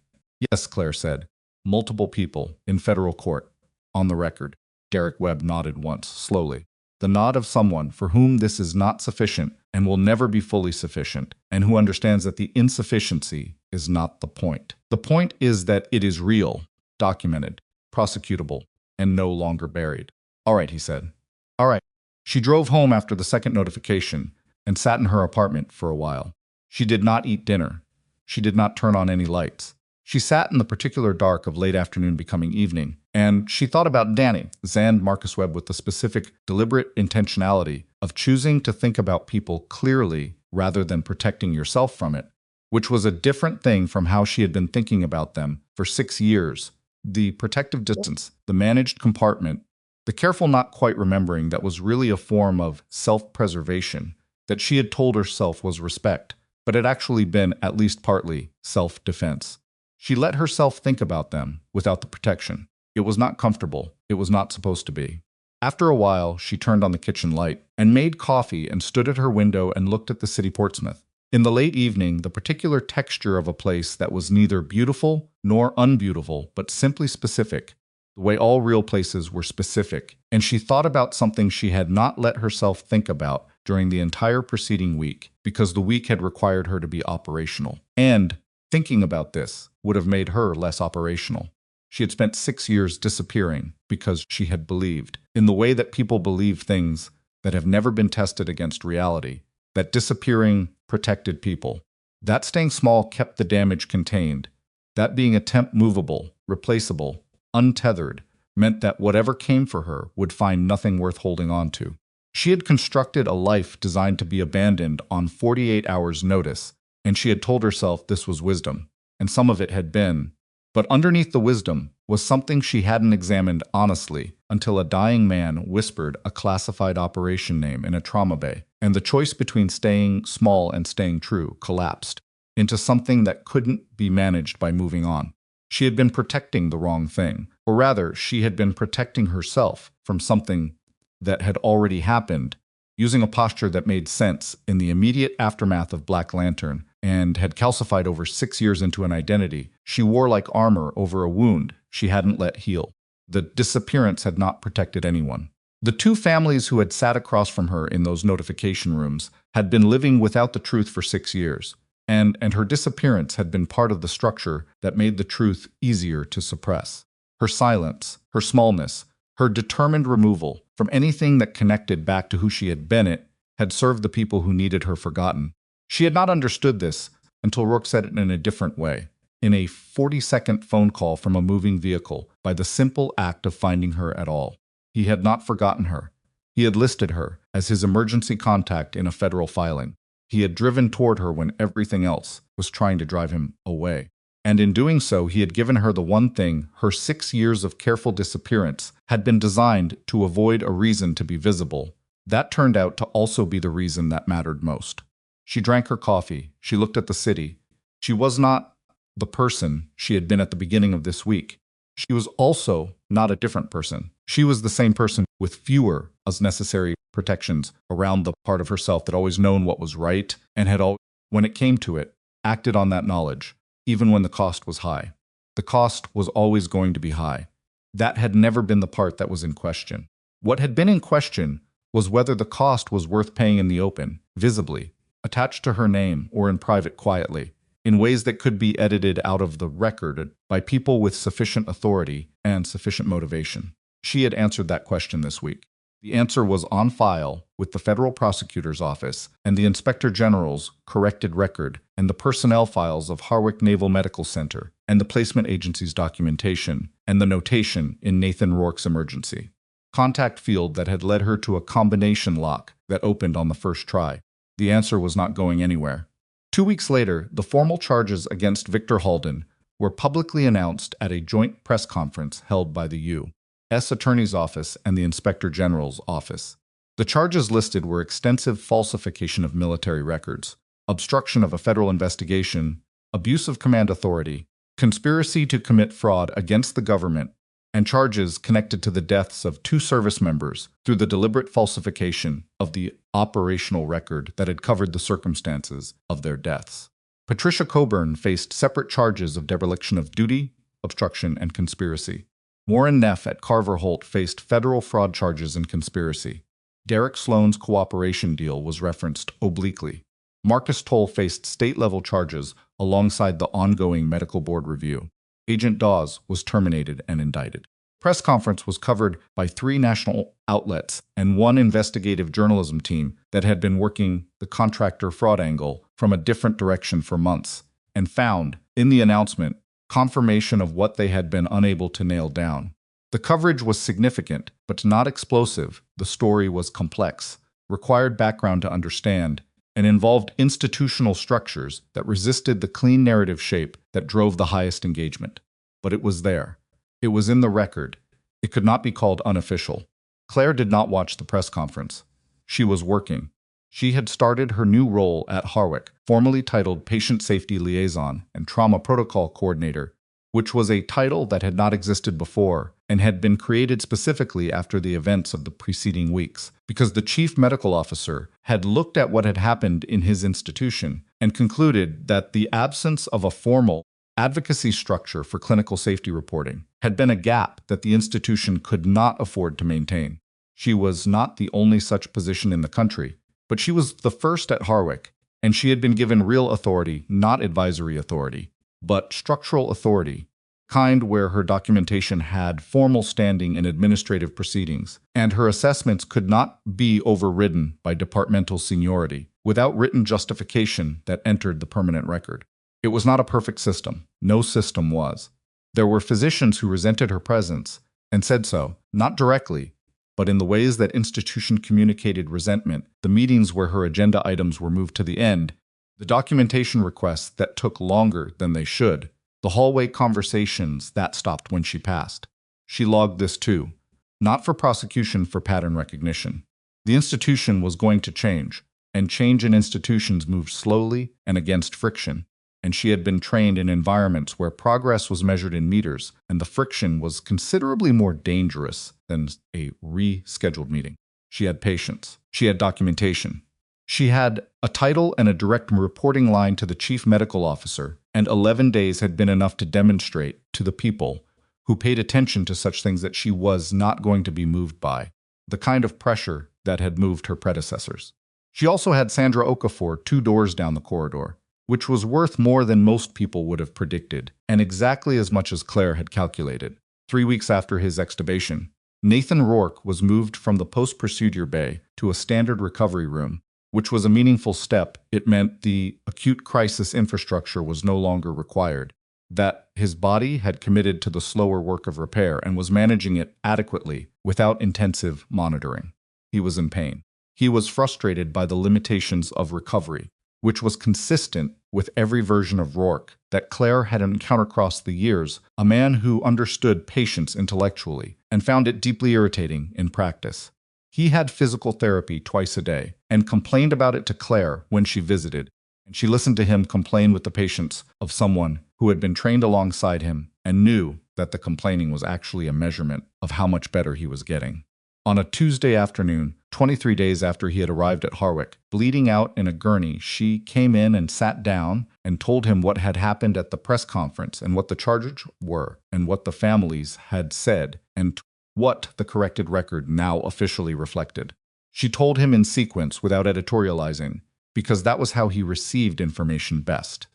"Yes," Claire said. "Multiple people in federal court. On the record." Derek Webb nodded once, slowly. The nod of someone for whom this is not sufficient and will never be fully sufficient, and who understands that the insufficiency is not the point. The point is that it is real, documented, prosecutable, and no longer buried. "All right," he said. "All right." She drove home after the second notification and sat in her apartment for a while. She did not eat dinner. She did not turn on any lights. She sat in the particular dark of late afternoon becoming evening, and she thought about Danny, Zand Marcus Webb, with the specific, deliberate intentionality of choosing to think about people clearly rather than protecting yourself from it, which was a different thing from how she had been thinking about them for 6 years. The protective distance, the managed compartment, the careful not quite remembering that was really a form of self-preservation that she had told herself was respect, but had actually been, at least partly, self-defense. She let herself think about them without the protection. It was not comfortable. It was not supposed to be. After a while, she turned on the kitchen light and made coffee and stood at her window and looked at the city Portsmouth. In the late evening, the particular texture of a place that was neither beautiful nor unbeautiful, but simply specific, the way all real places were specific, and she thought about something she had not let herself think about during the entire preceding week, because the week had required her to be operational. And thinking about this would have made her less operational. She had spent 6 years disappearing because she had believed, in the way that people believe things that have never been tested against reality, that disappearing protected people. That staying small kept the damage contained. That being a temp movable, replaceable, untethered, meant that whatever came for her would find nothing worth holding on to. She had constructed a life designed to be abandoned on 48 hours' notice, and she had told herself this was wisdom, and some of it had been, But underneath the wisdom was something she hadn't examined honestly until a dying man whispered a classified operation name in a trauma bay, and the choice between staying small and staying true collapsed into something that couldn't be managed by moving on. She had been protecting the wrong thing, or rather, she had been protecting herself from something that had already happened, using a posture that made sense in the immediate aftermath of Black Lantern and had calcified over 6 years into an identity she wore like armor over a wound she hadn't let heal. The disappearance had not protected anyone. The two families who had sat across from her in those notification rooms had been living without the truth for 6 years, and her disappearance had been part of the structure that made the truth easier to suppress. Her silence, her smallness, her determined removal from anything that connected back to who she had been had served the people who needed her forgotten. She had not understood this until Rourke said it in a different way, in a 40-second phone call from a moving vehicle, by the simple act of finding her at all. He had not forgotten her. He had listed her as his emergency contact in a federal filing. He had driven toward her when everything else was trying to drive him away. And in doing so, he had given her the one thing her 6 years of careful disappearance had been designed to avoid: a reason to be visible. That turned out to also be the reason that mattered most. She drank her coffee. She looked at the city. She was not the person she had been at the beginning of this week. She was also not a different person. She was the same person with fewer as necessary protections around the part of herself that always known what was right and had always, when it came to it, acted on that knowledge, even when the cost was high. The cost was always going to be high. That had never been the part that was in question. What had been in question was whether the cost was worth paying in the open, visibly, attached to her name, or in private quietly, in ways that could be edited out of the record by people with sufficient authority and sufficient motivation. She had answered that question this week. The answer was on file with the federal prosecutor's office and the inspector general's corrected record and the personnel files of Harwick Naval Medical Center and the placement agency's documentation and the notation in Nathan Rourke's emergency contact field that had led her to a combination lock that opened on the first try. The answer was not going anywhere. 2 weeks later, the formal charges against Victor Halden were publicly announced at a joint press conference held by the U.S. Attorney's Office and the Inspector General's Office. The charges listed were extensive falsification of military records, obstruction of a federal investigation, abuse of command authority, conspiracy to commit fraud against the government, and charges connected to the deaths of 2 service members through the deliberate falsification of the operational record that had covered the circumstances of their deaths. Patricia Coburn faced separate charges of dereliction of duty, obstruction, and conspiracy. Warren Neff at Carver Holt faced federal fraud charges and conspiracy. Derek Sloan's cooperation deal was referenced obliquely. Marcus Toll faced state-level charges alongside the ongoing medical board review. Agent Dawes was terminated and indicted. Press conference was covered by 3 national outlets and 1 investigative journalism team that had been working the contractor fraud angle from a different direction for months, and found, in the announcement, confirmation of what they had been unable to nail down. The coverage was significant, but not explosive. The story was complex, required background to understand, and involved institutional structures that resisted the clean narrative shape that drove the highest engagement. But it was there. It was in the record. It could not be called unofficial. Claire did not watch the press conference. She was working. She had started her new role at Harwick, formerly titled Patient Safety Liaison and Trauma Protocol Coordinator, which was a title that had not existed before and had been created specifically after the events of the preceding weeks, because the chief medical officer had looked at what had happened in his institution and concluded that the absence of a formal advocacy structure for clinical safety reporting had been a gap that the institution could not afford to maintain. She was not the only such position in the country, but she was the first at Harwick, and she had been given real authority, not advisory authority, but structural authority, kind where her documentation had formal standing in administrative proceedings, and her assessments could not be overridden by departmental seniority without written justification that entered the permanent record. It was not a perfect system. No system was. There were physicians who resented her presence and said so, not directly, but in the ways that institution communicated resentment, the meetings where her agenda items were moved to the end, the documentation requests that took longer than they should, The hallway conversations, that stopped when she passed. She logged this too, not for prosecution, for pattern recognition. The institution was going to change, and change in institutions moved slowly and against friction, and she had been trained in environments where progress was measured in meters, and the friction was considerably more dangerous than a rescheduled meeting. She had patience. She had documentation. She had a title and a direct reporting line to the chief medical officer, and 11 days had been enough to demonstrate to the people who paid attention to such things that she was not going to be moved by the kind of pressure that had moved her predecessors. She also had Sandra Okafor 2 doors down the corridor, which was worth more than most people would have predicted, and exactly as much as Claire had calculated. 3 weeks after his extubation, Nathan Rourke was moved from the post-procedure bay to a standard recovery room, which was a meaningful step. It meant the acute crisis infrastructure was no longer required, that his body had committed to the slower work of repair and was managing it adequately without intensive monitoring. He was in pain. He was frustrated by the limitations of recovery, which was consistent with every version of Rourke that Claire had encountered across the years, a man who understood patience intellectually and found it deeply irritating in practice. He had physical therapy twice a day and complained about it to Claire when she visited, and she listened to him complain with the patience of someone who had been trained alongside him and knew that the complaining was actually a measurement of how much better he was getting. On a Tuesday afternoon, 23 days after he had arrived at Harwick, bleeding out in a gurney, she came in and sat down and told him what had happened at the press conference and what the charges were and what the families had said and what the corrected record now officially reflected. She told him in sequence without editorializing, because that was how he received information best.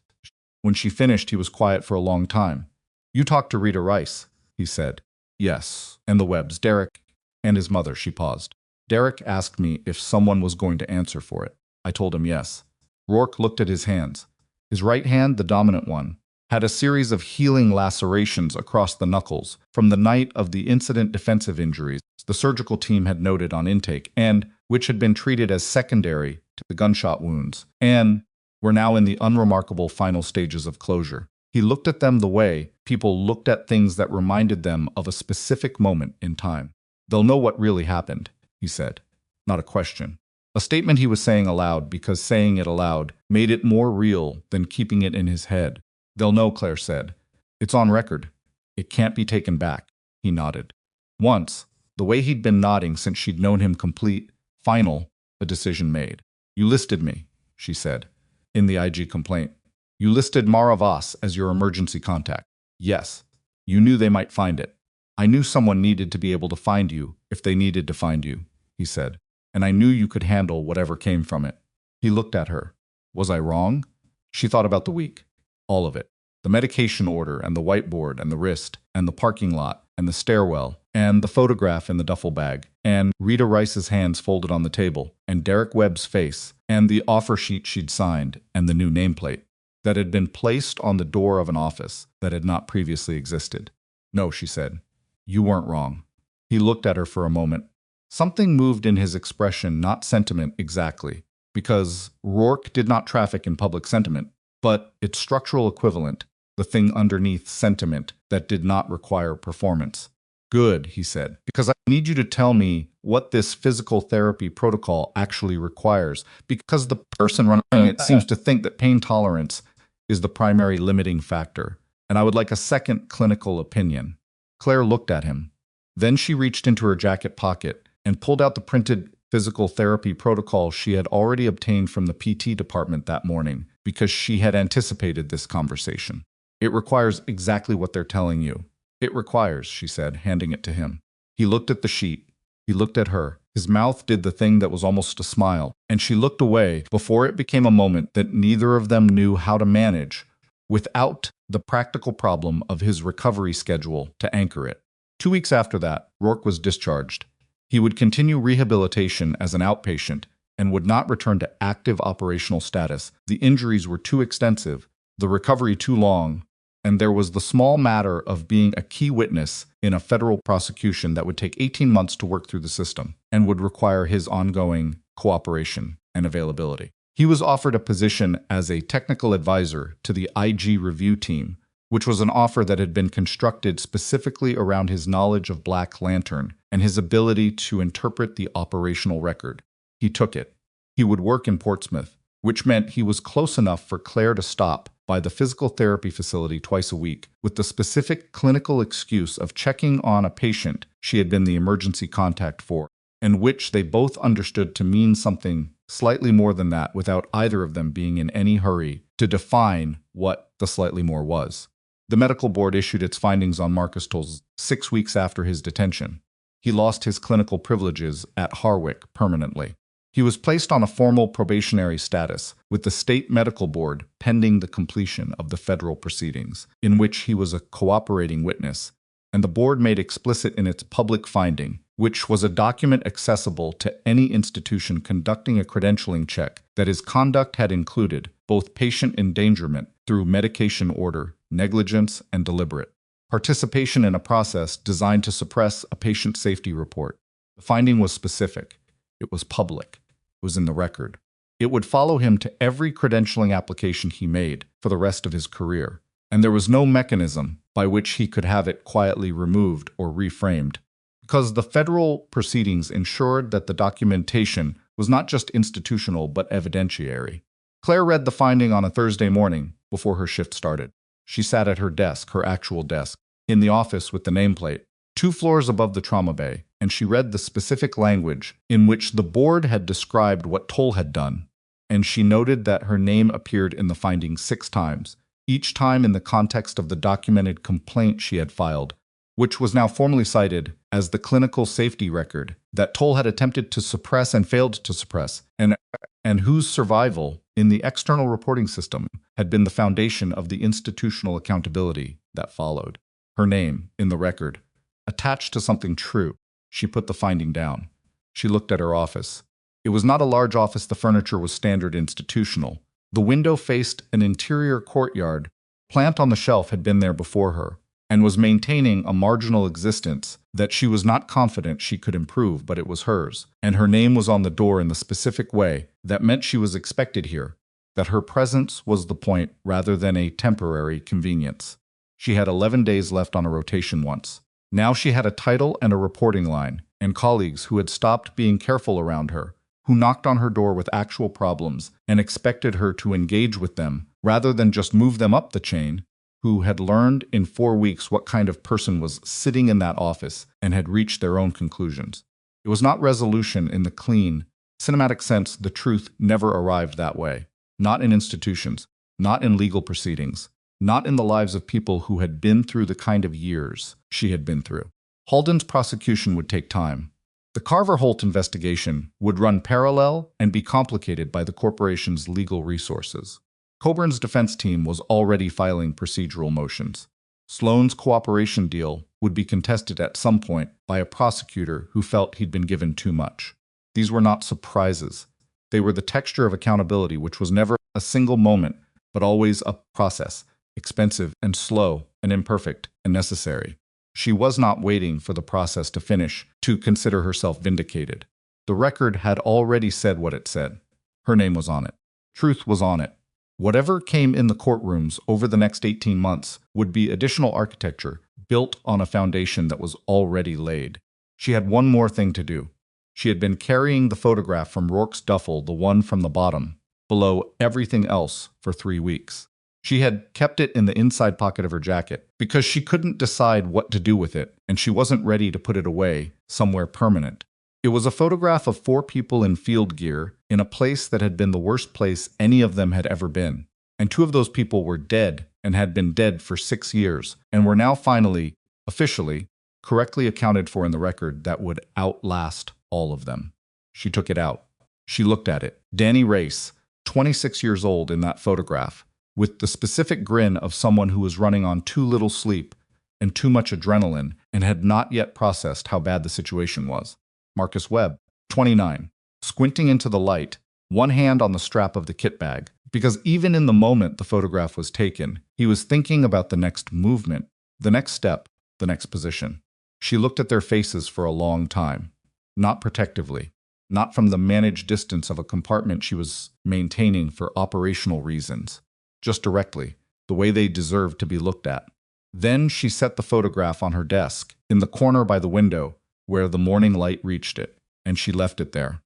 When she finished, he was quiet for a long time. "You talked to Rita Rice," he said. "Yes, and the Webbs, Derek, and his mother." She paused. "Derek asked me if someone was going to answer for it. I told him yes." Rourke looked at his hands. His right hand, the dominant one, had a series of healing lacerations across the knuckles from the night of the incident defensive injuries the surgical team had noted on intake and which had been treated as secondary to the gunshot wounds and were now in the unremarkable final stages of closure. He looked at them the way people looked at things that reminded them of a specific moment in time. "They'll know what really happened," he said. Not a question. A statement he was saying aloud because saying it aloud made it more real than keeping it in his head. "They'll know," Claire said. "It's on record. It can't be taken back." He nodded. Once, the way he'd been nodding since she'd known him, complete, final, a decision made. "You listed me," she said, in the IG complaint. "You listed Mara Voss as your emergency contact." "Yes. You knew they might find it." "I knew someone needed to be able to find you if they needed to find you," he said. "And I knew you could handle whatever came from it." He looked at her. Was I wrong? She thought about the week. All of it. The medication order and the whiteboard and the wrist and the parking lot and the stairwell and the photograph in the duffel bag and Rita Rice's hands folded on the table and Derek Webb's face and the offer sheet she'd signed and the new nameplate that had been placed on the door of an office that had not previously existed. "No," she said. "You weren't wrong." He looked at her for a moment. Something moved in his expression, not sentiment exactly, because Rourke did not traffic in public sentiment, but its structural equivalent, the thing underneath sentiment that did not require performance. "Good," he said, "because I need you to tell me what this physical therapy protocol actually requires, because the person running it seems to think that pain tolerance is the primary limiting factor, and I would like a second clinical opinion." Claire looked at him. Then she reached into her jacket pocket and pulled out the printed physical therapy protocol she had already obtained from the PT department that morning because she had anticipated this conversation. "It requires exactly what they're telling you." "It requires," she said, handing it to him. He looked at the sheet. He looked at her. His mouth did the thing that was almost a smile, and she looked away before it became a moment that neither of them knew how to manage without the practical problem of his recovery schedule to anchor it. 2 weeks after that, Rourke was discharged. He would continue rehabilitation as an outpatient and would not return to active operational status. The injuries were too extensive, the recovery too long, and there was the small matter of being a key witness in a federal prosecution that would take 18 months to work through the system and would require his ongoing cooperation and availability. He was offered a position as a technical advisor to the IG review team, which was an offer that had been constructed specifically around his knowledge of Black Lantern and his ability to interpret the operational record. He took it. He would work in Portsmouth, which meant he was close enough for Claire to stop by the physical therapy facility twice a week with the specific clinical excuse of checking on a patient she had been the emergency contact for, and which they both understood to mean something slightly more than that without either of them being in any hurry to define what the slightly more was. The medical board issued its findings on Marcus Toles 6 weeks after his detention. He lost his clinical privileges at Harwich permanently. He was placed on a formal probationary status with the state medical board pending the completion of the federal proceedings, in which he was a cooperating witness, and the board made explicit in its public finding, which was a document accessible to any institution conducting a credentialing check, that his conduct had included both patient endangerment through medication order, negligence, and deliberate participation in a process designed to suppress a patient safety report. The finding was specific. It was public. It was in the record. It would follow him to every credentialing application he made for the rest of his career, and there was no mechanism by which he could have it quietly removed or reframed, because the federal proceedings ensured that the documentation was not just institutional but evidentiary. Claire read the finding on a Thursday morning before her shift started. She sat at her desk, her actual desk, in the office with the nameplate, 2 floors above the trauma bay, and she read the specific language in which the board had described what Toll had done, and she noted that her name appeared in the finding 6 times, each time in the context of the documented complaint she had filed, which was now formally cited as the clinical safety record that Toll had attempted to suppress and failed to suppress, and whose survival in the external reporting system had been the foundation of the institutional accountability that followed. Her name, in the record, attached to something true. She put the finding down. She looked at her office. It was not a large office. The furniture was standard institutional. The window faced an interior courtyard. Plant on the shelf had been there before her, and was maintaining a marginal existence that she was not confident she could improve, but it was hers, and her name was on the door in the specific way that meant she was expected here, that her presence was the point rather than a temporary convenience. She had 11 days left on a rotation once. Now she had a title and a reporting line, and colleagues who had stopped being careful around her, who knocked on her door with actual problems and expected her to engage with them rather than just move them up the chain, who had learned in 4 weeks what kind of person was sitting in that office and had reached their own conclusions. It was not resolution in the clean, cinematic sense. The truth never arrived that way. Not in institutions, not in legal proceedings, not in the lives of people who had been through the kind of years she had been through. Halden's prosecution would take time. The Carver-Holt investigation would run parallel and be complicated by the corporation's legal resources. Coburn's defense team was already filing procedural motions. Sloan's cooperation deal would be contested at some point by a prosecutor who felt he'd been given too much. These were not surprises. They were the texture of accountability, which was never a single moment, but always a process, expensive and slow and imperfect and necessary. She was not waiting for the process to finish to consider herself vindicated. The record had already said what it said. Her name was on it. Truth was on it. Whatever came in the courtrooms over the next 18 months would be additional architecture built on a foundation that was already laid. She had one more thing to do. She had been carrying the photograph from Rourke's duffel, the one from the bottom, below everything else, for 3 weeks. She had kept it in the inside pocket of her jacket because she couldn't decide what to do with it, and she wasn't ready to put it away somewhere permanent. It was a photograph of 4 people in field gear in a place that had been the worst place any of them had ever been. And 2 of those people were dead and had been dead for 6 years and were now finally, officially, correctly accounted for in the record that would outlast all of them. She took it out. She looked at it. Danny Race, 26 years old in that photograph, with the specific grin of someone who was running on too little sleep and too much adrenaline and had not yet processed how bad the situation was. Marcus Webb, 29, squinting into the light, one hand on the strap of the kit bag, because even in the moment the photograph was taken, he was thinking about the next movement, the next step, the next position. She looked at their faces for a long time, not protectively, not from the managed distance of a compartment she was maintaining for operational reasons, just directly, the way they deserved to be looked at. Then she set the photograph on her desk, in the corner by the window, where the morning light reached it, and she left it there.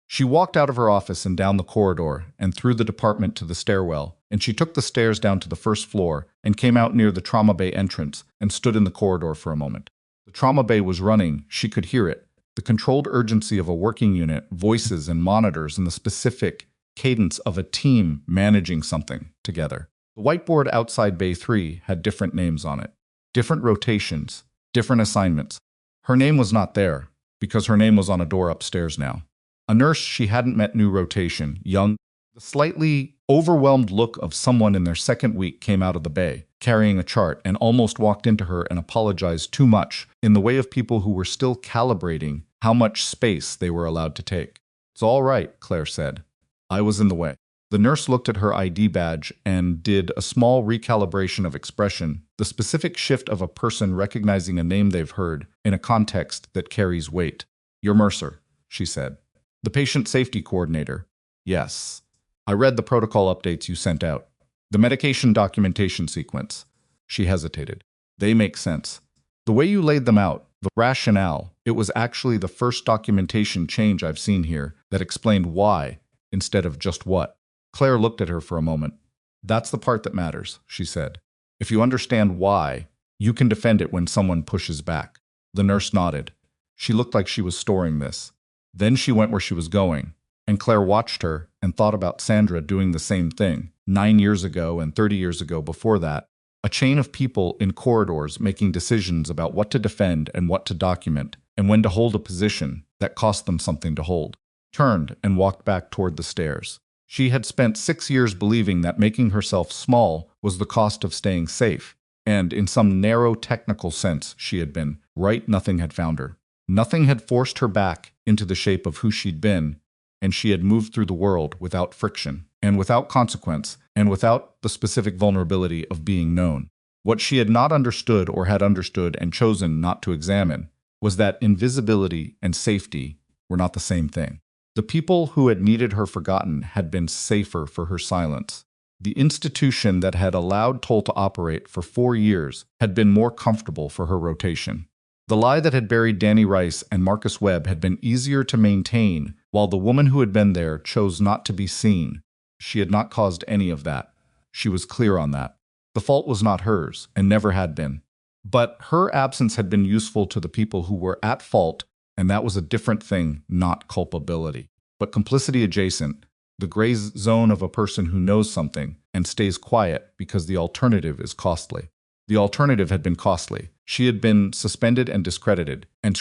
She walked out of her office and down the corridor, and through the department to the stairwell, and she took the stairs down to the first floor, and came out near the trauma bay entrance, and stood in the corridor for a moment. The trauma bay was running, she could hear it, the controlled urgency of a working unit, voices and monitors, and the specific cadence of a team managing something together. The whiteboard outside Bay 3 had different names on it, different rotations, different assignments. Her name was not there, because her name was on a door upstairs now. A nurse she hadn't met, new rotation, young. The slightly overwhelmed look of someone in their second week came out of the bay, carrying a chart, and almost walked into her and apologized too much, in the way of people who were still calibrating how much space they were allowed to take. "It's all right," Claire said. "I was in the way." The nurse looked at her ID badge and did a small recalibration of expression, the specific shift of a person recognizing a name they've heard in a context that carries weight. "You're Mercer," she said. "The patient safety coordinator." "Yes. I read the protocol updates you sent out. The medication documentation sequence." She hesitated. "They make sense. The way you laid them out, the rationale, it was actually the first documentation change I've seen here that explained why instead of just what." Claire looked at her for a moment. "That's the part that matters," she said. "If you understand why, you can defend it when someone pushes back." The nurse nodded. She looked like she was storing this. Then she went where she was going, and Claire watched her and thought about Sandra doing the same thing, 9 years ago and 30 years ago before that. A chain of people in corridors making decisions about what to defend and what to document, and when to hold a position that cost them something to hold. Turned and walked back toward the stairs. She had spent 6 years believing that making herself small was the cost of staying safe, and in some narrow technical sense she had been right. Nothing had found her. Nothing had forced her back into the shape of who she'd been, and she had moved through the world without friction, and without consequence, and without the specific vulnerability of being known. What she had not understood or had understood and chosen not to examine was that invisibility and safety were not the same thing. The people who had needed her forgotten had been safer for her silence. The institution that had allowed Toll to operate for 4 years had been more comfortable for her rotation. The lie that had buried Danny Rice and Marcus Webb had been easier to maintain, while the woman who had been there chose not to be seen. She had not caused any of that. She was clear on that. The fault was not hers, and never had been. But her absence had been useful to the people who were at fault, and that was a different thing, not culpability. But complicity adjacent, the gray zone of a person who knows something and stays quiet because the alternative is costly. The alternative had been costly. She had been suspended and discredited, and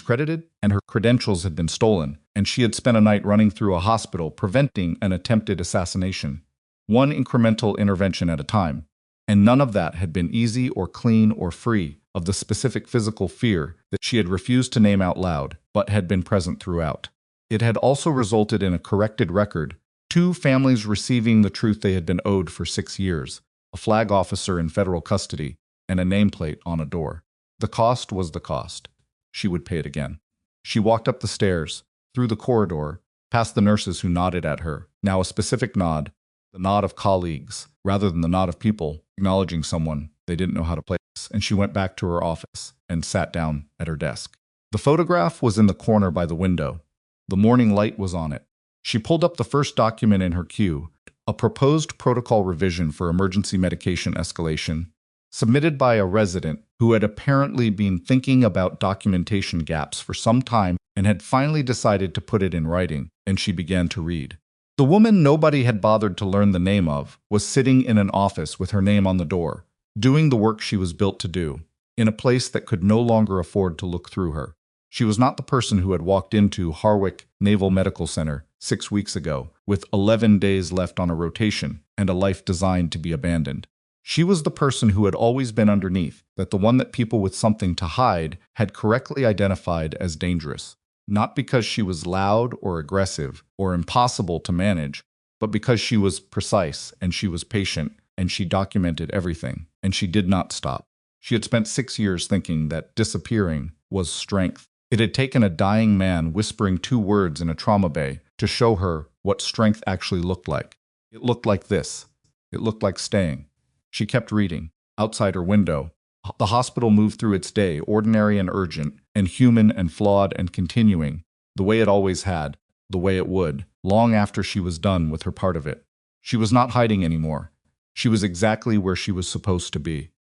her credentials had been stolen, and she had spent a night running through a hospital preventing an attempted assassination. One incremental intervention at a time. And none of that had been easy or clean or free of the specific physical fear that she had refused to name out loud, but had been present throughout. It had also resulted in a corrected record, 2 families receiving the truth they had been owed for 6 years, a flag officer in federal custody, and a nameplate on a door. The cost was the cost. She would pay it again. She walked up the stairs, through the corridor, past the nurses who nodded at her, now a specific nod, the nod of colleagues, rather than the nod of people, acknowledging someone they didn't know how to place, and she went back to her office and sat down at her desk. The photograph was in the corner by the window. The morning light was on it. She pulled up the first document in her queue, a proposed protocol revision for emergency medication escalation, submitted by a resident who had apparently been thinking about documentation gaps for some time and had finally decided to put it in writing, and she began to read. The woman nobody had bothered to learn the name of was sitting in an office with her name on the door, doing the work she was built to do, in a place that could no longer afford to look through her. She was not the person who had walked into Harwick Naval Medical Center 6 weeks ago, with 11 days left on a rotation and a life designed to be abandoned. She was the person who had always been underneath, that the one that people with something to hide had correctly identified as dangerous. Not because she was loud or aggressive or impossible to manage, but because she was precise and she was patient and she documented everything, and she did not stop. She had spent 6 years thinking that disappearing was strength. It had taken a dying man whispering 2 words in a trauma bay to show her what strength actually looked like. It looked like this. It looked like staying. She kept reading. Outside her window, the hospital moved through its day, ordinary and urgent, and human and flawed and continuing, the way it always had, the way it would, long after she was done with her part of it. She was not hiding anymore. She was exactly where she was supposed to be.